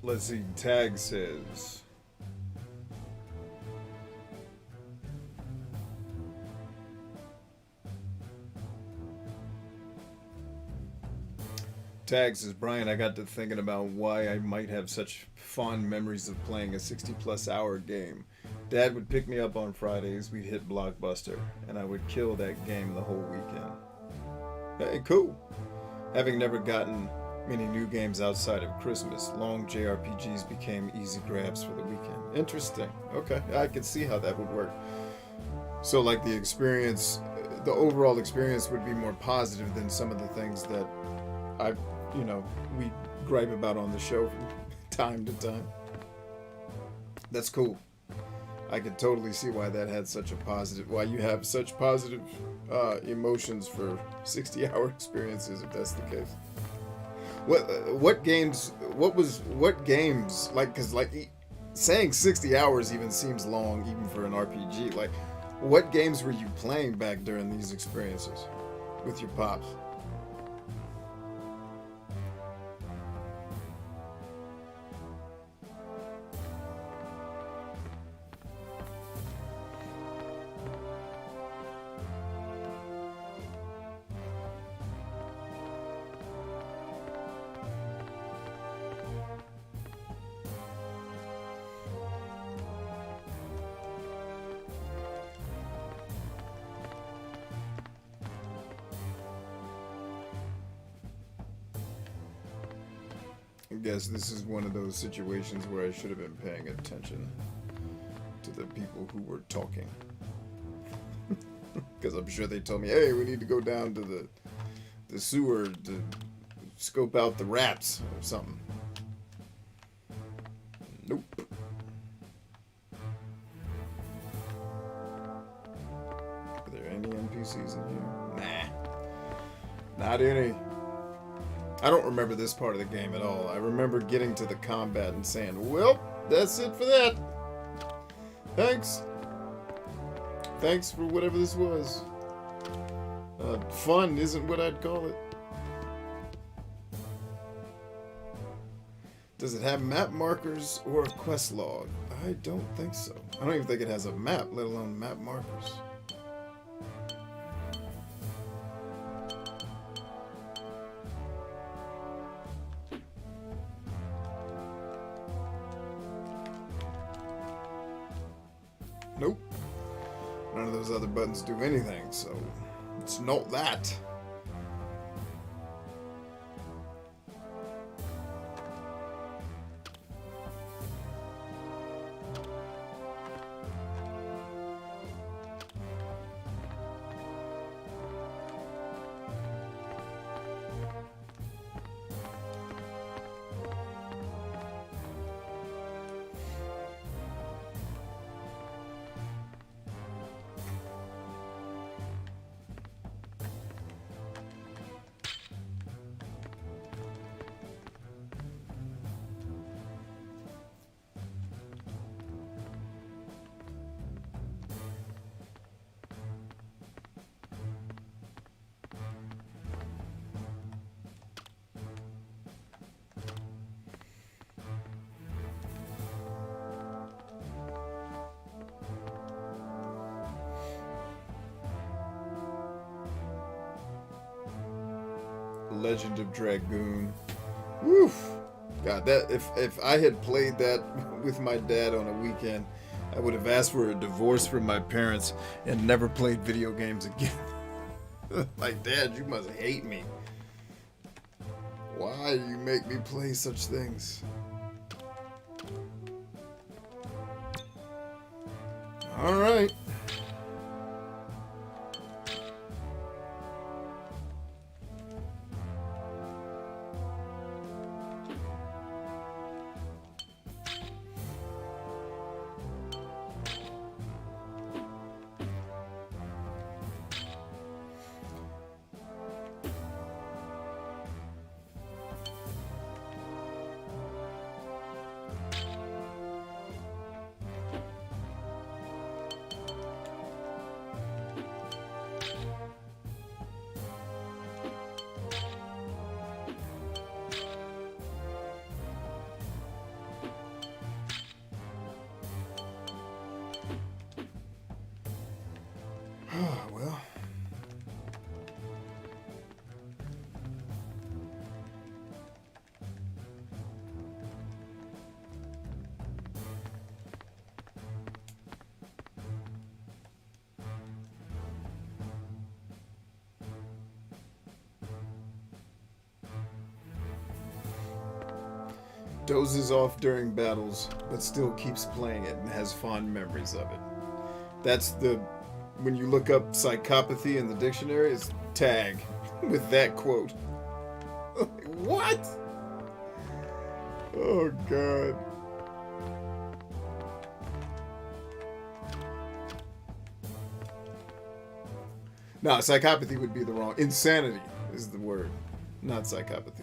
Let's see. Tag says. Tag says, Brian, I got to thinking about why I might have such fond memories of playing a 60-plus hour game. Dad would pick me up on Fridays, we'd hit Blockbuster, and I would kill that game the whole weekend. Hey, cool. Having never gotten many new games outside of Christmas, long JRPGs became easy grabs for the weekend. Interesting. Okay, I can see how that would work. So, like, the experience, the overall experience would be more positive than some of the things that we gripe about on the show from time to time. That's cool. I can totally see why that had such a positive, why you have such positive emotions for 60-hour experiences, if that's the case. What games, like, because, like, saying 60 hours even seems long, even for an RPG. Like, what games were you playing back during these experiences with your pops? I guess this is one of those situations where I should have been paying attention to the people who were talking. Because I'm sure they told me, hey, we need to go down to the sewer to scope out the rats or something. Nope. Are there any NPCs in here? Nah. Not any. I don't remember this part of the game at all. I remember getting to the combat and saying, well, that's it for that. Thanks. Thanks for whatever this was. Fun isn't what I'd call it. Does it have map markers or a quest log? I don't think so. I don't even think it has a map, let alone map markers. Nope. None of those other buttons do anything, so it's not that. Legend of Dragoon. Woof. God, that if I had played that with my dad on a weekend, I would have asked for a divorce from my parents and never played video games again. Like, Dad, you must hate me. Why do you make me play such things? All right. Well. Dozes off during battles, but still keeps playing it and has fond memories of it. That's the, when you look up psychopathy in the dictionary, it's tag with that quote. What? Oh, God. No, psychopathy would be the wrong. Insanity is the word, not psychopathy.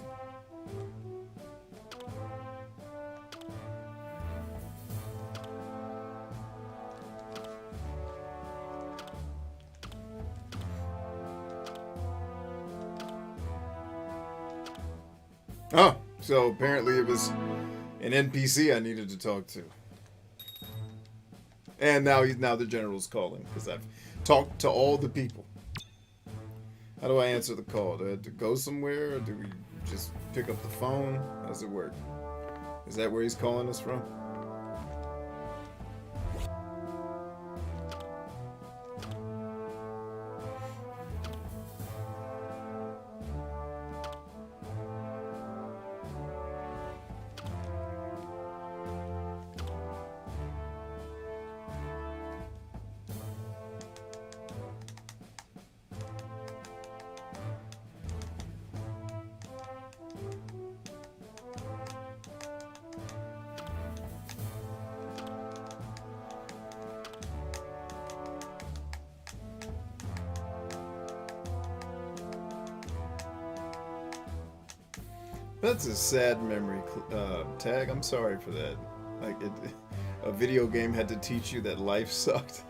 Oh, so apparently it was an NPC I needed to talk to. And now the general's calling because I've talked to all the people. How do I answer the call? Do I have to go somewhere, or do we just pick up the phone? How does it work? Is that where he's calling us from? That's a sad memory, Tag. I'm sorry for that. Like, a video game had to teach you that life sucked.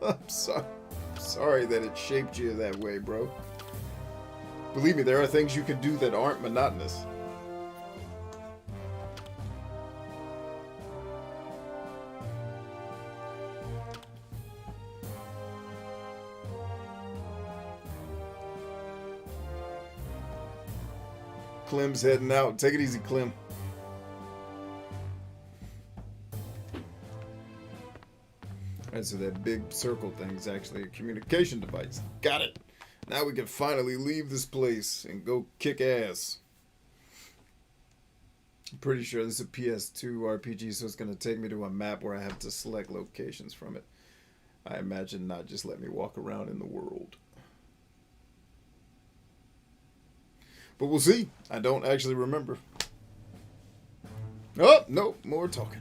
I'm sorry that it shaped you that way, bro. Believe me, there are things you can do that aren't monotonous. Clem's heading out. Take it easy, Clem. Alright, so that big circle thing is actually a communication device. Got it. Now we can finally leave this place and go kick ass. I'm pretty sure this is a PS2 RPG, so it's going to take me to a map where I have to select locations from it. I imagine not just let me walk around in the world. But we'll see. I don't actually remember. Oh, no, more talking.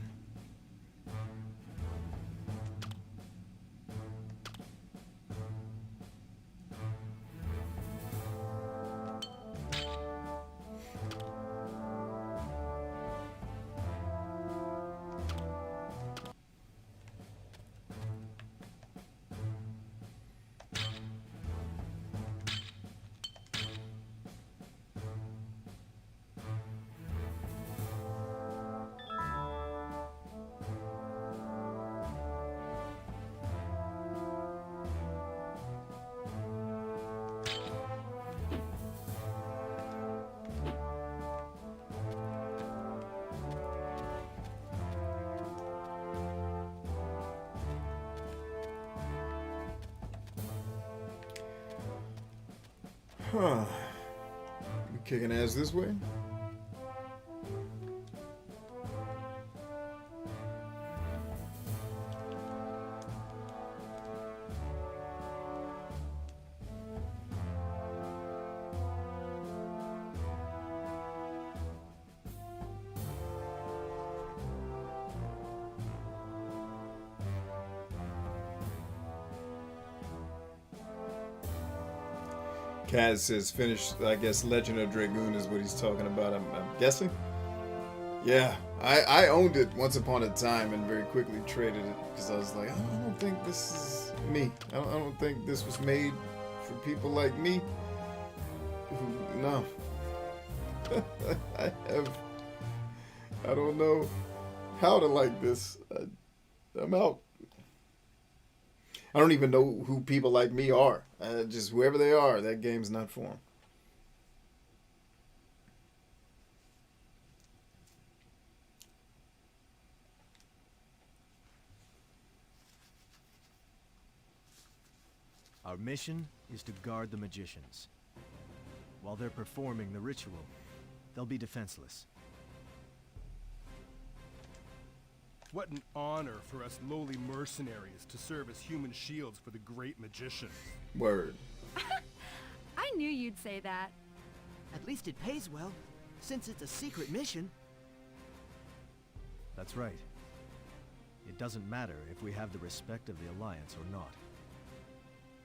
Huh. We kicking ass this way? Kaz says finish, I guess Legend of Dragoon is what he's talking about, I'm guessing. Yeah, I owned it once upon a time and very quickly traded it because I was like, I don't think this is me. I don't think this was made for people like me. No. I don't know how to like this. I'm out. I don't even know who people like me are. Just whoever they are, that game's not for them. Our mission is to guard the magicians. While they're performing the ritual, they'll be defenseless. What an honor for us lowly mercenaries to serve as human shields for the great magician. Word. I knew you'd say that. At least it pays well, since it's a secret mission. That's right. It doesn't matter if we have the respect of the Alliance or not.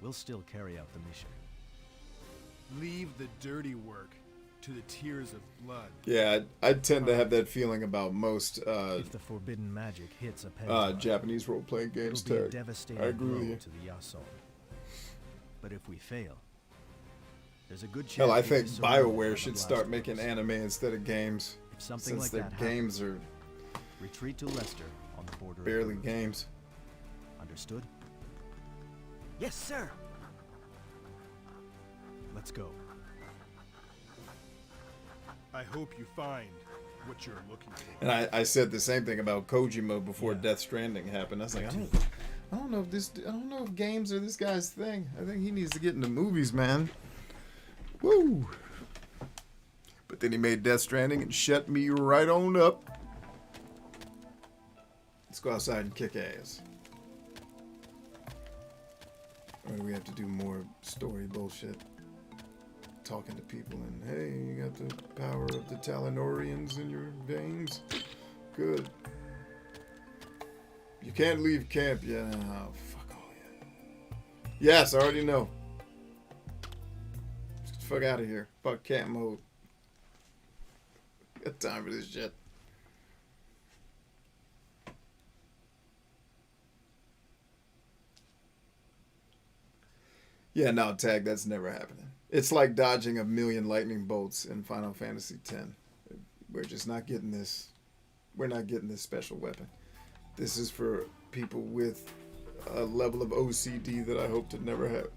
We'll still carry out the mission. Leave the dirty work to the tears of blood. Yeah, I tend to have that feeling about most if the forbidden magic hits a pentagon, Japanese role-playing games. it'll be a Tag. devastating I agree with blow you. to the Yasson. But if we fail, there's a good chance. Hell, I we'll think be surrounded by BioWare the should blast start making force. anime instead of games. If something Since like their that games happens, are retreat to Leicester on the border. barely of games. Understood? Yes, sir. Let's go. I hope you find what you're looking for. And I said the same thing about Kojima before Death Stranding happened. I was like, I don't know if games are this guy's thing. I think he needs to get into movies, man. Woo! But then he made Death Stranding and shut me right on up. Let's go outside and kick ass. Or do we have to do more story bullshit? Talking to people and, hey, you got the power of the Talonorians in your veins? Good. You can't leave camp yet. Oh, fuck all that. Yes, I already know. Get the fuck out of here. Fuck camp mode. Got time for this shit. Yeah, no, Tag, that's never happening. It's like dodging a million lightning bolts in Final Fantasy X. We're just not getting this. We're not getting this special weapon. This is for people with a level of OCD that I hope to never have.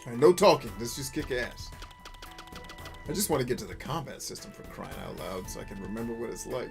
All right, no talking. Let's just kick ass. I just want to get to the combat system for crying out loud so I can remember what it's like.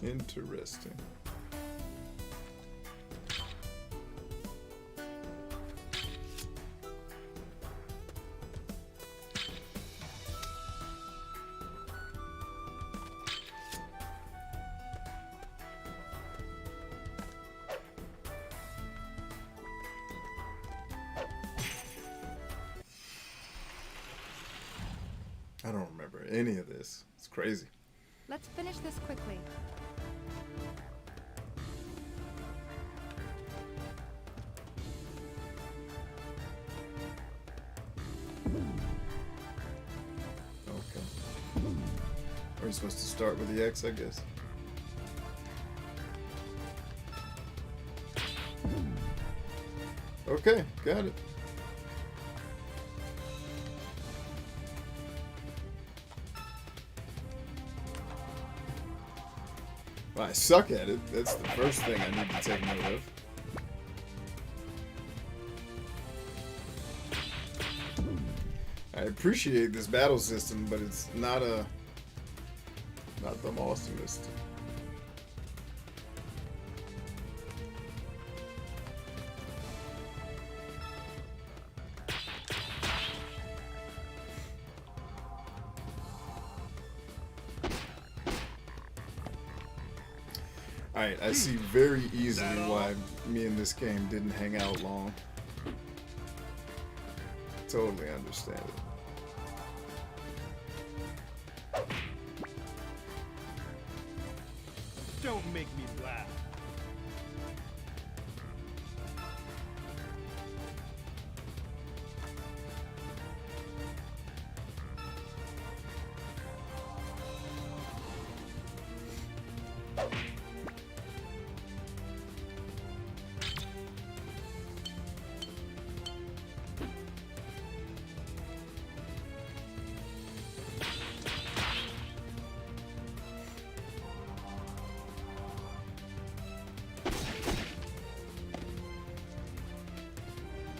Interesting. I don't remember any of this. It's crazy. Let's finish this quickly. Okay. Are we supposed to start with the X, I guess? Okay, got it. Well, I suck at it. That's the first thing I need to take note of. I appreciate this battle system, but it's not the awesomest. Alright, I see very easily why me and this game didn't hang out long. Totally understand it. Don't make me laugh.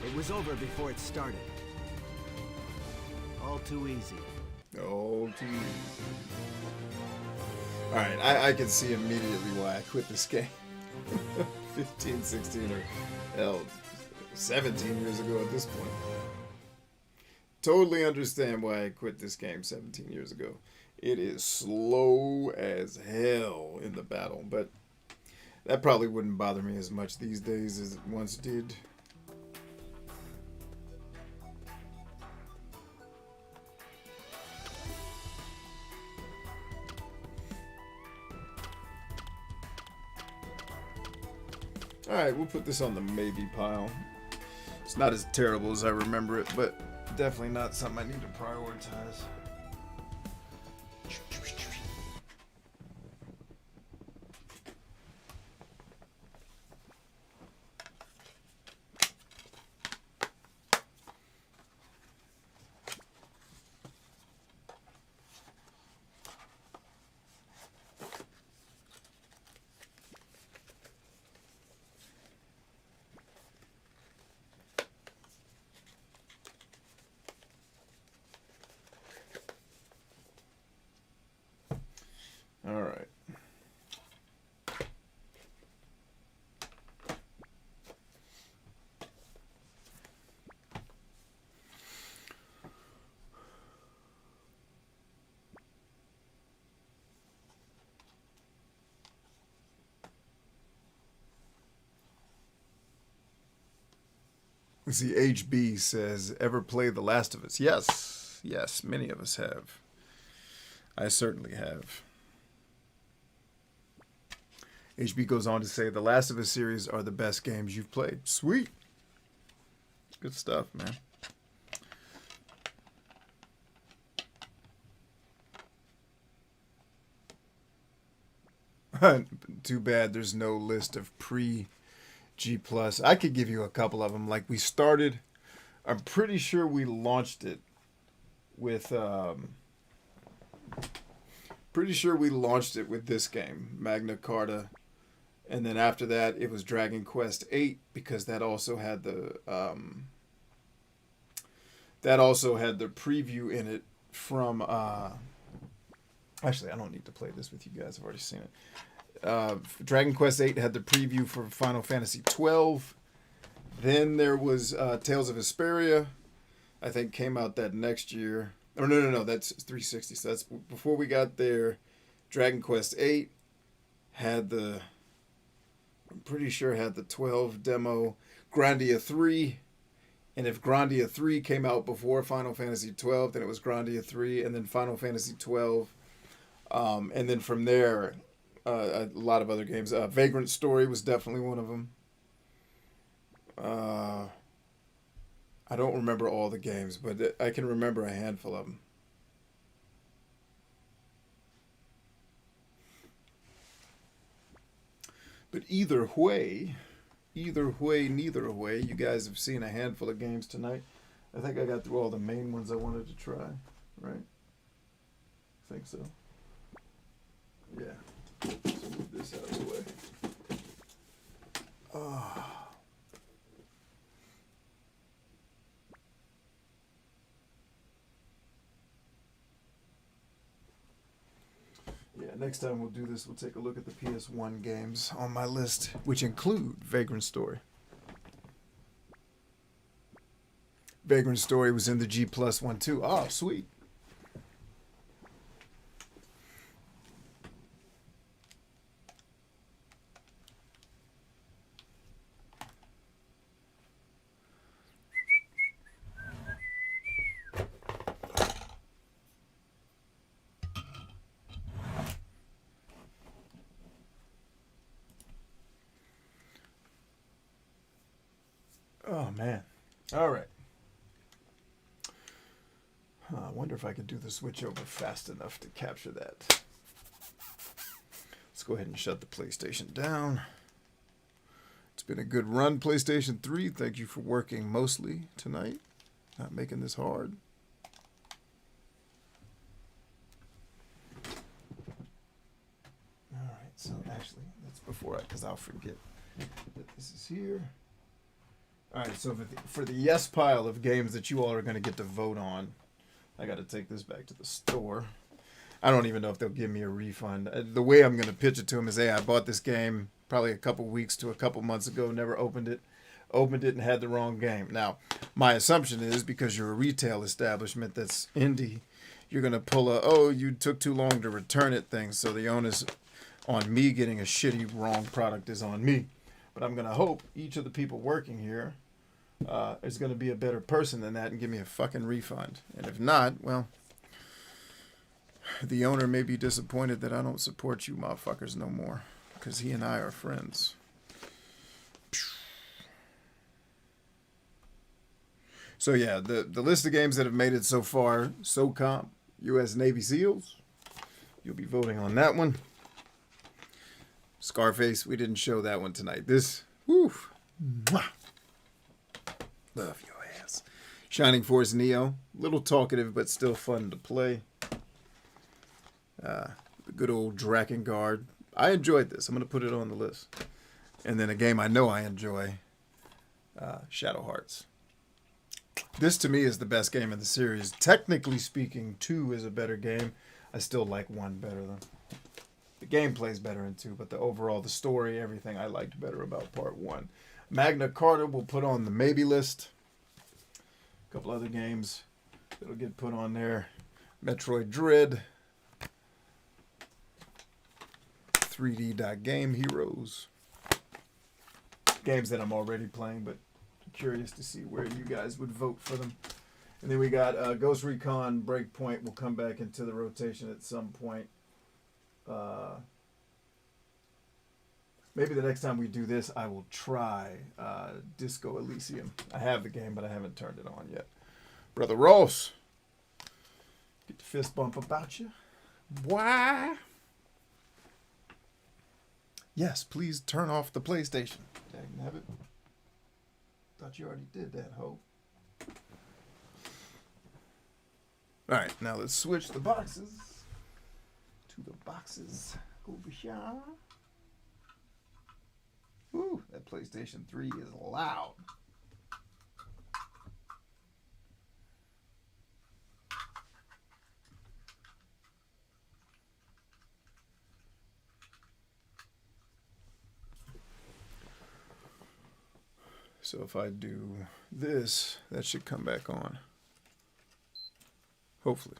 It was over before it started. All too easy. All too easy. Alright, I can see immediately why I quit this game. 15, 16, or hell, 17 years ago at this point. Totally understand why I quit this game 17 years ago. It is slow as hell in the battle, but that probably wouldn't bother me as much these days as it once did. Alright, we'll put this on the maybe pile. It's not as terrible as I remember it, but definitely not something I need to prioritize. All right. Let's see, HB says, ever play The Last of Us? Yes. Yes, many of us have. I certainly have. HB goes on to say, The Last of Us series are the best games you've played. Sweet. Good stuff, man. Too bad there's no list of pre-G+. I could give you a couple of them. Like, we started, I'm pretty sure we launched it with, this game, Magna Carta. And then after that, it was Dragon Quest VIII, because that also had the preview in it from actually, I don't need to play this with you guys. I've already seen it. Dragon Quest VIII had the preview for Final Fantasy XII. Then there was Tales of Vesperia, I think came out that next year. Oh, no, that's 360. So that's before we got there. Dragon Quest VIII had the, I'm pretty sure had the 12 demo. Grandia 3. And if Grandia 3 came out before Final Fantasy 12, then it was Grandia 3 and then Final Fantasy 12. And then from there, a lot of other games. Vagrant Story was definitely one of them. I don't remember all the games, but I can remember a handful of them. But either way, neither way, you guys have seen a handful of games tonight. I think I got through all the main ones I wanted to try, right? I think so. Yeah. Let's move this out of the way. Yeah, next time we'll do this, we'll take a look at the PS1 games on my list, which include Vagrant Story. Vagrant Story was in the G+ one too. Oh, sweet. man. All right. I wonder if I could do the switch over fast enough to capture that. Let's go ahead and shut the PlayStation down. It's been a good run, PlayStation 3. Thank you for working mostly tonight. Not making this hard. All right, so actually, that's before because I'll forget that this is here. All right, so for the yes pile of games that you all are going to get to vote on, I got to take this back to the store. I don't even know if they'll give me a refund. The way I'm going to pitch it to them is, hey, I bought this game probably a couple weeks to a couple months ago, never opened it and had the wrong game. Now, my assumption is because you're a retail establishment that's indie, you're going to pull you took too long to return it thing, so the onus on me getting a shitty wrong product is on me. But I'm going to hope each of the people working here is going to be a better person than that and give me a fucking refund. And if not, well, the owner may be disappointed that I don't support you motherfuckers no more, because he and I are friends. So yeah, the list of games that have made it so far: SOCOM, U.S. Navy SEALs. You'll be voting on that one. Scarface, we didn't show that one tonight. This, whew, mwah. Love your ass. Shining Force Neo, little talkative but still fun to play. The good old Drakengard. I enjoyed this. I'm going to put it on the list. And then a game I know I enjoy, Shadow Hearts. This to me is the best game in the series. Technically speaking, 2 is a better game. I still like 1 better though. The gameplay's better in 2, but the story, everything I liked better about part 1. Magna Carta will put on the maybe list. A couple other games that'll get put on there. Metroid Dread. 3D Game Heroes. Games that I'm already playing, but curious to see where you guys would vote for them. And then we got Ghost Recon Breakpoint will come back into the rotation at some point. Maybe the next time we do this, I will try Disco Elysium. I have the game, but I haven't turned it on yet. Brother Ross, get the fist bump about you. Why? Yes, please turn off the PlayStation. Dagnabbit. Thought you already did that, ho. All right, now let's switch the boxes to the boxes over here. Ooh, that PlayStation 3 is loud. So if I do this, that should come back on. Hopefully.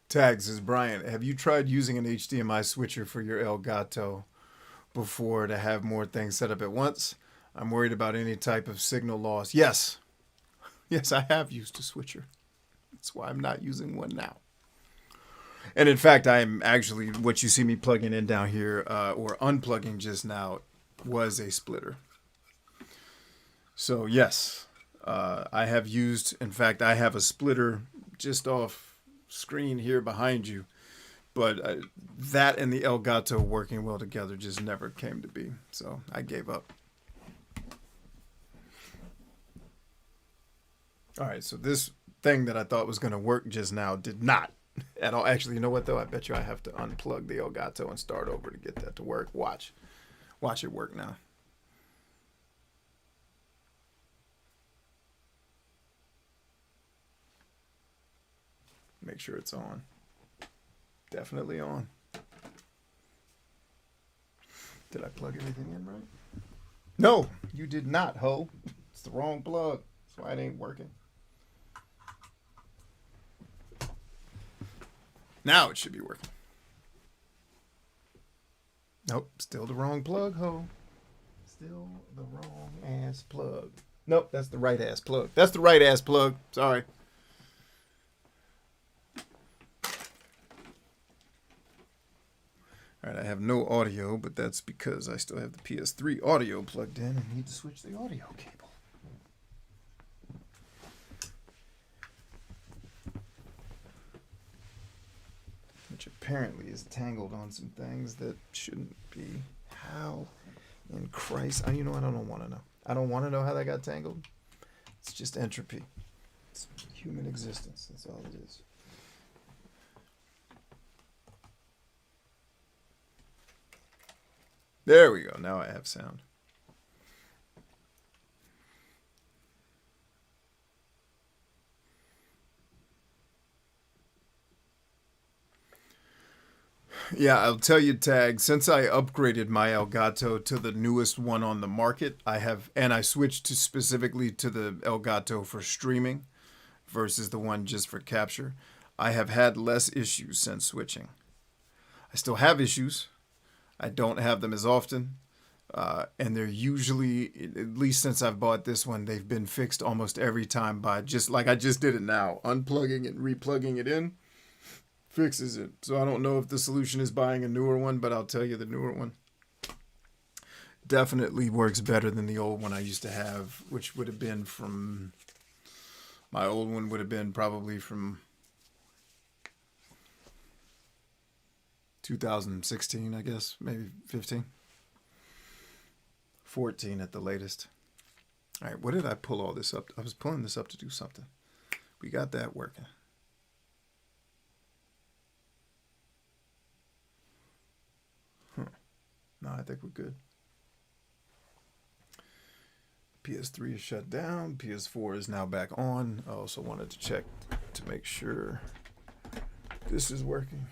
Tags is Brian. Have you tried using an HDMI switcher for your Elgato before to have more things set up at once? I'm worried about any type of signal loss. Yes. Yes, I have used a switcher. That's why I'm not using one now. And in fact, I'm actually, what you see me plugging in down here, or unplugging just now, was a splitter. So yes, I have used, in fact, I have a splitter just off screen here behind you, but that and the Elgato working well together just never came to be, so I gave up. All right, so this thing that I thought was going to work just now did not at all. Actually, you know what though? I bet you I have to unplug the Elgato and start over to get that to work. Watch it work now. Make sure it's on. Definitely on. Did I plug everything in right? No, you did not, ho. It's the wrong plug. That's why it ain't working. Now it should be working. Nope, still the wrong plug hole. Still the wrong ass plug. Nope, that's the right ass plug. That's the right ass plug. Sorry. Alright, I have no audio, but that's because I still have the PS3 audio plugged in and need to switch the audio cable. Which apparently is tangled on some things that shouldn't be. How in Christ? You know what? I don't want to know. I don't want to know how that got tangled. It's just entropy. It's human existence. That's all it is. There we go. Now I have sound. Yeah, I'll tell you, Tag, since I upgraded my Elgato to the newest one on the market, I switched specifically to the Elgato for streaming versus the one just for capture, I have had less issues since switching. I still have issues. I don't have them as often. And they're usually, at least since I've bought this one, they've been fixed almost every time by just like I just did it now. Unplugging and replugging it in fixes it. So I don't know if the solution is buying a newer one, but I'll tell you the newer one definitely works better than the old one I used to have, which would have been from, my old one would have been probably from 2016, I guess, maybe 15. 14 at the latest. All right, what did I pull all this up? I was pulling this up to do something. We got that working. No, I think we're good. PS3 is shut down. PS4 is now back on. I also wanted to check to make sure this is working.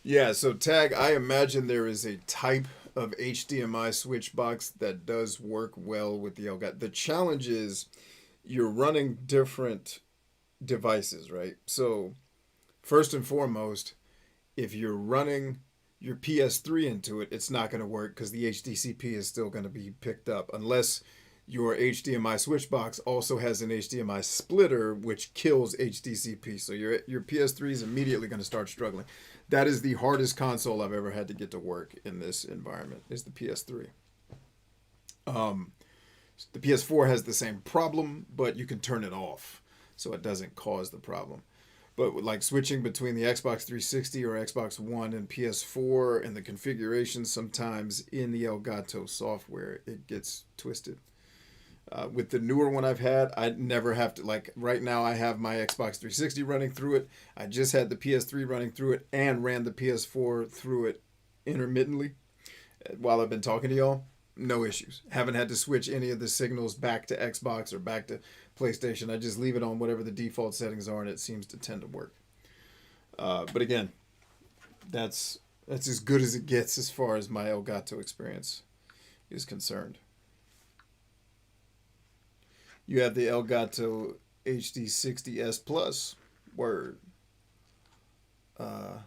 Yeah, so Tag, I imagine there is a type of HDMI switch box that does work well with the Elgato. The challenge is you're running different devices, right? So first and foremost, if you're running your PS3 into it, it's not going to work because the HDCP is still going to be picked up unless your HDMI switch box also has an HDMI splitter, which kills HDCP. So your PS3 is immediately going to start struggling. That is the hardest console I've ever had to get to work in this environment, is the PS3. The PS4 has the same problem, but you can turn it off, so it doesn't cause the problem. But like switching between the Xbox 360 or Xbox One and PS4 and the configurations, sometimes in the Elgato software, it gets twisted. With the newer one I've had, I never have to, like right now I have my Xbox 360 running through it. I just had the PS3 running through it and ran the PS4 through it intermittently while I've been talking to y'all. No issues. Haven't had to switch any of the signals back to Xbox or back to PlayStation. I just leave it on whatever the default settings are and it seems to tend to work. But again, that's as good as it gets as far as my Elgato experience is concerned. You have the Elgato HD60S Plus. Word. I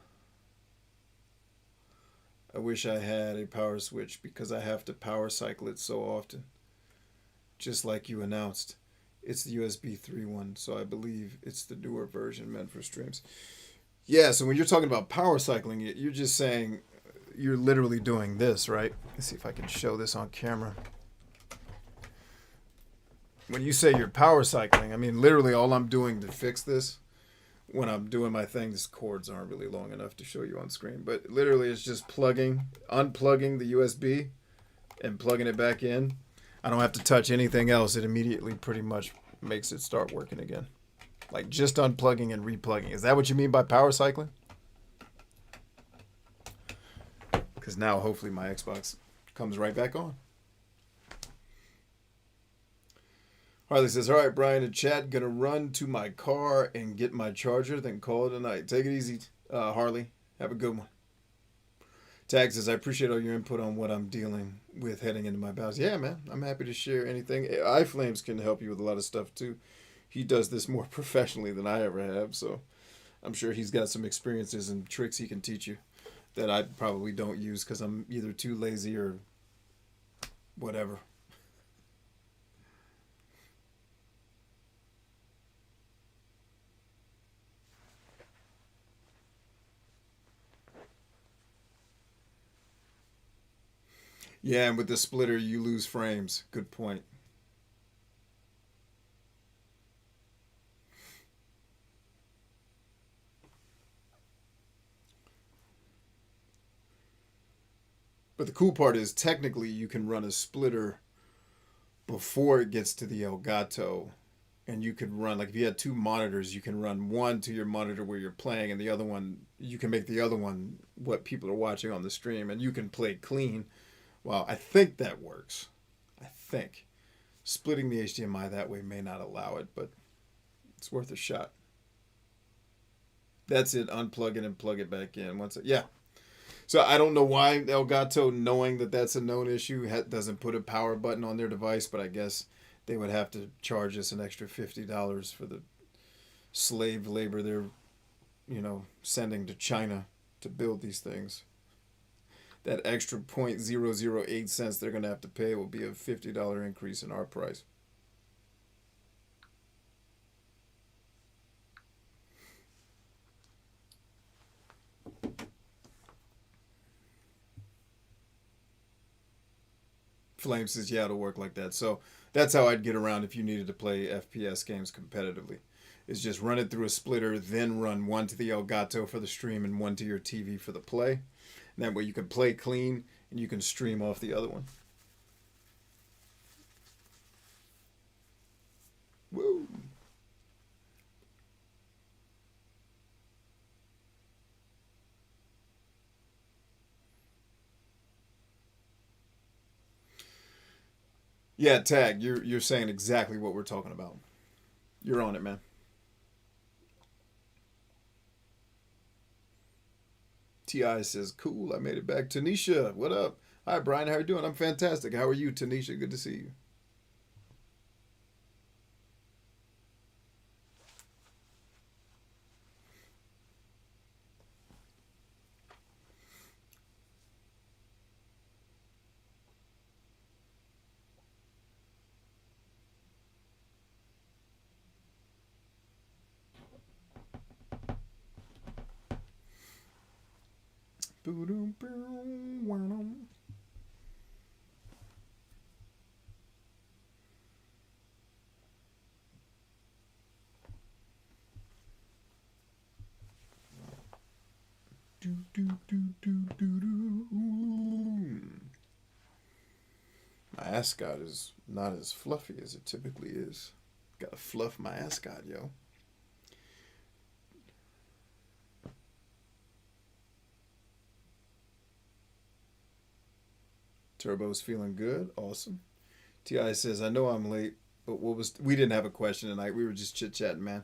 wish I had a power switch because I have to power cycle it so often. Just like you announced. It's the USB 3 one, so I believe it's the newer version meant for streams. Yeah, so when you're talking about power cycling it, you're just saying, you're literally doing this, right? Let's see if I can show this on camera. When you say you're power cycling, I mean literally all I'm doing to fix this when I'm doing my thing, these cords aren't really long enough to show you on screen, but literally it's just unplugging the USB and plugging it back in. I don't have to touch anything else. It immediately pretty much makes it start working again. Like just unplugging and replugging. Is that what you mean by power cycling? Because now hopefully my Xbox comes right back on. Harley says, all right, Brian in chat, gonna run to my car and get my charger, then call it a night. Take it easy, Harley. Have a good one. Tag says, I appreciate all your input on what I'm dealing with heading into my battles. Yeah, man, I'm happy to share anything. iFlames can help you with a lot of stuff, too. He does this more professionally than I ever have, so I'm sure he's got some experiences and tricks he can teach you that I probably don't use because I'm either too lazy or whatever. Yeah, and with the splitter, you lose frames. Good point. But the cool part is, technically, you can run a splitter before it gets to the Elgato. And you could run, like if you had two monitors, you can run one to your monitor where you're playing, and the other one, you can make the other one what people are watching on the stream, and you can play clean. Well, I think that works. I think. Splitting the HDMI that way may not allow it, but it's worth a shot. That's it. Unplug it and plug it back in. Yeah. So I don't know why Elgato, knowing that that's a known issue, doesn't put a power button on their device, but I guess they would have to charge us an extra $50 for the slave labor they're, sending to China to build these things. That extra 0.008 cents they're going to have to pay will be a $50 increase in our price. Flame says, yeah, it'll work like that. So that's how I'd get around if you needed to play FPS games competitively. Is just run it through a splitter, then run one to the Elgato for the stream and one to your TV for the play. And that way you can play clean and you can stream off the other one. Woo! Yeah, Tag, you're saying exactly what we're talking about. You're on it, man. T.I. says, cool, I made it back. Tanisha, what up? Hi, Brian, how are you doing? I'm fantastic. How are you, Tanisha? Good to see you. My ascot is not as fluffy as it typically is. Gotta fluff my ascot, yo. Turbo's feeling good. Awesome. T.I. says, I know I'm late, but we didn't have a question tonight. We were just chit-chatting, man.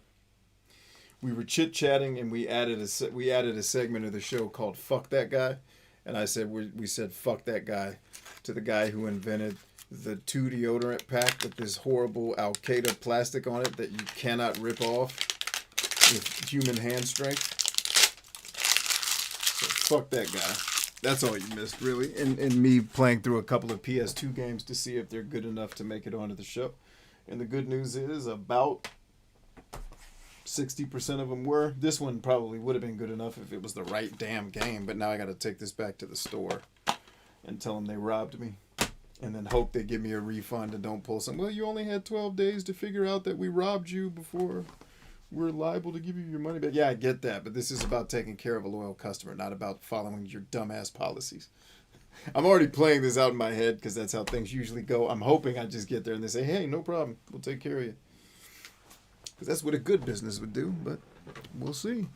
We were chit-chatting, and we added a segment of the show called Fuck That Guy. And I said, we said fuck that guy to the guy who invented the 2 deodorant pack with this horrible Al-Qaeda plastic on it that you cannot rip off with human hand strength. So fuck that guy. That's all you missed, really. And me playing through a couple of PS2 games to see if they're good enough to make it onto the show. And the good news is about 60% of them were. This one probably would have been good enough if it was the right damn game, but now I got to take this back to the store and tell them they robbed me and then hope they give me a refund and don't pull some, well, you only had 12 days to figure out that we robbed you before we're liable to give you your money back. Yeah, I get that, but this is about taking care of a loyal customer, not about following your dumbass policies. I'm already playing this out in my head because that's how things usually go. I'm hoping I just get there and they say, hey, no problem, we'll take care of you. Because that's what a good business would do, but we'll see.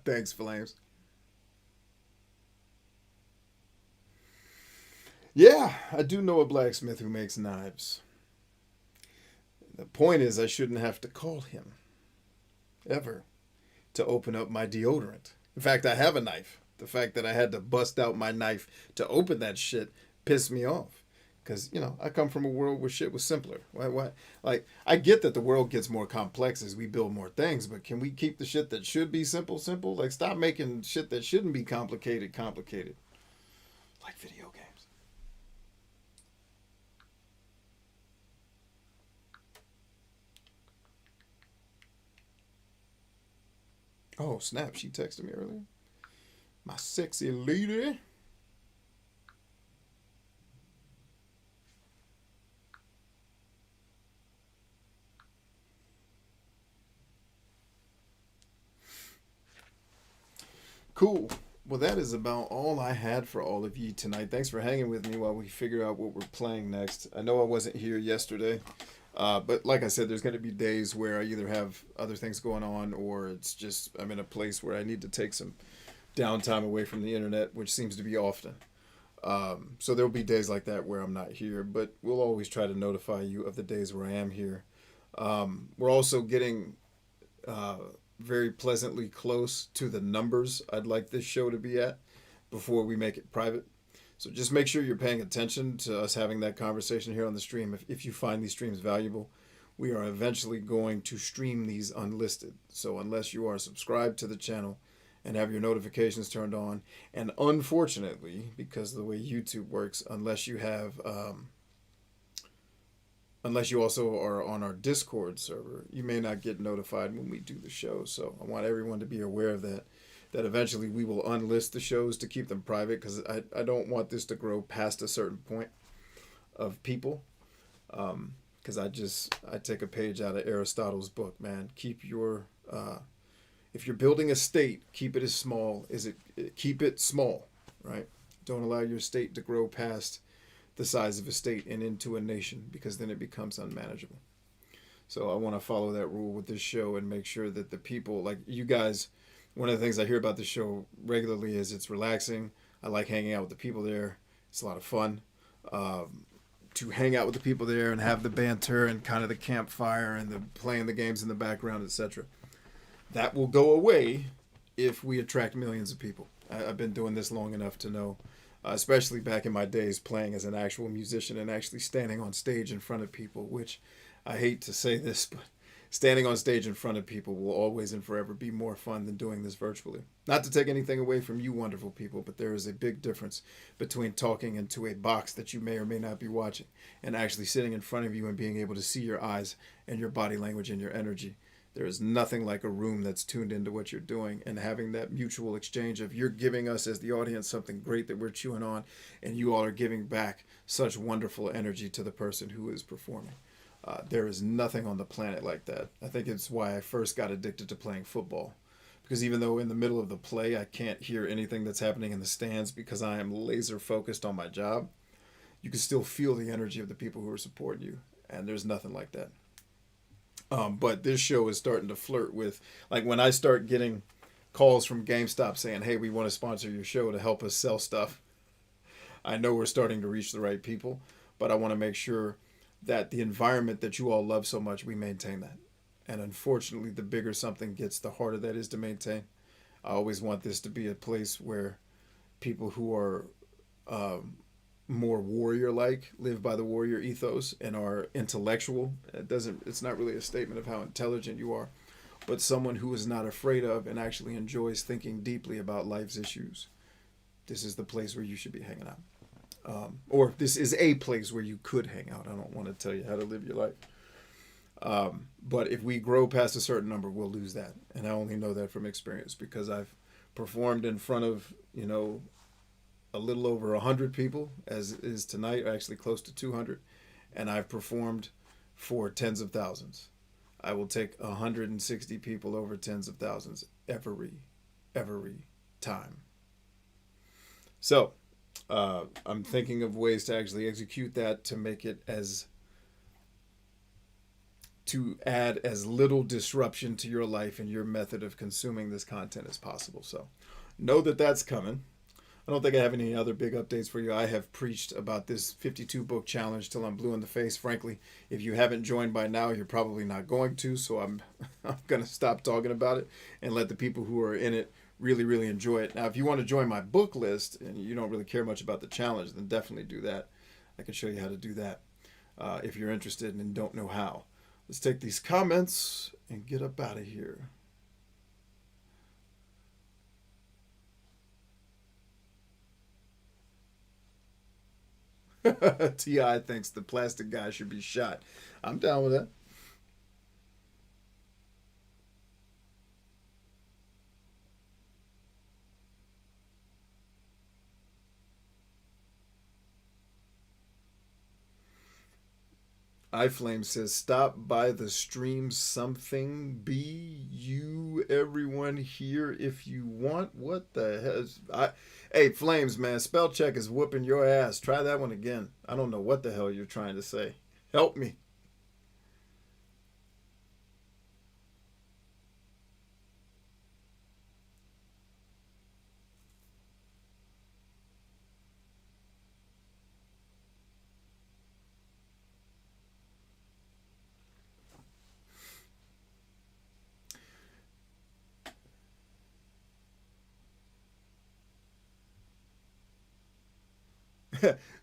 Thanks, Flames. Yeah, I do know a blacksmith who makes knives. The point is, I shouldn't have to call him. Ever. To open up my deodorant. In fact, I have a knife. The fact that I had to bust out my knife to open that shit pissed me off. Because, you know, I come from a world where shit was simpler. Why? Like, I get that the world gets more complex as we build more things, but can we keep the shit that should be simple, simple? Like, stop making shit that shouldn't be complicated, complicated. Like video games. Oh, snap. She texted me earlier. My sexy lady. Cool. Well, that is about all I had for all of you tonight. Thanks for hanging with me while we figure out what we're playing next. I know I wasn't here yesterday, but like I said, there's going to be days where I either have other things going on or it's just I'm in a place where I need to take some downtime away from the internet, which seems to be often. So there'll be days like that where I'm not here, but we'll always try to notify you of the days where I am here. We're also getting very pleasantly close to the numbers I'd like this show to be at before we make it private. So just make sure you're paying attention to us having that conversation here on the stream. If you find these streams valuable, we are eventually going to stream these unlisted. So unless you are subscribed to the channel and have your notifications turned on, and unfortunately, because of the way YouTube works, unless you have unless you also are on our Discord server, you may not get notified when we do the show. So I want everyone to be aware of that eventually we will unlist the shows to keep them private, because I don't want this to grow past a certain point of people. Because I take a page out of Aristotle's book, man. Keep your, if you're building a state, keep it as small as keep it small, right? Don't allow your state to grow past the size of a state and into a nation, because then it becomes unmanageable. So I want to follow that rule with this show and make sure that the people, like you guys, one of the things I hear about the show regularly is it's relaxing. I like hanging out with the people there. It's a lot of fun to hang out with the people there and have the banter and kind of the campfire and the playing the games in the background, etc. That will go away if we attract millions of people. I've been doing this long enough to know, especially back in my days playing as an actual musician and actually standing on stage in front of people, which I hate to say this, but standing on stage in front of people will always and forever be more fun than doing this virtually. Not to take anything away from you wonderful people, but there is a big difference between talking into a box that you may or may not be watching and actually sitting in front of you and being able to see your eyes and your body language and your energy. There is nothing like a room that's tuned into what you're doing and having that mutual exchange of you're giving us as the audience something great that we're chewing on, and you all are giving back such wonderful energy to the person who is performing. There is nothing on the planet like that. I think it's why I first got addicted to playing football. Because even though in the middle of the play I can't hear anything that's happening in the stands because I am laser focused on my job, you can still feel the energy of the people who are supporting you. And there's nothing like that. But this show is starting to flirt with, like when I start getting calls from GameStop saying, hey, we want to sponsor your show to help us sell stuff, I know we're starting to reach the right people, but I want to make sure that the environment that you all love so much, we maintain that. And unfortunately, the bigger something gets, the harder that is to maintain. I always want this to be a place where people who are more warrior-like, live by the warrior ethos, and are intellectual. It's not really a statement of how intelligent you are, but someone who is not afraid of and actually enjoys thinking deeply about life's issues. This is the place where you should be hanging out. Or this is a place where you could hang out. I don't want to tell you how to live your life. But if we grow past a certain number, we'll lose that. And I only know that from experience because I've performed in front of, a little over 100 people, as is tonight, actually close to 200. And I've performed for tens of thousands. I will take 160 people over tens of thousands every time. So I'm thinking of ways to actually execute that to make it to add as little disruption to your life and your method of consuming this content as possible. So know that that's coming. I don't think I have any other big updates for you. I have preached about this 52 book challenge till I'm blue in the face. Frankly, if you haven't joined by now, you're probably not going to. So I'm going to stop talking about it and let the people who are in it really enjoy it. Now, if you want to join my book list and you don't really care much about the challenge, then definitely do that. I can show you how to do that if you're interested and don't know how. Let's take these comments and get up out of here. T.I. thinks the plastic guy should be shot. I'm down with that. iFlame says, stop by the stream something. Be you everyone here if you want. What the hell? Hey, Flames, man, spell check is whooping your ass. Try that one again. I don't know what the hell you're trying to say. Help me.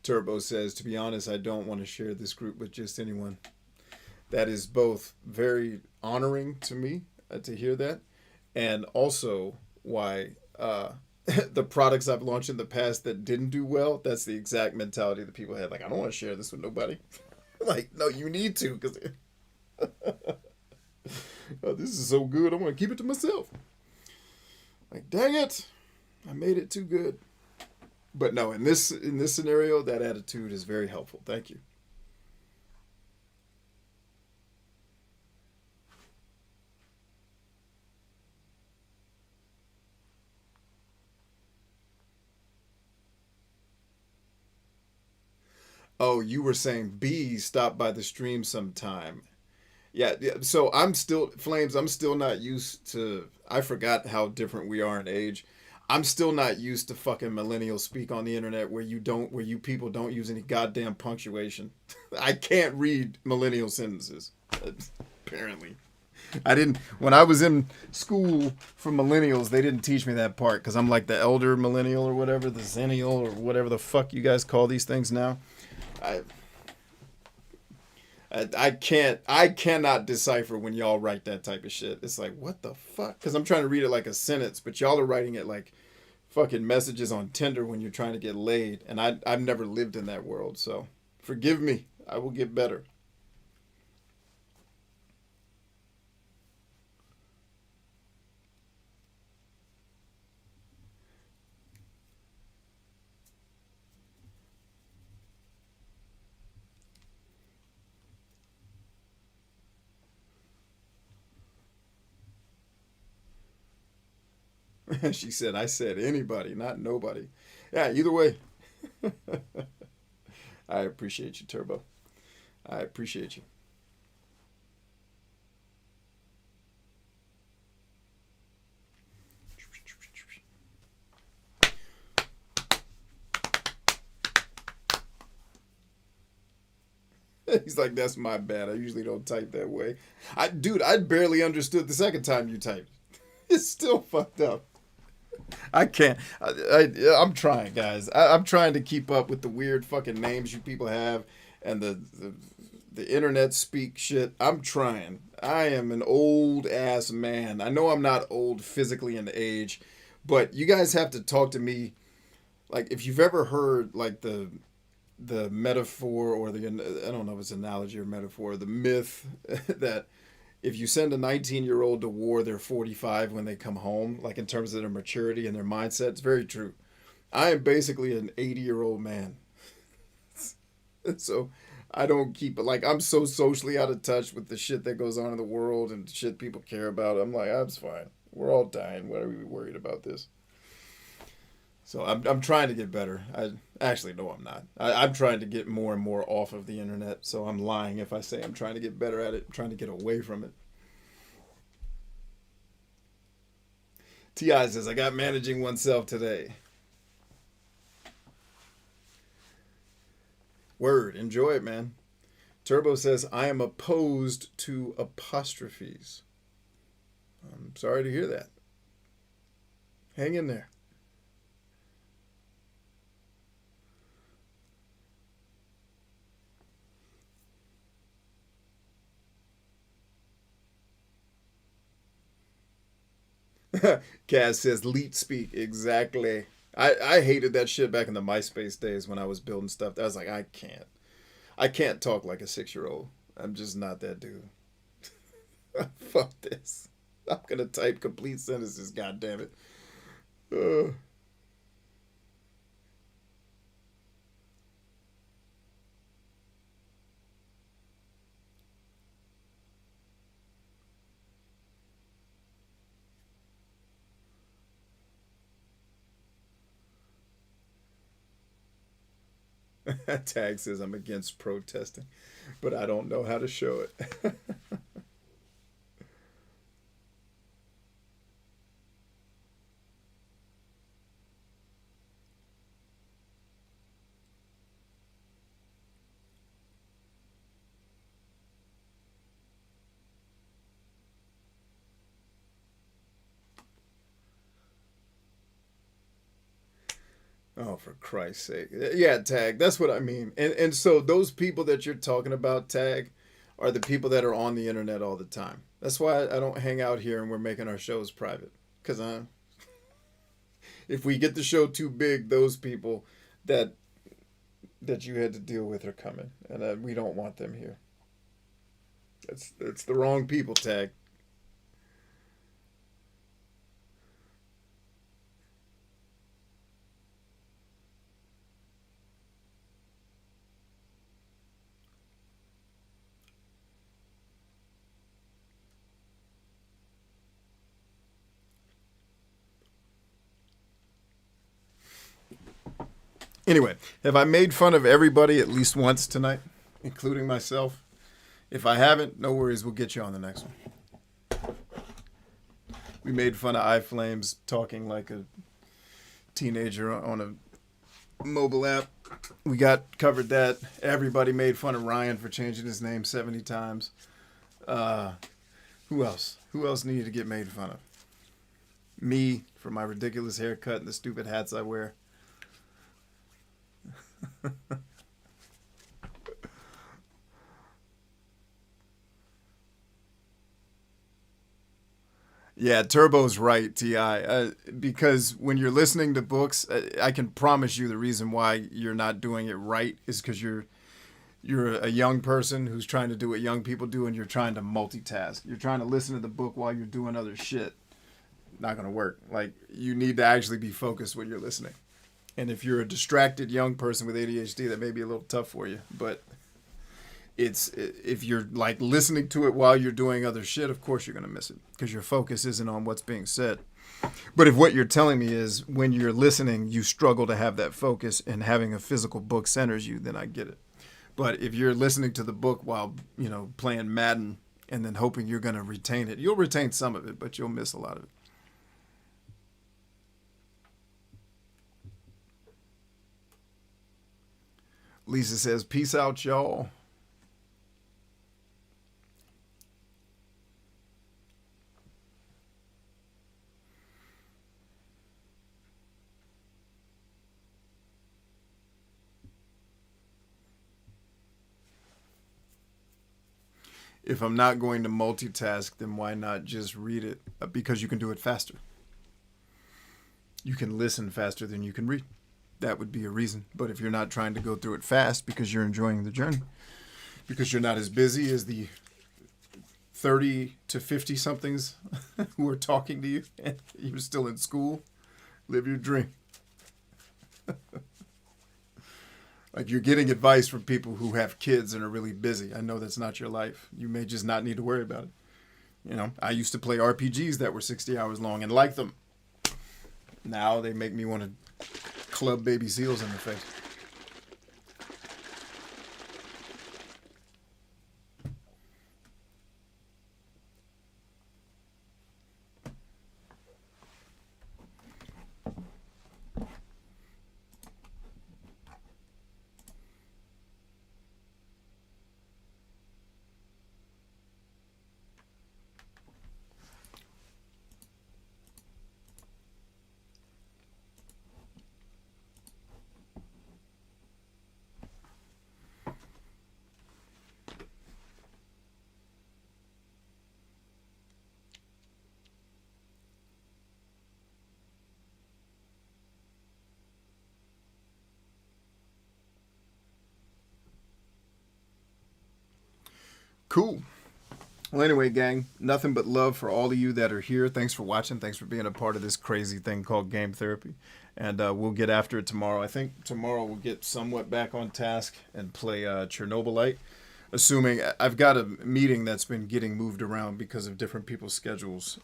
Turbo says, to be honest, I don't want to share this group with just anyone. That is both very honoring to me to hear that, and also why the products I've launched in the past that didn't do well, that's the exact mentality that people had. Like, I don't want to share this with nobody. Like, no, you need to, because oh, this is so good, I want to keep it to myself. Like, dang it, I made it too good. But no, in this scenario, that attitude is very helpful. Thank you. Oh, you were saying B, stop by the stream sometime. Yeah, so I'm still, Flames, I'm still not used to, I forgot how different we are in age. I'm still not used to fucking millennial speak on the internet where you people don't use any goddamn punctuation. I can't read millennial sentences, apparently. When I was in school for millennials, they didn't teach me that part because I'm like the elder millennial or whatever, the zennial or whatever the fuck you guys call these things now. I cannot decipher when y'all write that type of shit. It's like, what the fuck? Because I'm trying to read it like a sentence, but y'all are writing it like fucking messages on Tinder when you're trying to get laid. And I've never lived in that world, so forgive me. I will get better. She said, I said anybody, not nobody. Yeah, either way. I appreciate you, Turbo. I appreciate you. He's like, that's my bad. I usually don't type that way. Dude, I barely understood the second time you typed. It's still fucked up. I can't. I'm trying, guys. I'm trying to keep up with the weird fucking names you people have and the internet speak shit. I'm trying. I am an old ass man. I know I'm not old physically in age, but you guys have to talk to me. Like, if you've ever heard like the metaphor or I don't know if it's analogy or metaphor, the myth that if you send a 19-year-old to war, they're 45 when they come home, like in terms of their maturity and their mindset. It's very true. I am basically an 80-year-old man. So I don't keep it. Like, I'm so socially out of touch with the shit that goes on in the world and shit people care about. I'm like, I'm fine. We're all dying. Why are we worried about this? So I'm trying to get better. Actually, no, I'm not. I'm trying to get more and more off of the internet. So I'm lying if I say I'm trying to get better at it. I'm trying to get away from it. T.I. says, I got managing oneself today. Word. Enjoy it, man. Turbo says, I am opposed to apostrophes. I'm sorry to hear that. Hang in there. Kaz says, leet speak. Exactly. I hated that shit back in the MySpace days when I was building stuff. I was like, I can't talk like a 6-year-old. I'm just not that dude. Fuck this. I'm gonna type complete sentences, goddammit. Tag says I'm against protesting, but I don't know how to show it. Oh, for Christ's sake. Yeah, Tag, that's what I mean. And so those people that you're talking about, Tag, are the people that are on the internet all the time. That's why I don't hang out here and we're making our shows private. Because if we get the show too big, those people that you had to deal with are coming. And we don't want them here. It's the wrong people, Tag. Anyway, have I made fun of everybody at least once tonight, including myself? If I haven't, no worries. We'll get you on the next one. We made fun of iFlames talking like a teenager on a mobile app. We covered that. Everybody made fun of Ryan for changing his name 70 times. Who else? Who else needed to get made fun of? Me for my ridiculous haircut and the stupid hats I wear. Yeah, Turbo's right, T.I. Because when you're listening to books, I can promise you the reason why you're not doing it right is because you're a young person who's trying to do what young people do, and you're trying to multitask. You're trying to listen to the book while you're doing other shit. Not going to work. Like, you need to actually be focused when you're listening. And if you're a distracted young person with ADHD, that may be a little tough for you. But if you're like listening to it while you're doing other shit, of course you're going to miss it because your focus isn't on what's being said. But if what you're telling me is when you're listening, you struggle to have that focus and having a physical book centers you, then I get it. But if you're listening to the book while, playing Madden and then hoping you're going to retain it, you'll retain some of it, but you'll miss a lot of it. Lisa says, peace out, y'all. If I'm not going to multitask, then why not just read it? Because you can do it faster. You can listen faster than you can read. That would be a reason. But if you're not trying to go through it fast because you're enjoying the journey, because you're not as busy as the 30 to 50 somethings who are talking to you and you're still in school, live your dream. Like, you're getting advice from people who have kids and are really busy. I know that's not your life. You may just not need to worry about it. I used to play RPGs that were 60 hours long and like them. Now they make me want to club baby seals in the face. Cool. Well, anyway, gang, nothing but love for all of you that are here. Thanks for watching. Thanks for being a part of this crazy thing called Game Therapy. And we'll get after it tomorrow. I think tomorrow we'll get somewhat back on task and play Chernobylite. Assuming I've got a meeting that's been getting moved around because of different people's schedules.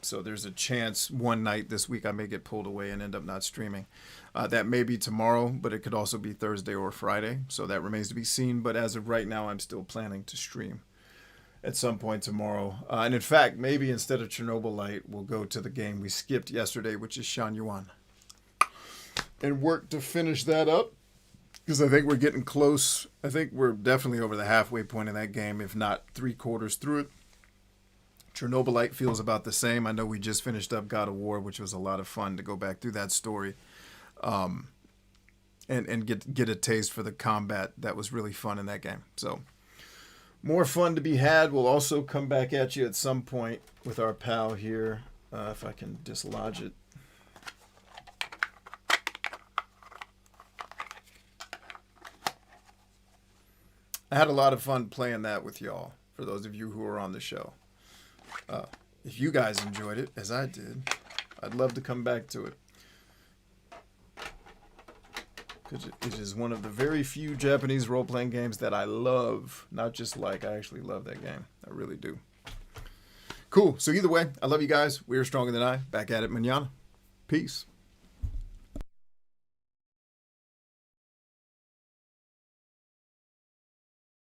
So there's a chance one night this week I may get pulled away and end up not streaming. That may be tomorrow, but it could also be Thursday or Friday. So that remains to be seen. But as of right now, I'm still planning to stream at some point tomorrow. And in fact, maybe instead of Chernobylite, we'll go to the game we skipped yesterday, which is Shan Yuan. And work to finish that up. Because I think we're getting close. I think we're definitely over the halfway point in that game, if not 3/4 through it. Chernobylite feels about the same. I know we just finished up God of War, which was a lot of fun to go back through that story. And get a taste for the combat that was really fun in that game. So more fun to be had. We'll also come back at you at some point with our pal here. If I can dislodge it. I had a lot of fun playing that with y'all, for those of you who are on the show. If you guys enjoyed it, as I did, I'd love to come back to it. Because it is one of the very few Japanese role-playing games that I love. Not just like, I actually love that game. I really do. Cool. So either way, I love you guys. We are stronger than I. Back at it mañana. Peace.